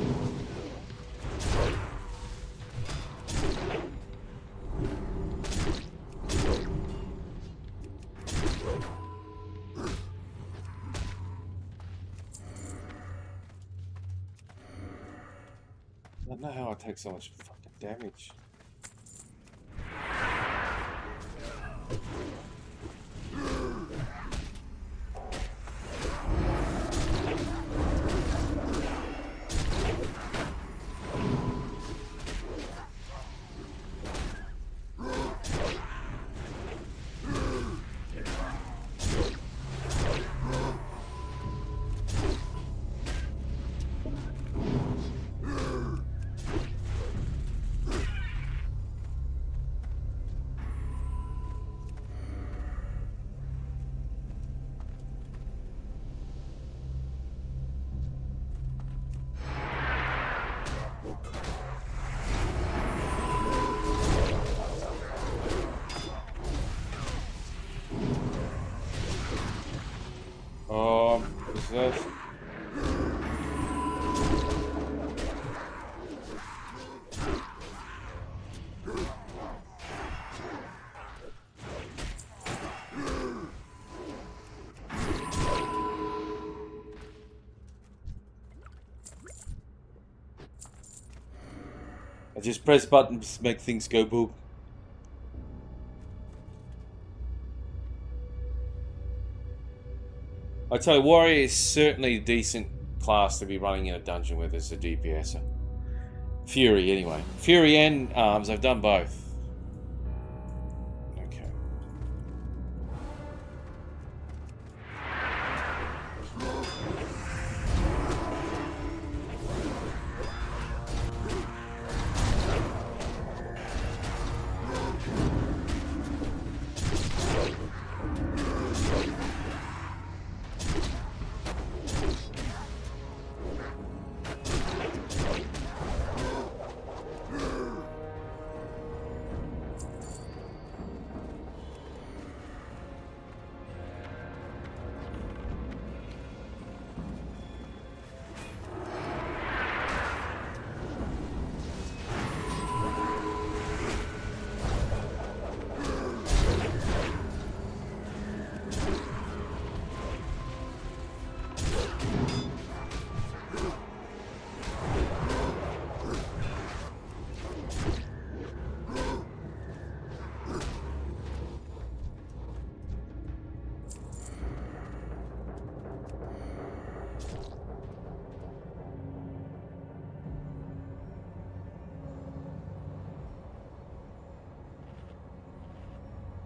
S1: I don't know how I take so much fucking damage. Is that... I just press buttons, make things go boop. I tell you, Warrior is certainly a decent class to be running in a dungeon with as a DPSer. Fury, anyway. Fury and Arms, I've done both. Okay.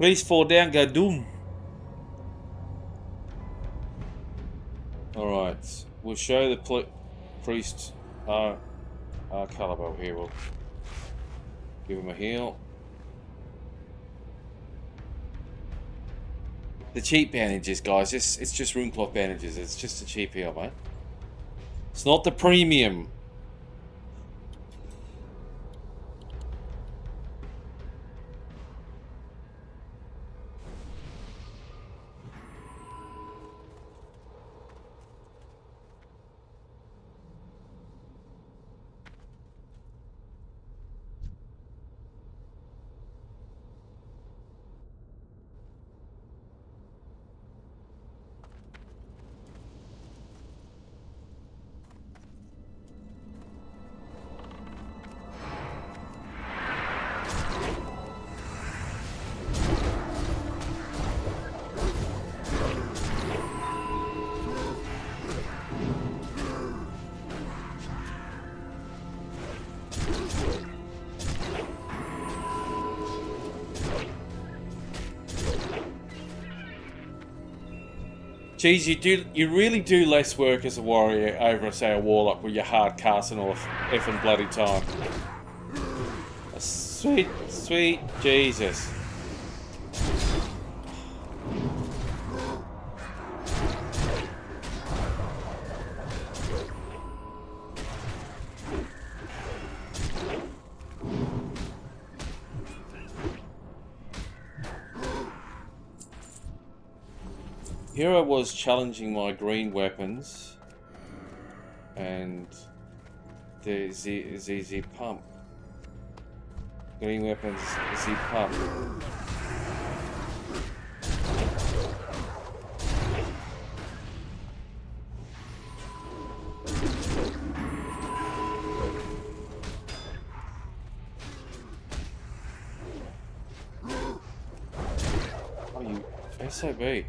S3: Please fall down, go doom. Alright, we'll show the priest our caliber here. We'll give him a heal. The cheap bandages, guys, it's just runecloth bandages. It's just a cheap heal, mate. It's not the premium. Geez, you really do less work as a warrior over, say, a warlock where you're hard casting all the effing bloody time. Sweet, sweet Jesus. Here I was challenging my green weapons, and there's the pump. Green weapons, the pump. Oh, you SOB.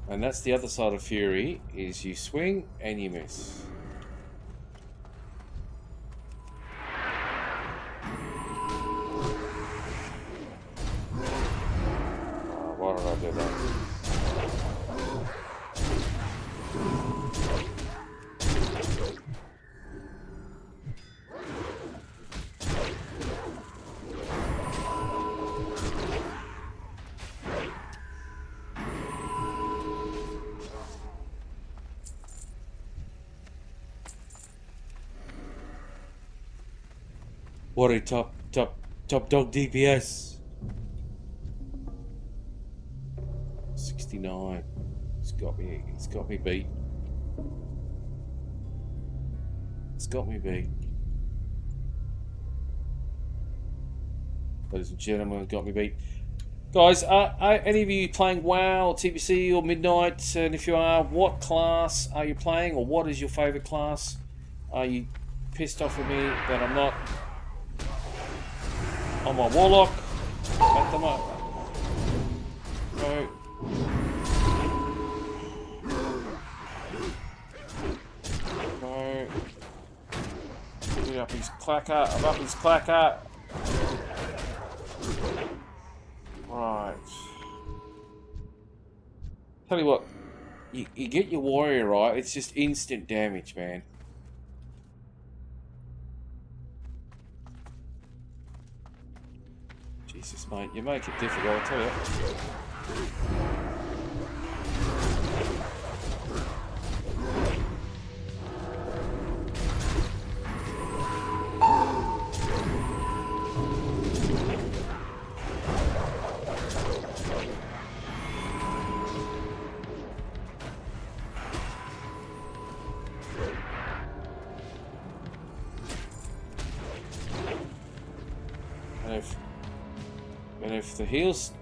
S3: And that's the other side of Fury, is you swing and you miss. Oh, why did I do that? What a top dog DPS. 69. It's got me beat. It's got me beat. Ladies and gentlemen, got me beat. Guys, are any of you playing WoW, TBC or Midnight? And if you are, what class are you playing, or what is your favourite class? Are you pissed off with me that I'm not on my Warlock at the moment? Go. Go. Get up his clacker. I'm up his clacker. Right. Tell you what, you get your warrior right, it's just instant damage, man. Jesus, mate, you make it difficult, I'll tell you. And if the heals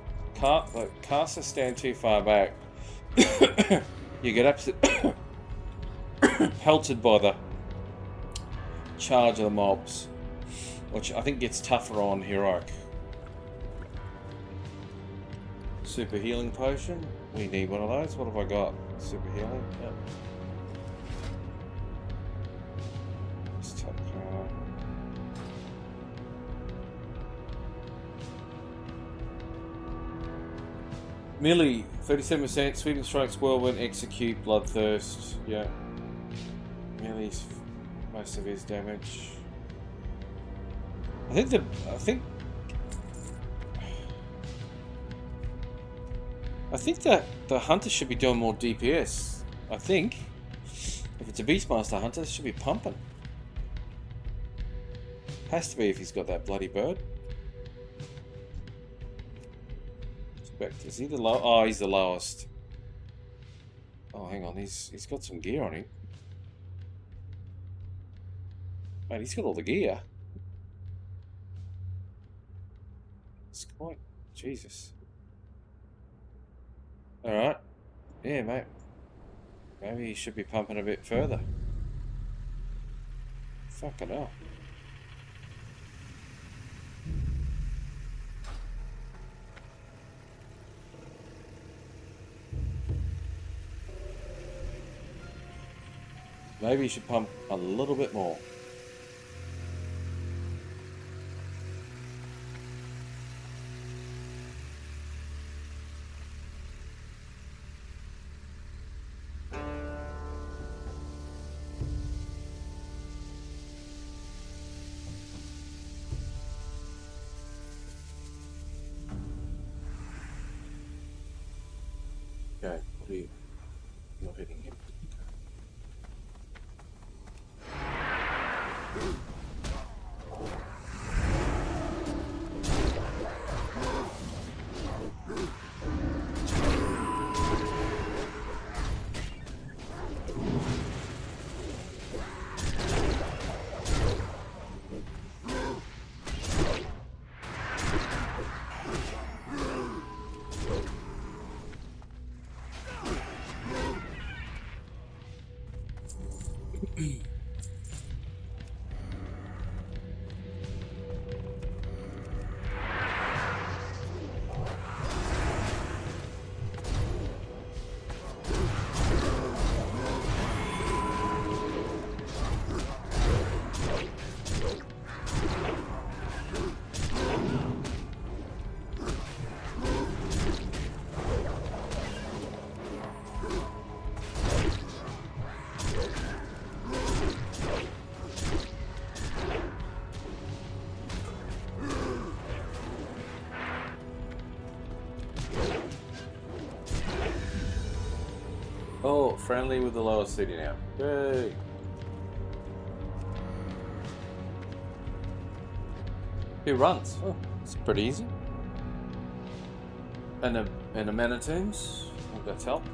S3: casters stand too far back, you get absolutely pelted by the charge of the mobs, which I think gets tougher on heroic. Super healing potion. We need one of those. What have I got? Super healing. Yep. Melee, 37%. Sweeping strikes, whirlwind, execute, bloodthirst. Yeah. Melee's most of his damage. I think that the hunter should be doing more DPS. I think if it's a Beastmaster hunter, it should be pumping. Has to be if he's got that bloody bird. Is he the low? Oh, he's the lowest. Oh, hang on. He's got some gear on him. Man, he's got all the gear. It's quite Jesus. All right. Yeah, mate. Maybe he should be pumping a bit further. Fucking hell. Maybe you should pump a little bit more. Okay, what are you? Not hitting him. Oh, friendly with the lowest city now. Yay! Who runs? Oh, it's pretty easy. And a mana tombs. I think that's help.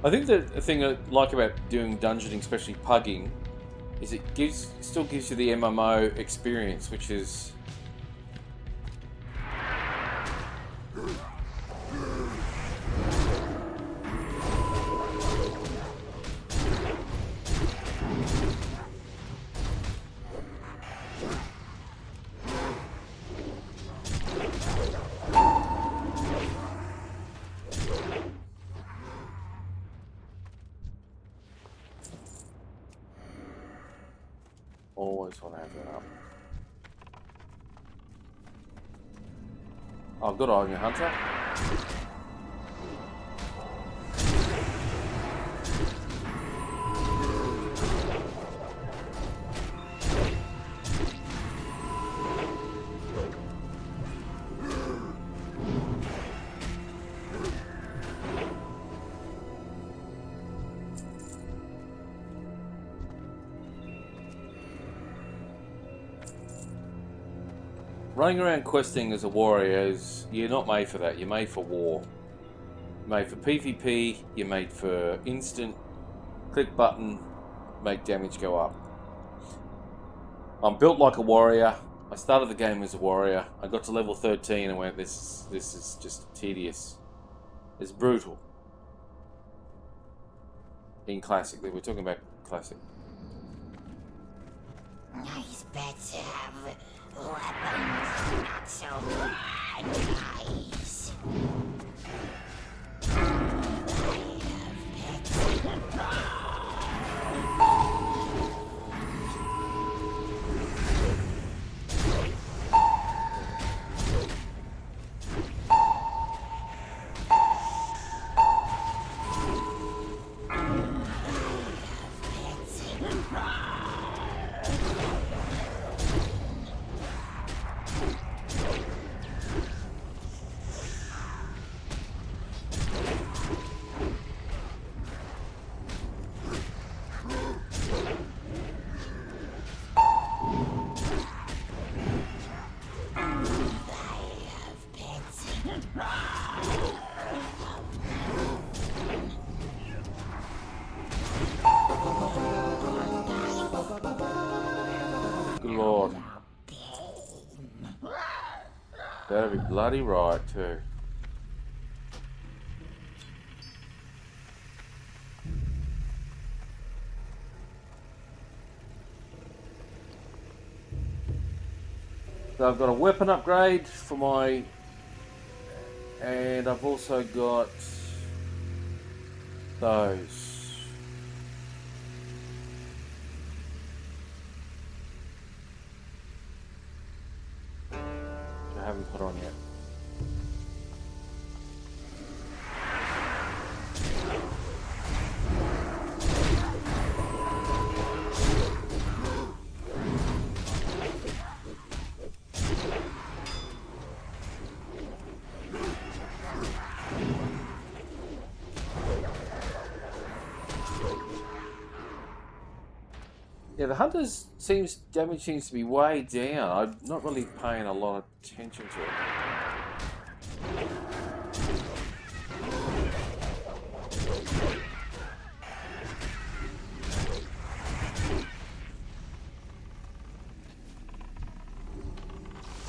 S3: I think the thing I like about doing dungeoning, especially pugging, is it still gives you the MMO experience, which is always want to have that up. Oh, good on you, Hunter. Running around questing as a warrior you're not made for that. You're made for war. You're made for PvP. You're made for instant click button, make damage go up. I'm built like a warrior. I started the game as a warrior. I got to level 13 and went, this is just tedious. It's brutal. In classic, we're talking about classic.
S5: Nice bets to have weapons, not so nice. I have
S1: lord. That'd be bloody right too. So I've got a weapon upgrade for my, and I've also got those. Which I haven't put on yet. Yeah, the hunters damage seems to be way down. I'm not really paying a lot of attention to it.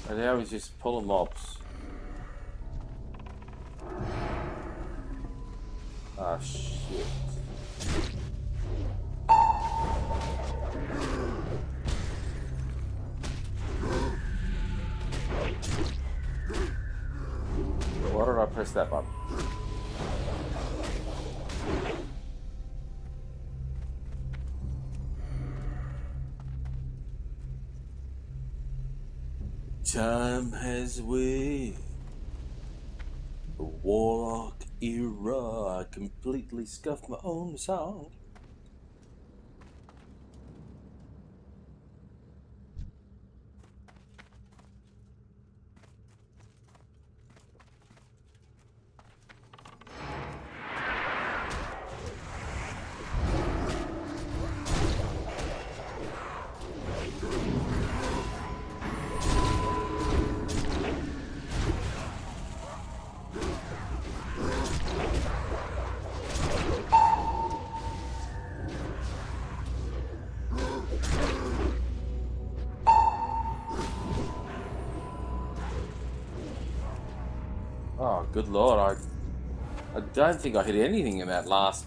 S1: And now he's just pulling mobs. Ah, shit. Why did I press that button? Time has way. The Warlock era. I completely scuffed my own song. Oh, good lord, I don't think I hit anything in that last.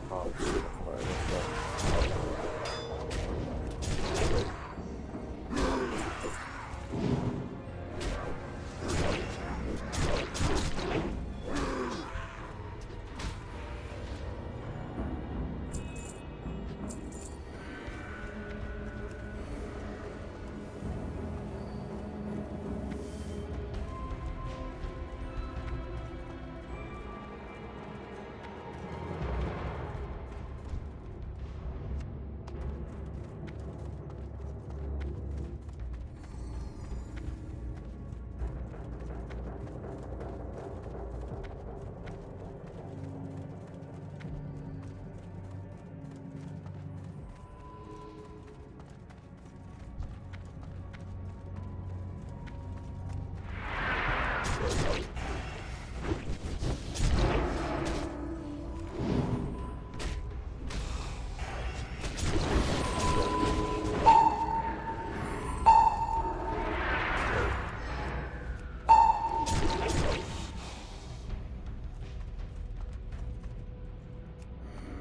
S1: Oh, shit. Alright, let's go.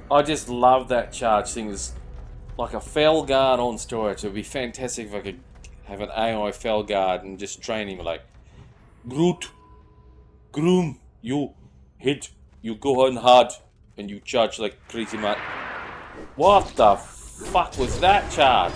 S1: I just love that charge thing. It's like a fell guard on storage. It would be fantastic if I could have an AI fell guard and just train him like, Groot, Groom, you hit, you go on hard, and you charge like crazy man. What the fuck was that charge?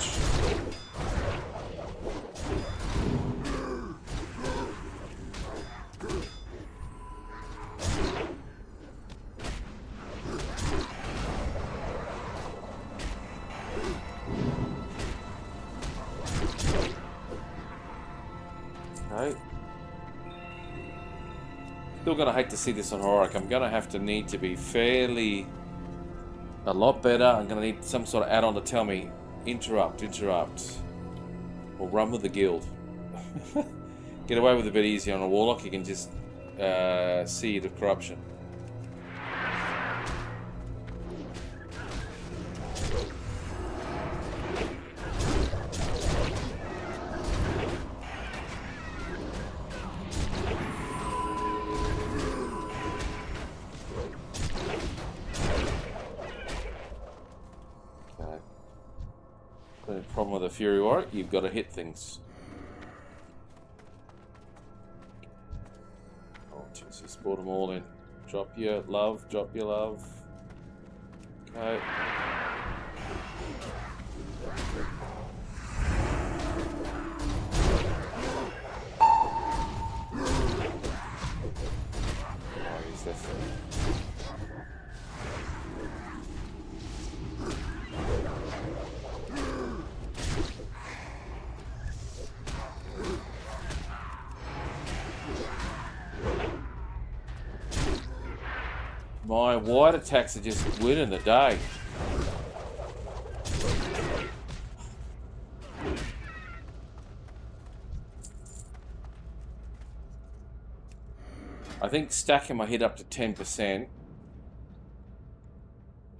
S1: Okay. Still gonna hate to see this on Warlock. I'm gonna have to need to be fairly A lot better. I'm going to need some sort of add-on to tell me, interrupt. Or run with the guild. Get away with a bit easier on a Warlock. You can just seed of corruption. The problem with a Fury Warrior, you've got to hit things. Oh, Jesus, brought them all in. Drop your love, drop your love. Okay. I'll use this. My wide attacks are just winning the day. I think stacking my hit up to 10%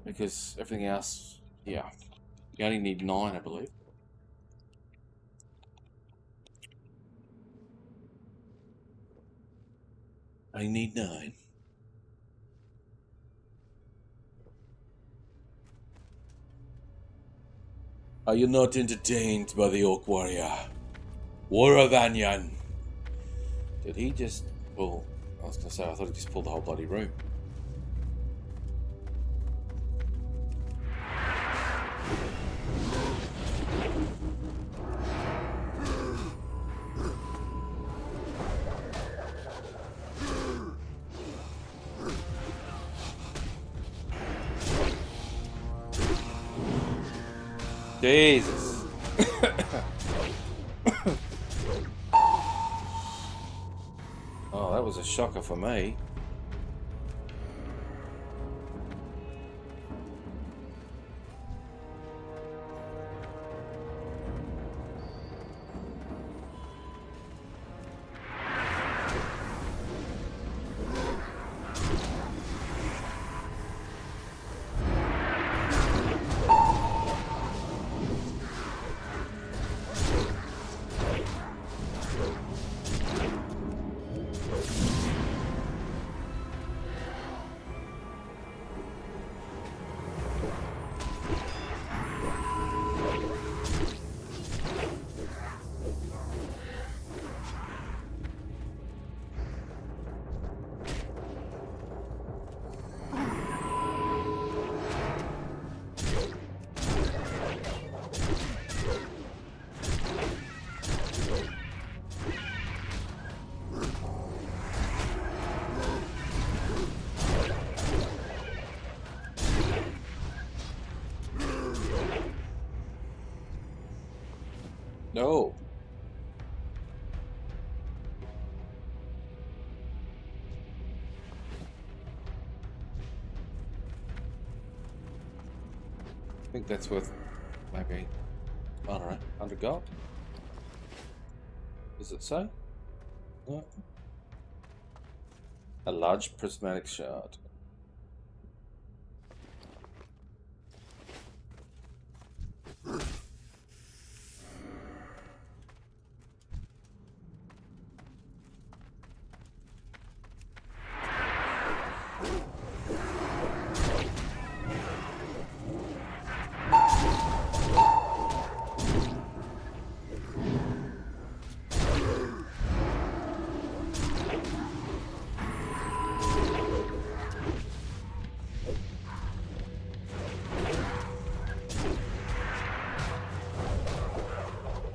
S1: because everything else, yeah, you only need 9, I believe. I need 9. Are you not entertained by the Orc Warrior? Waravanyan? Did he just pull? I was going to say, I thought he just pulled the whole bloody room. Jesus. Oh, that was a shocker for me. No. I think that's worth maybe, I don't know, 100 gold? Does it say? No. A large prismatic shard.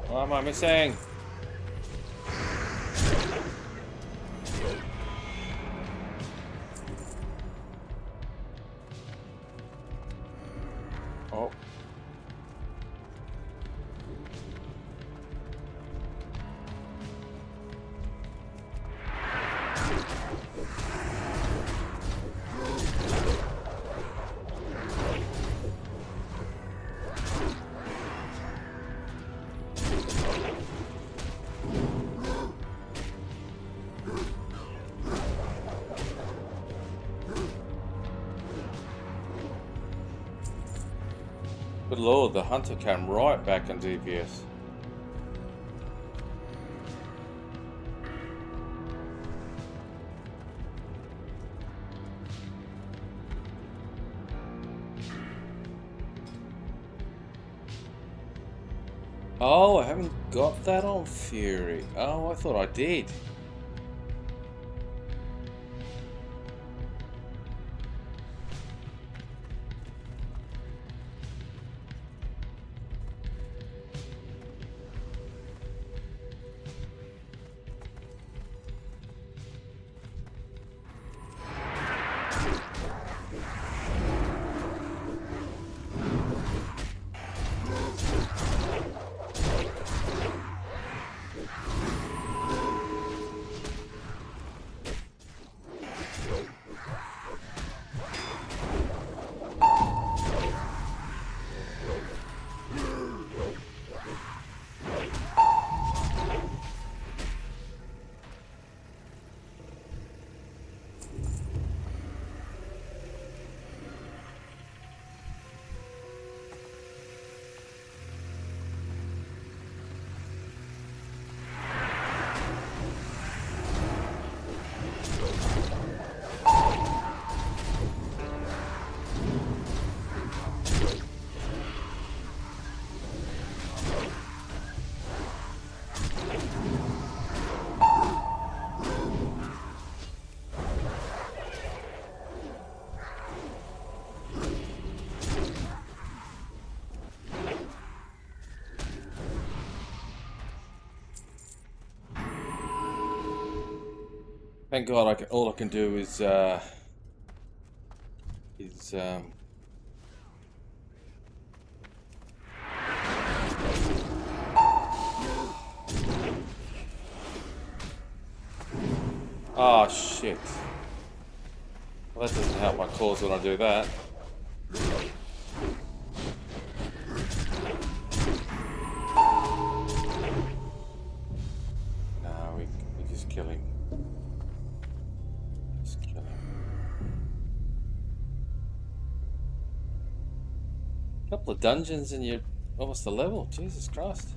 S1: What am I missing? Oh.
S3: Good lord, the hunter came right back on DPS. Oh, I haven't got that on Fury. Oh, I thought I did. Thank God, all I can do is oh shit. Well, that doesn't help my cause when I do that. No, we just kill him. Just kill him. Couple of dungeons and you're almost a level. Jesus Christ.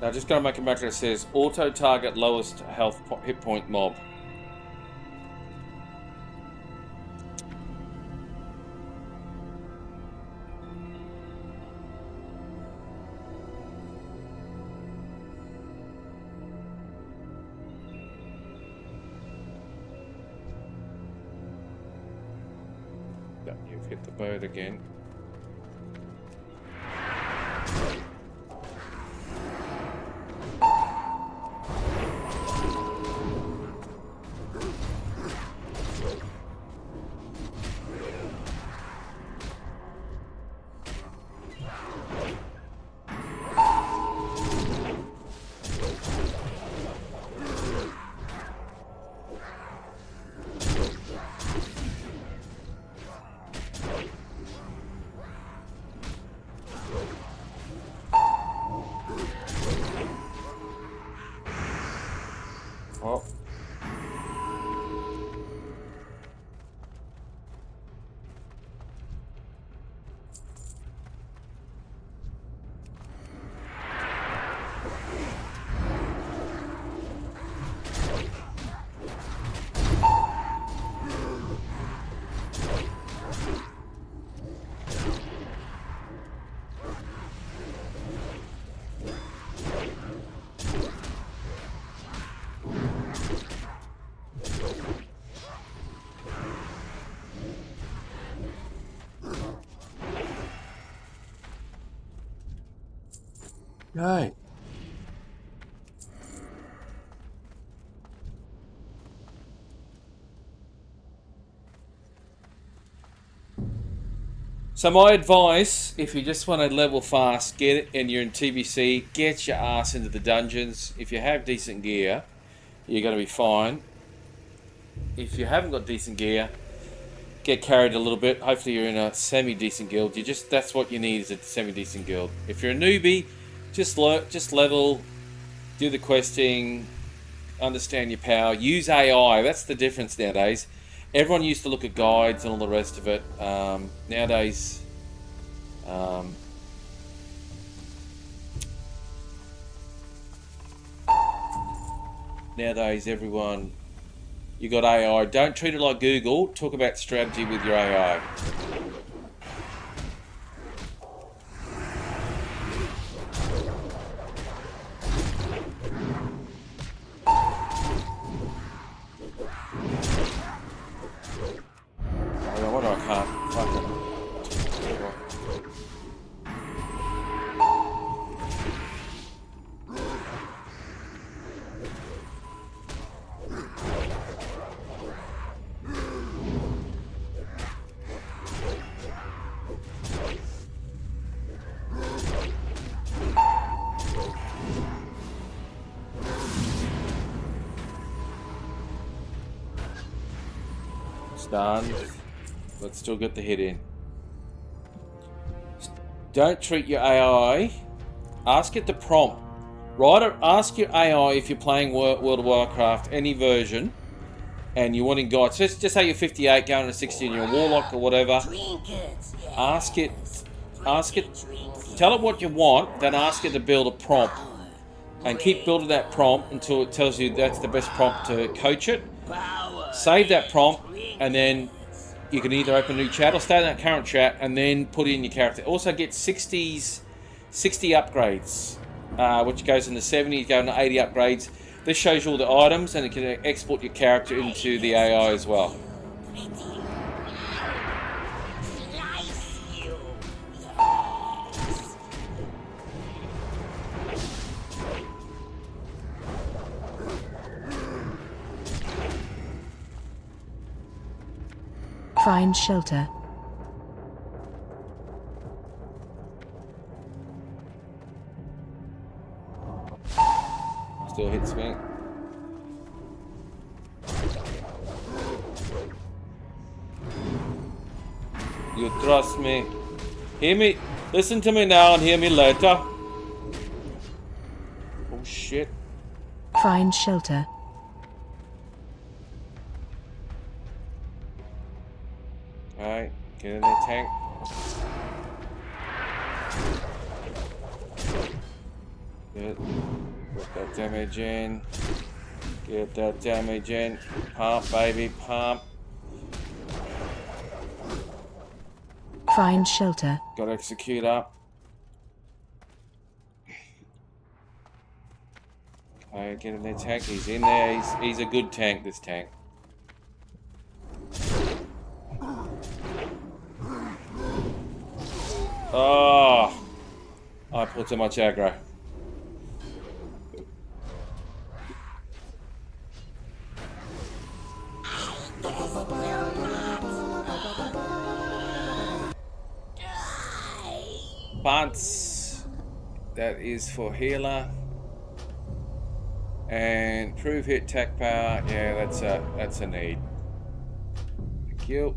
S3: Now, just going to make a marker that says auto target lowest health hit point mob. Yep, you've hit the bird again. Oh. Right. So my advice, if you just want to level fast, get it, and you're in TBC, get your ass into the dungeons. If you have decent gear, you're going to be fine. If you haven't got decent gear, get carried a little bit. Hopefully you're in a semi-decent guild. That's what you need, is a semi-decent guild. If you're a newbie, just level, do the questing, understand your power, use AI. That's the difference nowadays. Everyone used to look at guides and all the rest of it. Nowadays, everyone, you got AI. Don't treat it like Google. Talk about strategy with your AI. I wonder I can't fucking... Done. Let's still get the hit in. Don't treat your AI. Ask it the prompt. Ask your AI if you're playing World of Warcraft, any version, and you're wanting guides. Just say you're 58, going to 60, and you're a Warlock or whatever. Ask it. Tell it what you want, then ask it to build a prompt, and keep building that prompt until it tells you that's the best prompt to coach it. Save that prompt, and then you can either open a new chat or stay in that current chat and then put in your character. Also get 60 upgrades, which goes into 70, going to 80 upgrades. This shows you all the items, and it can export your character into the AI as well.
S7: Find shelter.
S3: Still hits me. You trust me. Hear me. Listen to me now and hear me later. Oh shit.
S7: Find shelter.
S3: Alright, get in the tank. Get that damage in. Get that damage in. Pump, baby, pump.
S7: Find shelter.
S3: Got to execute up. Okay, get in there, tank. He's in there. He's a good tank, this tank. Oh, I put too much aggro. Bunts. That is for healer. And prove hit attack power. Yeah, that's a need. Thank you.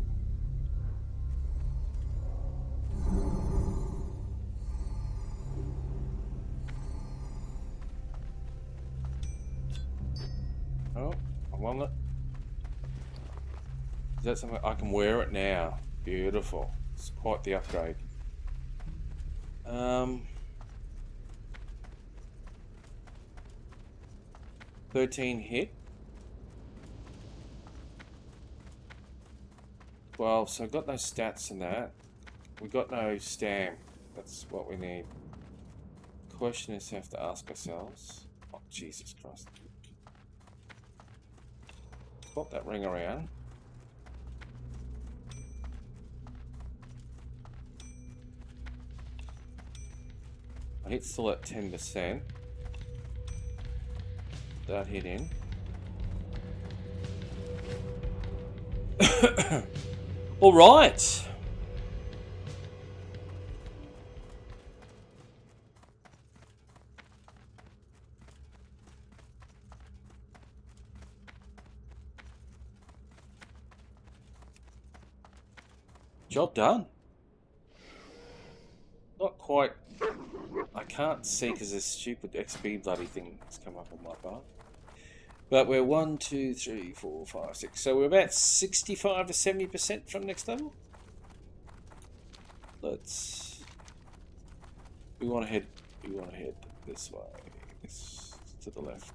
S3: Oh, I want it. Is that something I can wear it now? Beautiful. It's quite the upgrade. 13 hit. 12, so I've got no stats in that. We got no stamp. That's what we need. Question is, we have to ask ourselves. Oh, Jesus Christ. Swap that ring around. My hit's still at 10%. That hit in. All right. Job done. Not quite. I can't see because this stupid XP bloody thing has come up on my bar. But we're 1, 2, 3, 4, 5, 6. So we're about 65 to 70% from next level. Let's. We want to head. We want to head this way. This to the left.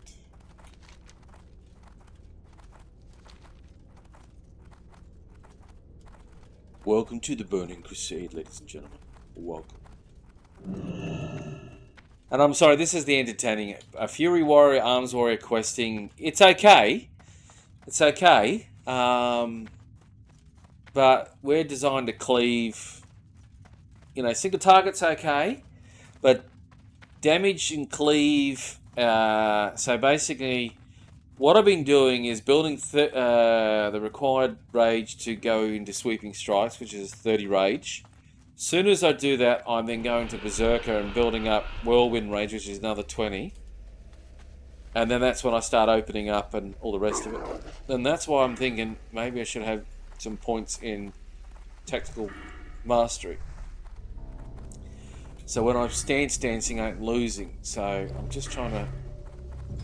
S3: Welcome to the Burning Crusade, ladies and gentlemen. Welcome. And I'm sorry, this is the entertaining. A Fury Warrior, Arms Warrior questing. It's okay. It's okay. But we're designed to cleave. You know, single target's okay. But damage and cleave. So basically, what I've been doing is building the required rage to go into sweeping strikes, which is 30 rage. As soon as I do that, I'm then going to Berserker and building up Whirlwind Rage, which is another 20. And then that's when I start opening up and all the rest of it. And that's why I'm thinking maybe I should have some points in Tactical Mastery. So when I'm stance dancing, I ain't losing. So I'm just trying to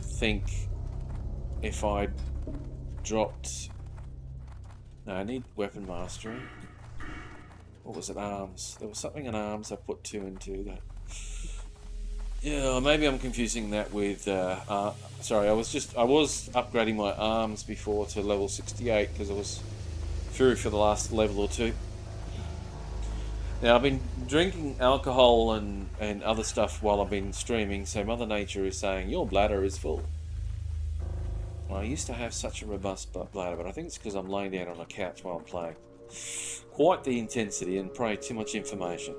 S3: think if I dropped... No, I need Weapon Mastery. What was it? Arms. There was something in arms I put 2 into that. Yeah, maybe I'm confusing that with. Sorry, I was upgrading my arms before to level 68 because I was Fury for the last level or 2. Now I've been drinking alcohol and other stuff while I've been streaming, so Mother Nature is saying your bladder is full. Well, I used to have such a robust bladder, but I think it's because I'm laying down on a couch while I'm playing. Quite the intensity and probably too much information.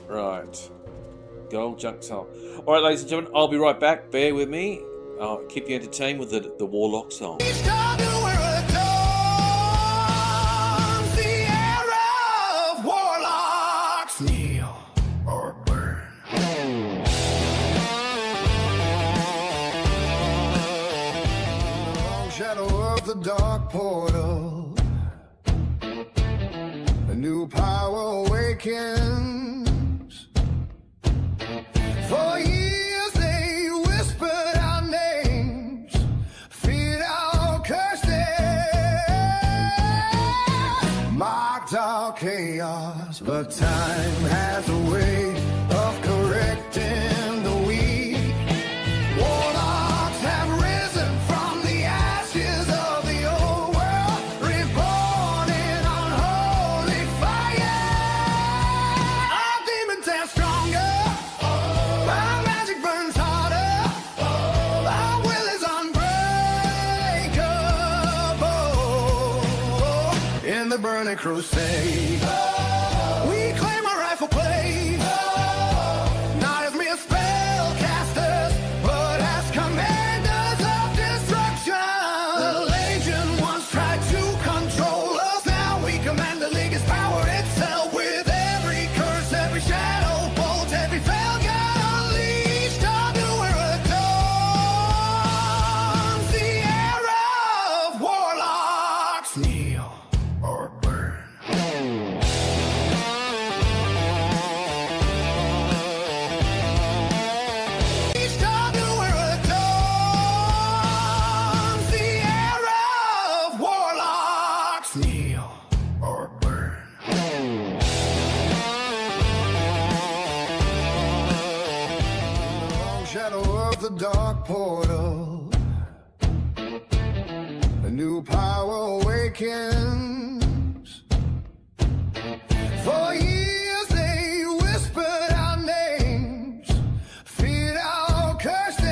S3: Right. Gold junk song. Alright, ladies and gentlemen, I'll be right back. Bear with me. I'll keep you entertained with the Warlock song.
S2: Each time you wear a dawn, the era of Warlocks kneel or burn. Long shadow of the dark portal, a new power awakens. For years they whispered our names, feared our curses, mocked our chaos. But time has a way of correcting the weak. Warlocks have risen from the ashes of the old world, reborn in unholy fire. Our demons stand stronger, our magic burns harder, our will is unbreakable. In the burning crusade, we claim our rightful place, not as mere spellcasters, but as commanders of destruction. The Legion once tried to control us, now we command the League's power itself. With every curse, every shadow bolt, every failure unleashed, our newer dawns. The era of Warlocks kneel or burn. Each time newer dawns. The era of Warlocks kneel or burn. Long shadow of the dark portal, a new power awakens. For years they whispered our names, feared our curses,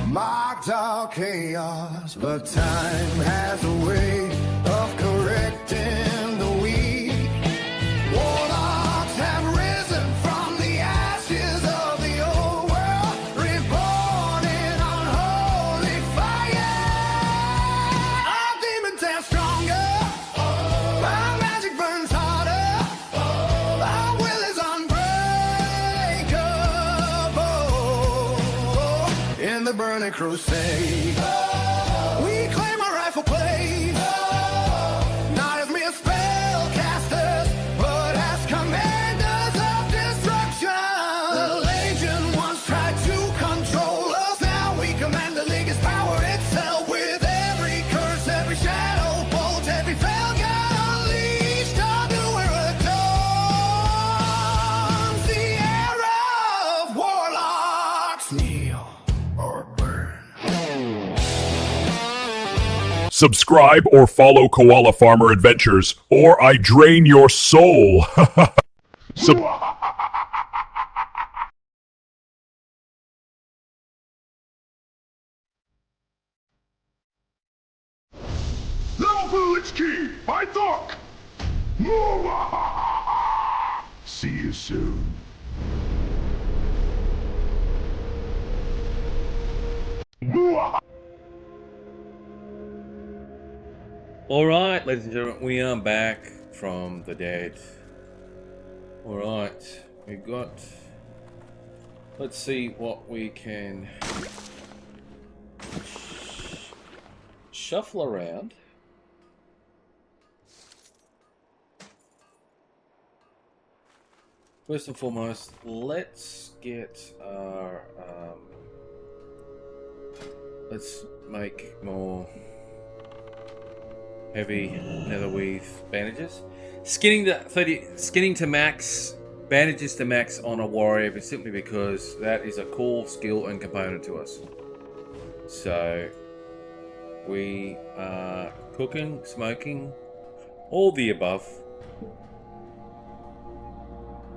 S2: mocked our chaos. But time has a way of correcting the weak. Warlocks have risen from the ashes of the old world, reborn in unholy fire. Our demons stand stronger, our magic burns harder, our will is unbreakable. In burning crusade. We claim our rightful place, not as mere spellcasters, but as commanders of destruction. The Legion once tried to control us, now we command the League as power itself. With every curse, every shadow bolt, every fell god unleashed, our new era dawns. The era of Warlocks, kneel or burn.
S8: Subscribe or follow Koala Farmer Adventures, or I drain your soul. Sub-
S4: Level village key, by Thok! See you soon.
S1: Alright, ladies and gentlemen, we are back from the dead. Alright, we've got... Let's see what we can... shuffle around. First and foremost, let's get our... let's make more... heavy netherweave bandages. Skinning to max, bandages to max on a warrior, but simply because that is a core skill and component to us. So we are cooking, smoking, all the above,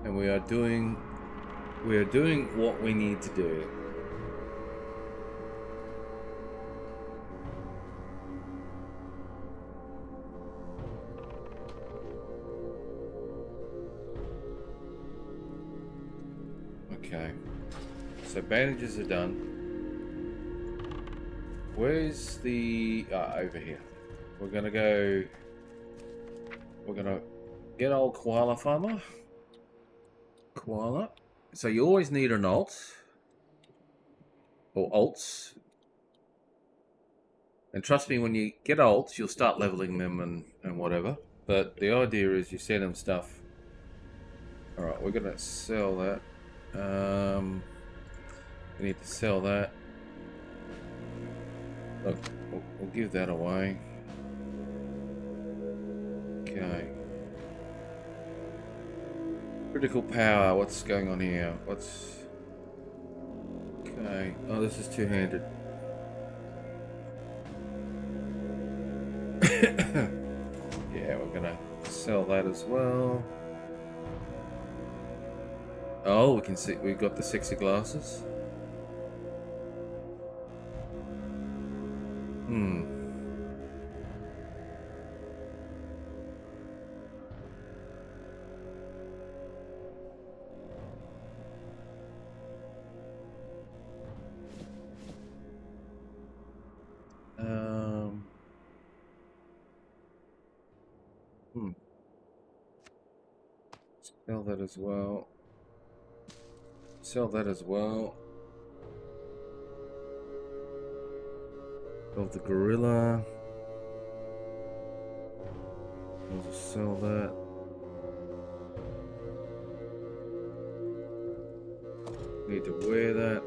S1: and we are doing what we need to do. Okay, so bandages are done. Where's the... over here. We're gonna get old Koala Farmer. Koala. So you always need an alt. Or alts. And trust me, when you get alts, you'll start leveling them and whatever. But the idea is you send them stuff. Alright, we're gonna sell that. We need to sell that. Look, we'll give that away. Okay. Critical power, what's going on here? What's... Okay. Oh, this is two-handed. Yeah, we're gonna sell that as well. Oh, we can see we've got the sexy glasses. Sell that as well. Sell that as well. Of the gorilla. We'll just sell that. Need to wear that.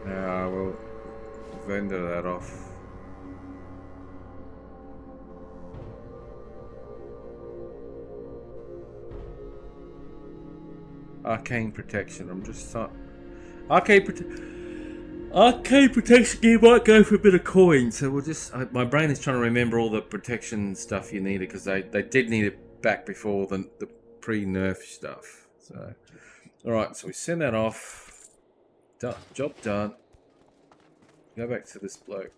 S1: Now we'll vendor that off. Arcane protection. I'm just thought arcane protection gear might go for a bit of coin, so we'll just. My brain is trying to remember all the protection stuff you needed because they did need it back before the pre-nerf stuff. So, all right, so we send that off. Done. Job done. Go back to this bloke.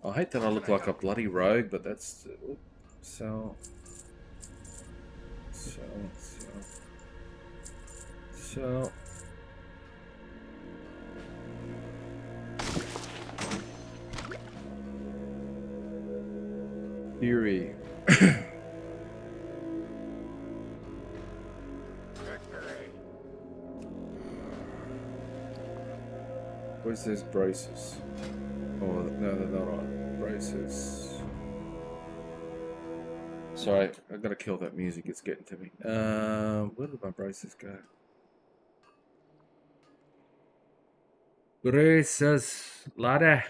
S1: I hate that I look like a bloody rogue, but that's sell. Fury. Where's those braces? Oh, no, they're not on. Braces. Sorry, I've got to kill that music. It's getting to me. Where did my braces go? Braces, ladder.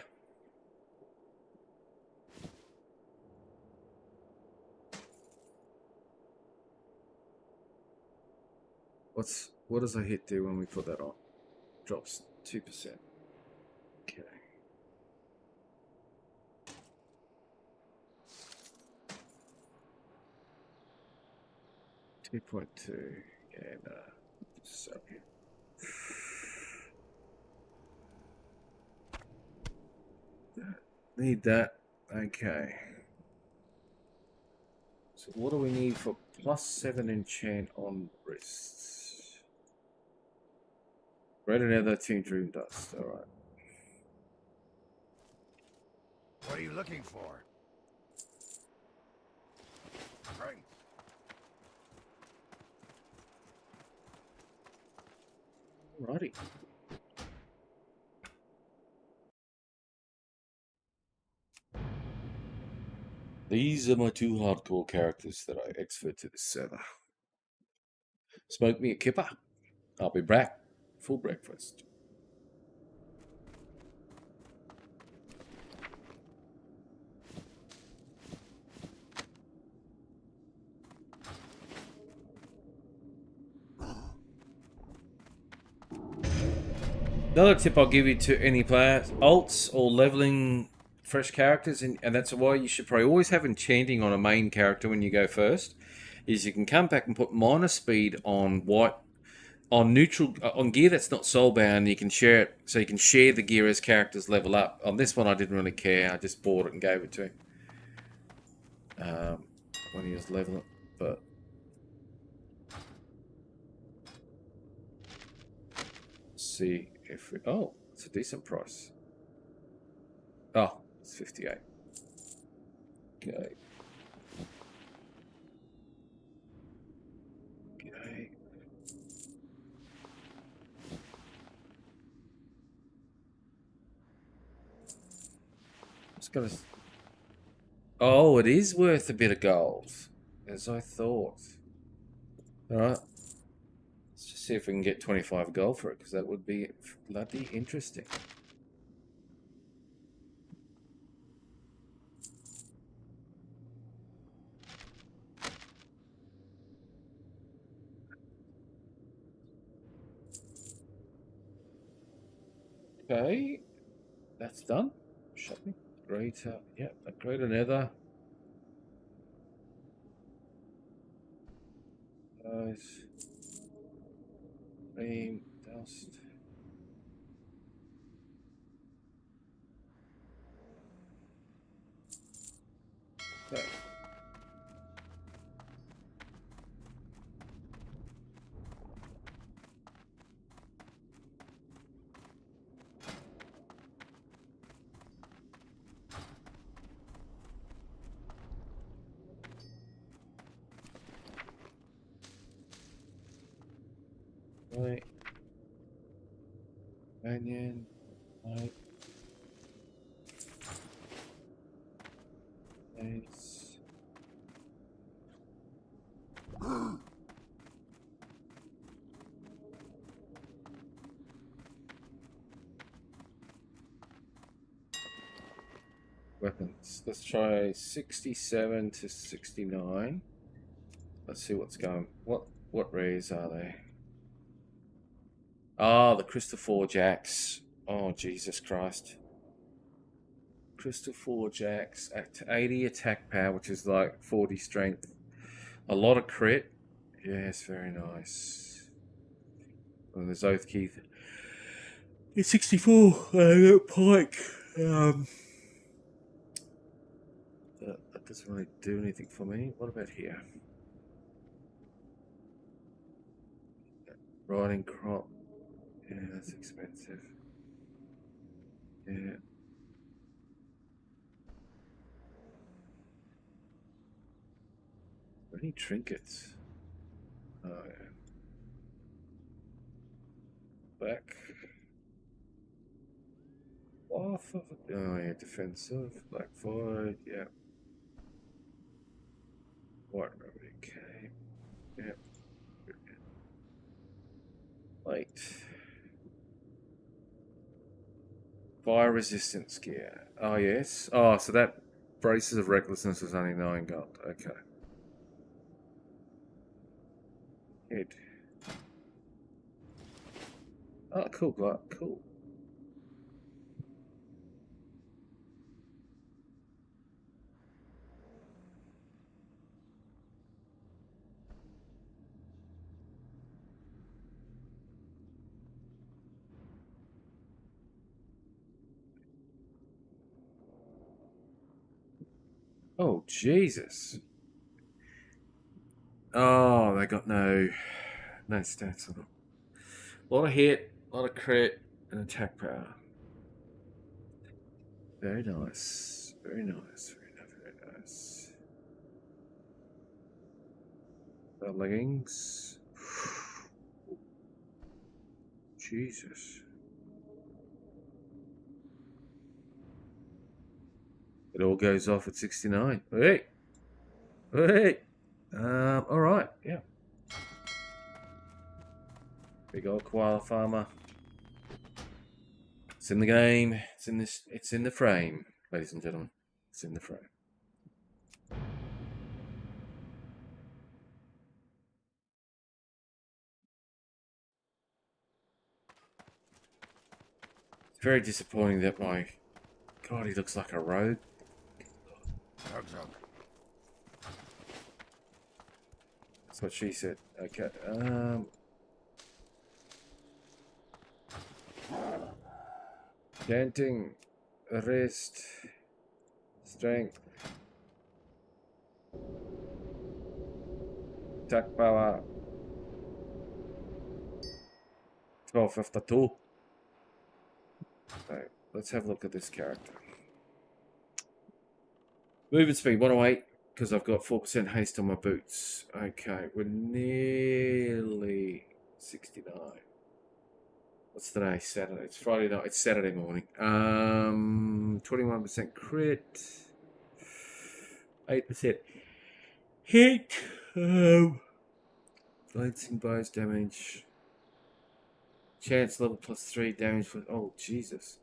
S1: What does a hit do when we put that on? Drops 2%. Okay. 2.2. And so need that. Okay. So what do we need for +7 enchant on wrists? Red and Nether, Team Dream Dust. Alright.
S4: What are you looking for? Strength.
S1: Alrighty. These are my two hardcore characters that I expert to this server. Smoke me a kipper. I'll be back for breakfast. Another tip I'll give you to any player, alts or leveling fresh characters, and that's why you should probably always have enchanting on a main character when you go first, is you can come back and put minor speed on white, on neutral, on gear that's not soulbound. You can share it, so you can share the gear as characters level up. On this one I didn't really care, I just bought it and gave it to him when he was leveling, but see if we, oh, it's a decent price. Oh, it's 58. Okay. Okay. Just gotta. Oh, it is worth a bit of gold, as I thought. Alright. Let's just see if we can get 25 gold for it, because that would be bloody interesting. Okay. That's done. Shopping. Greater. Yeah, a greater nether. Guys. Beam. Dust. Okay. Right. Onion. Right. Nice. Weapons. Let's try 67 to 69. Let's see what's going. What rays are they? Ah, the Crystal Forge Axe. Oh, Jesus Christ. Crystal Forge Axe at 80 attack power, which is like 40 strength. A lot of crit. Yes, very nice. And there's Oath Keith. It's 64. Pike. That doesn't really do anything for me. What about here? Riding crop. Yeah, that's expensive. Yeah. Any trinkets? Oh yeah. Back. Off of it. Oh yeah, defensive. Black void. Yeah. White remedy. Okay. Yeah. Light. Fire resistance gear. Oh yes. Oh, so that braces of recklessness is only 9 gold. Okay. Head. Oh, cool, cool. Oh, Jesus. Oh, they got no stats on them. A lot of hit, a lot of crit, and attack power. Very nice. Very nice. Very nice. The leggings. Jesus. It all goes off at 69. Hey! Hey! Alright, yeah. Big old koala farmer. It's in the game. It's in the frame, ladies and gentlemen. It's in the frame. It's very disappointing that my God, he looks like a rogue. That's what she said. Okay. Chanting, rest, strength, attack power. 1252. Right, let's have a look at this character. Movement speed 108 because I've got 4% haste on my boots. Okay, we're nearly 69. What's today? Saturday. It's Friday night. It's Saturday morning. 21% crit. 8% hit. Glancing bows damage. Chance level +3 damage for. Oh Jesus.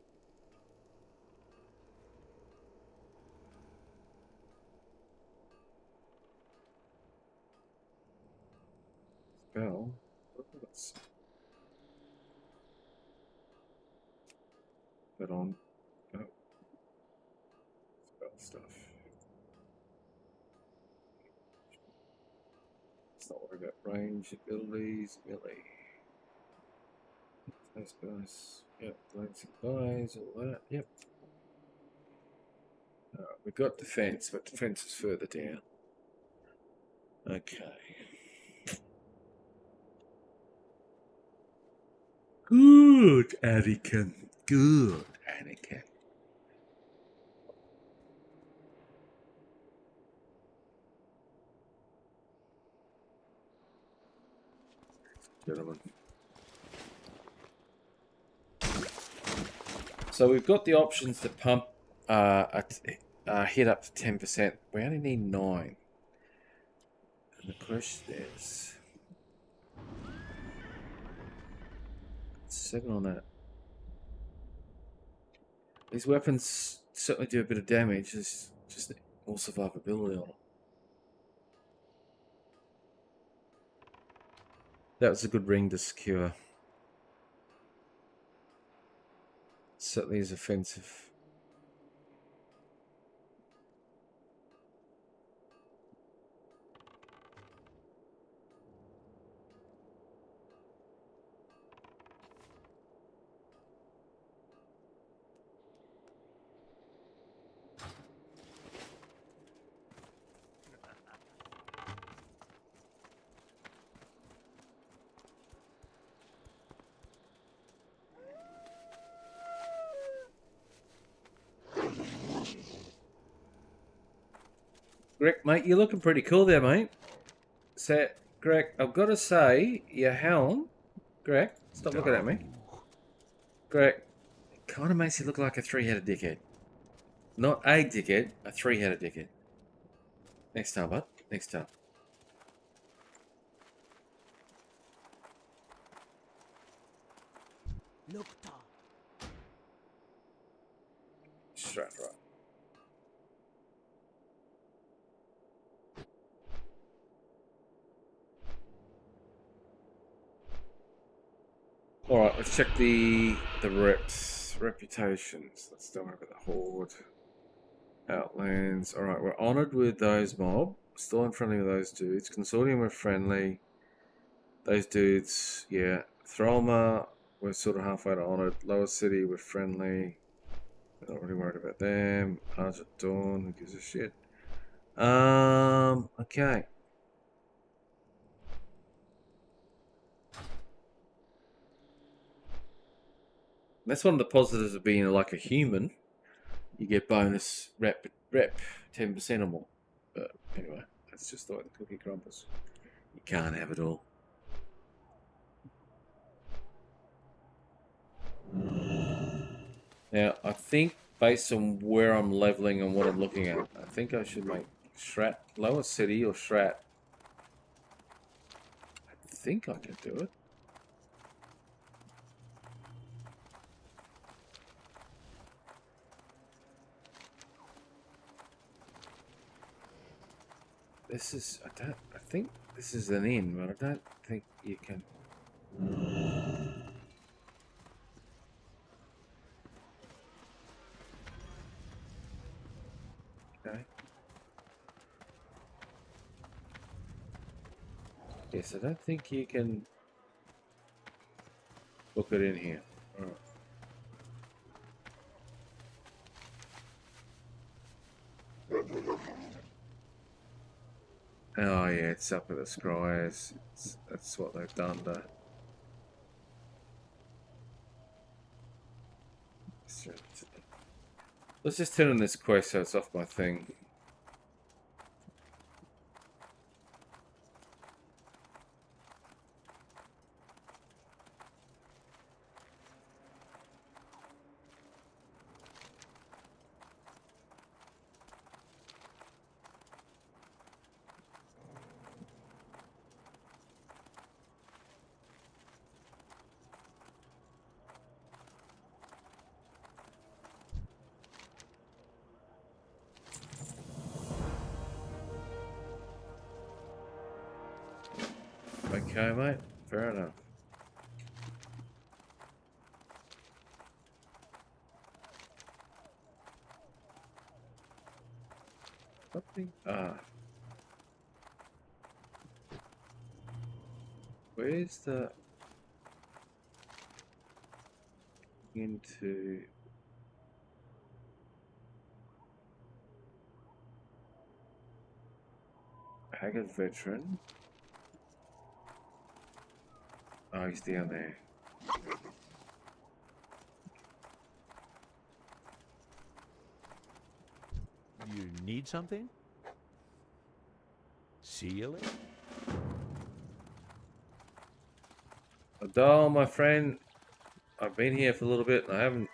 S1: Spell. Let's put on. Oh. Spell stuff. Let's not worry about range, abilities, melee. Nice bonus. Yep, glancing eyes, all that. Yep. We've got defense, but defense is further down. Okay. Good, Anakin. Good, Anakin. Gentlemen. So we've got the options to pump hit up to 10%. We only need 9. And the question is 7 on that. These weapons certainly do a bit of damage. There's just more survivability on them. That was a good ring to secure. Certainly is offensive. Rick, mate, you're looking pretty cool there, mate. So, Greg, I've got to say, your helm, Greg, stop looking at me. Greg, it kind of makes you look like a three-headed dickhead. Not a dickhead, a three-headed dickhead. Next time, bud. Next time.
S6: Look,
S1: Straight right. All right, let's check the reputations. Let's don't worry about the horde. Outlands. All right, we're honoured with those mob. Still in friendly with those dudes. Consortium, we're friendly. Those dudes, yeah. Throma, we're sort of halfway to honoured. Lower City, we're friendly. We're not really worried about them. Argent Dawn, who gives a shit? Okay. That's one of the positives of being like a human. You get bonus rep 10% or more. But anyway, that's just the way the cookie crumbles. You can't have it all. Now, I think based on where I'm leveling and what I'm looking at, I think I should make Shrat Lower City or Shrat. I think I can do it. This is, I think this is an inn, but I don't think you can. Okay. Yes, I don't think you can book it in here. All right. Oh yeah, it's up at the Scryers. That's what they've done to. Let's just turn on this quest so it's off my thing. Okay, mate. Fair enough. Something. Where's the into Haggard Veteran? Oh, he's down there.
S6: you need something? Ceiling?
S1: Adele, my friend, I've been here for a little bit and I haven't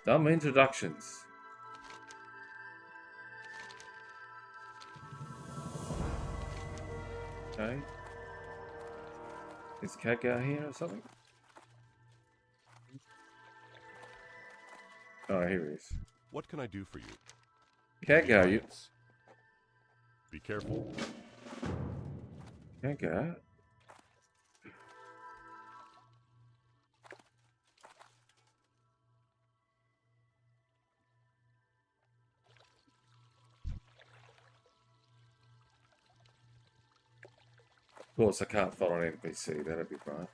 S1: done my introductions. Okay. Is Kaga here or something? Oh, here he is.
S9: What can I do for you?
S1: Kaga, you.
S9: Be careful.
S1: Kaga. Of course, I can't follow an NPC, that'd be fine.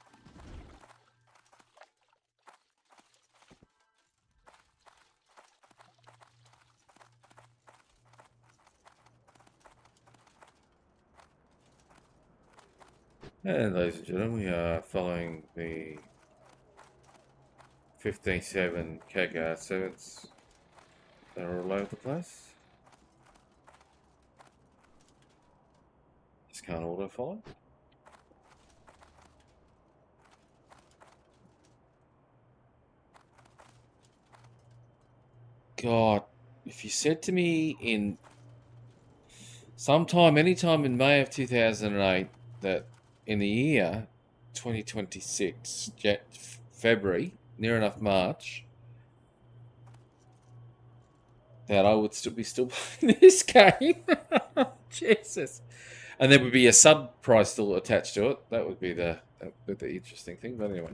S1: And ladies and gentlemen, we are following the 15-7 Kagar 7s that are all over the place. Just can't auto follow. God, if you said to me in anytime in May of 2008, that in the year 2026, February, near enough March, that I would still playing this game. Jesus. And there would be a sub price still attached to it. That would be the interesting thing. But anyway.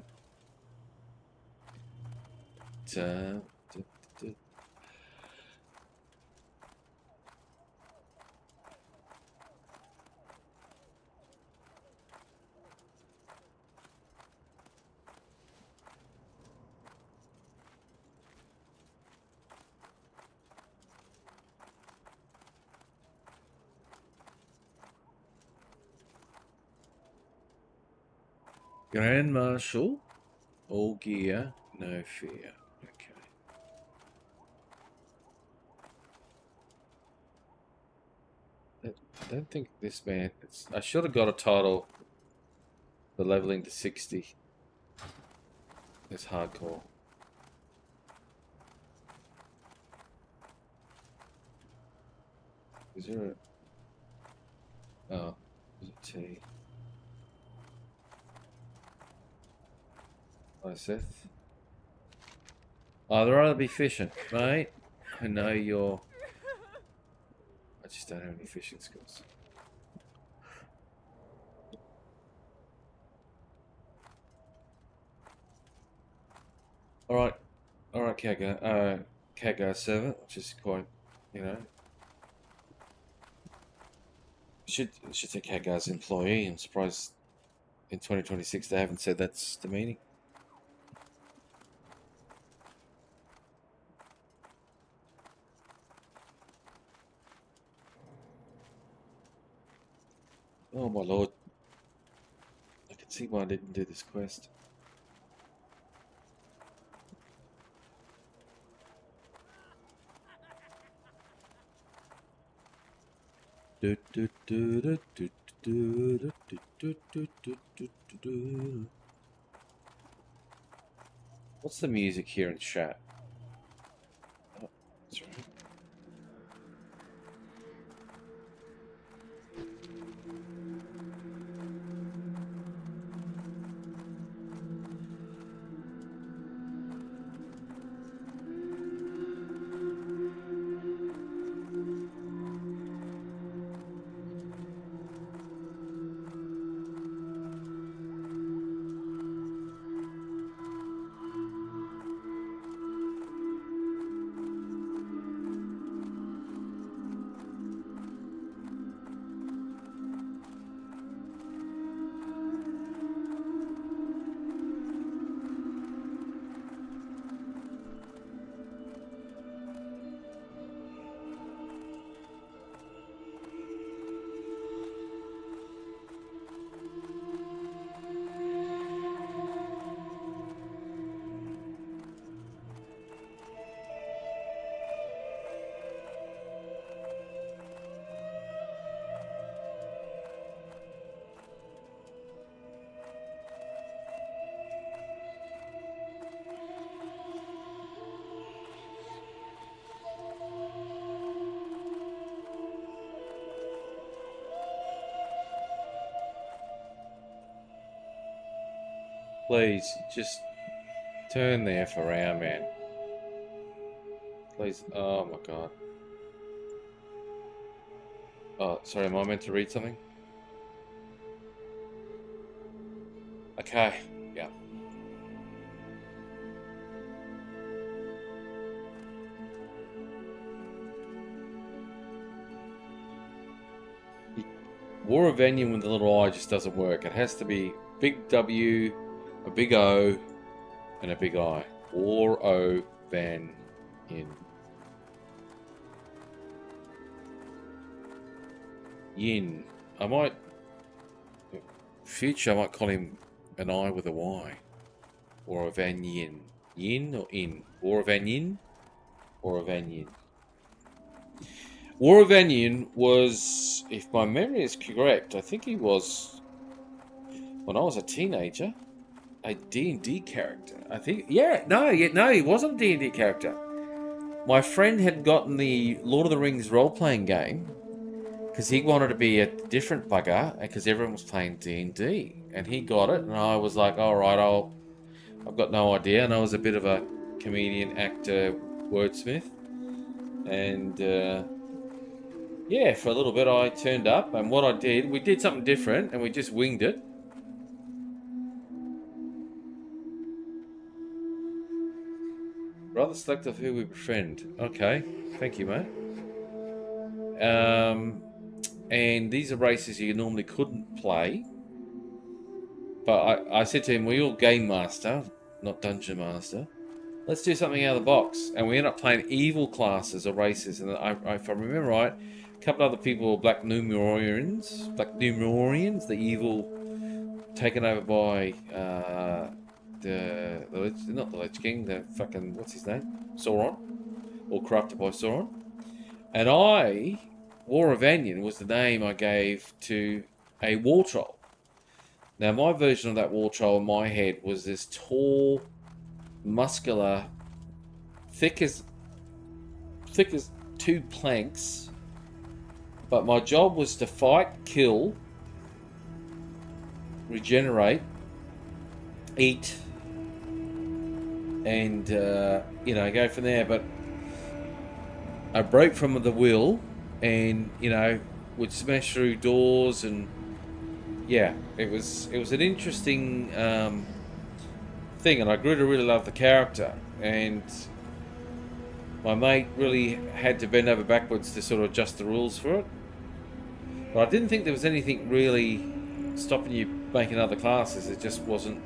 S1: Grand Marshal, all gear, no fear. Okay. I don't think this man. I should have got a title for leveling to 60. It's hardcore. Is there a... Oh, there's a T. Hi, Seth. I'd rather be fishing, mate. I know you're... I just don't have any fishing skills. Alright, Kagar servant, which is quite, you know... Should say Kagar's employee. I'm surprised in 2026 they haven't said that's the meaning. Oh my lord. I can see why I didn't do this quest. What's the music here in chat? Oh, that's right. Please, just turn the F around, man. Please. Oh my god. Oh, sorry, am I meant to read something? Okay, yeah. War of Vanian with the little I just doesn't work. It has to be big W, a big O, and a big I. War O Van In. Yin. I might... Future, I might call him an I with a Y. Or a Van Yin. Yin or In? Or a Van Yin? Or a Van Yin.
S3: War of Anion was, if my memory is correct, I think he was, when I was a teenager, a D&D character. I think, no, he wasn't a D&D character. My friend had gotten the Lord of the Rings role-playing game because he wanted to be a different bugger because everyone was playing D&D, and he got it, and I was like, all right, I've got no idea, and I was a bit of a comedian, actor, wordsmith, and yeah, for a little bit I turned up, and what I did, we did something different, and we just winged it. Rather selective who we befriend. Okay, thank you, mate. And these are races you normally couldn't play. But I said to him, we all game master, not dungeon master. Let's do something out of the box. And we ended up playing evil classes or races. And if I remember right, a couple other people were Black Numerians, the evil, taken over by not the Lich King, the fucking, what's his name? Sauron. Or corrupted by Sauron. And War of Anion was the name I gave to a war troll. Now, my version of that war troll in my head was this tall, muscular, thick as 2 planks. But my job was to fight, kill, regenerate, eat, and go from there. But I broke from the will, and would smash through doors, and yeah, it was an interesting thing, and I grew to really love the character. And my mate really had to bend over backwards to sort of adjust the rules for it. But I didn't think there was anything really stopping you making other classes. It just wasn't,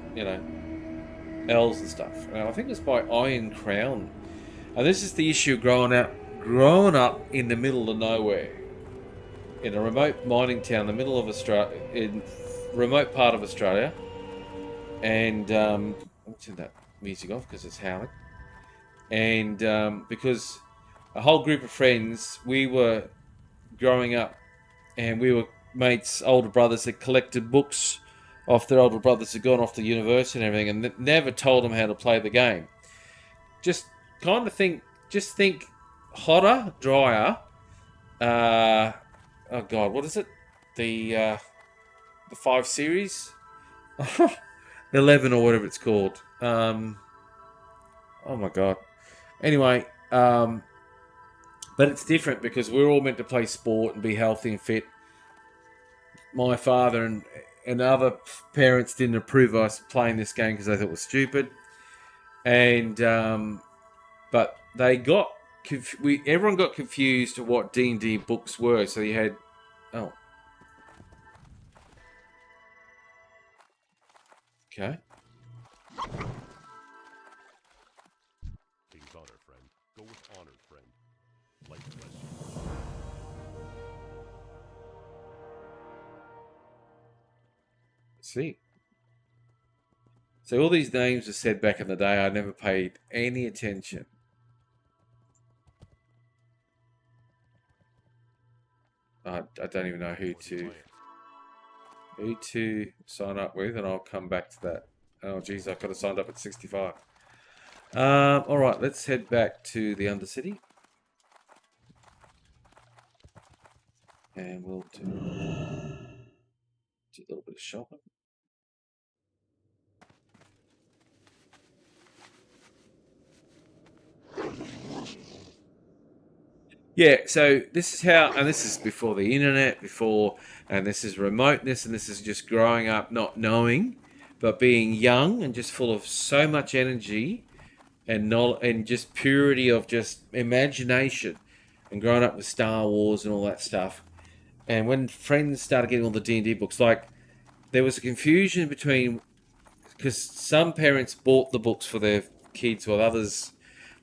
S3: elves and stuff. And I think it's by Iron Crown. And this is the issue growing up in the middle of nowhere, in a remote mining town in the middle of Australia, in remote part of Australia. And I'll turn that music off because it's howling. And because a whole group of friends, we were growing up, and we were mates, older brothers that collected books off their older brothers who'd gone off to university and everything, and never told them how to play the game. Just kind of think hotter, drier. Oh God, what is it? The 5 series, 11 or whatever it's called. Oh my God. Anyway, but it's different because we're all meant to play sport and be healthy and fit. My father and other parents didn't approve of us playing this game because they thought it was stupid. And but they got everyone got confused to what D&D books were. So you had okay.
S9: King's honor, friend. Go with honor, friend. Light bless you.
S3: See. So all these names are said back in the day. I never paid any attention. I don't even know who to sign up with, and I'll come back to that. Oh, geez, I could have signed up at 65. All right, let's head back to the Undercity. And we'll do a little bit of shopping. Yeah, so this is how, and this is before the internet, and this is remoteness, and this is just growing up not knowing, but being young and just full of so much energy and just purity of just imagination, and growing up with Star Wars and all that stuff. And when friends started getting all the D&D books, like, there was a confusion between, because some parents bought the books for their kids, while others,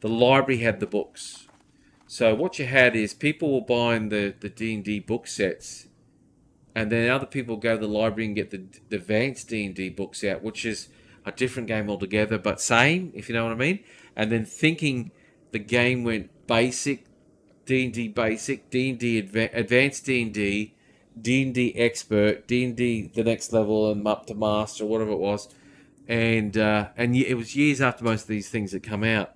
S3: the library had the books. So what you had is people were buying the D&D book sets, and then other people go to the library and get the advanced D&D books out, which is a different game altogether, but same, if you know what I mean. And then thinking the game went basic
S1: D&D Basic, D&D Advanced D&D, D&D Expert, D&D the next level, and up to Master, whatever it was. And it was years after most of these things had come out.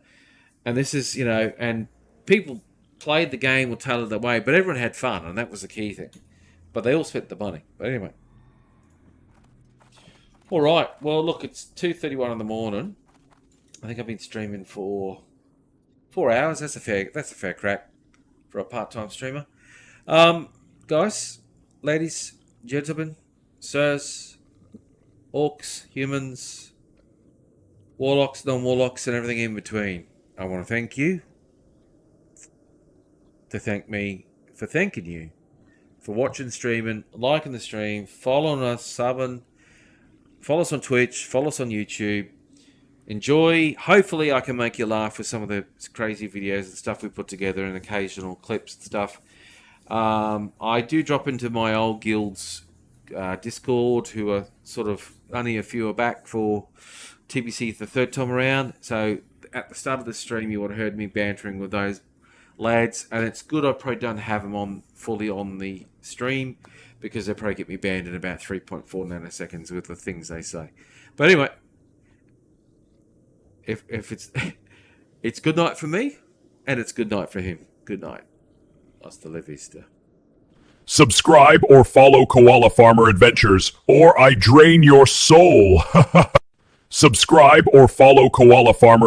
S1: And this is, and people played the game or tailored their way, but everyone had fun, and that was the key thing. But they all spent the money. But anyway. All right. Well, look, it's 2:31 in the morning. I think I've been streaming for 4 hours. That's a fair crack for a part-time streamer. Guys, ladies, gentlemen, sirs, orcs, humans, warlocks, non-warlocks, and everything in between. I want to thank you to thank me for thanking you for watching, streaming, liking the stream, following us, subbing, follow us on Twitch, follow us on YouTube. Enjoy. Hopefully I can make you laugh with some of the crazy videos and stuff we put together and occasional clips and stuff. I do drop into my old guild's Discord, who are sort of only a few are back for TBC the third time around. So at the start of the stream, you would have heard me bantering with those lads, and it's good I probably don't have them on fully on the stream, because they probably get me banned in about 3.4 nanoseconds with the things they say. But anyway, if it's it's good night for me, and it's good night for him. Good night. Hasta la vista.
S8: Subscribe or follow Koala Farmer Adventures, or I drain your soul. Subscribe or follow Koala Farmer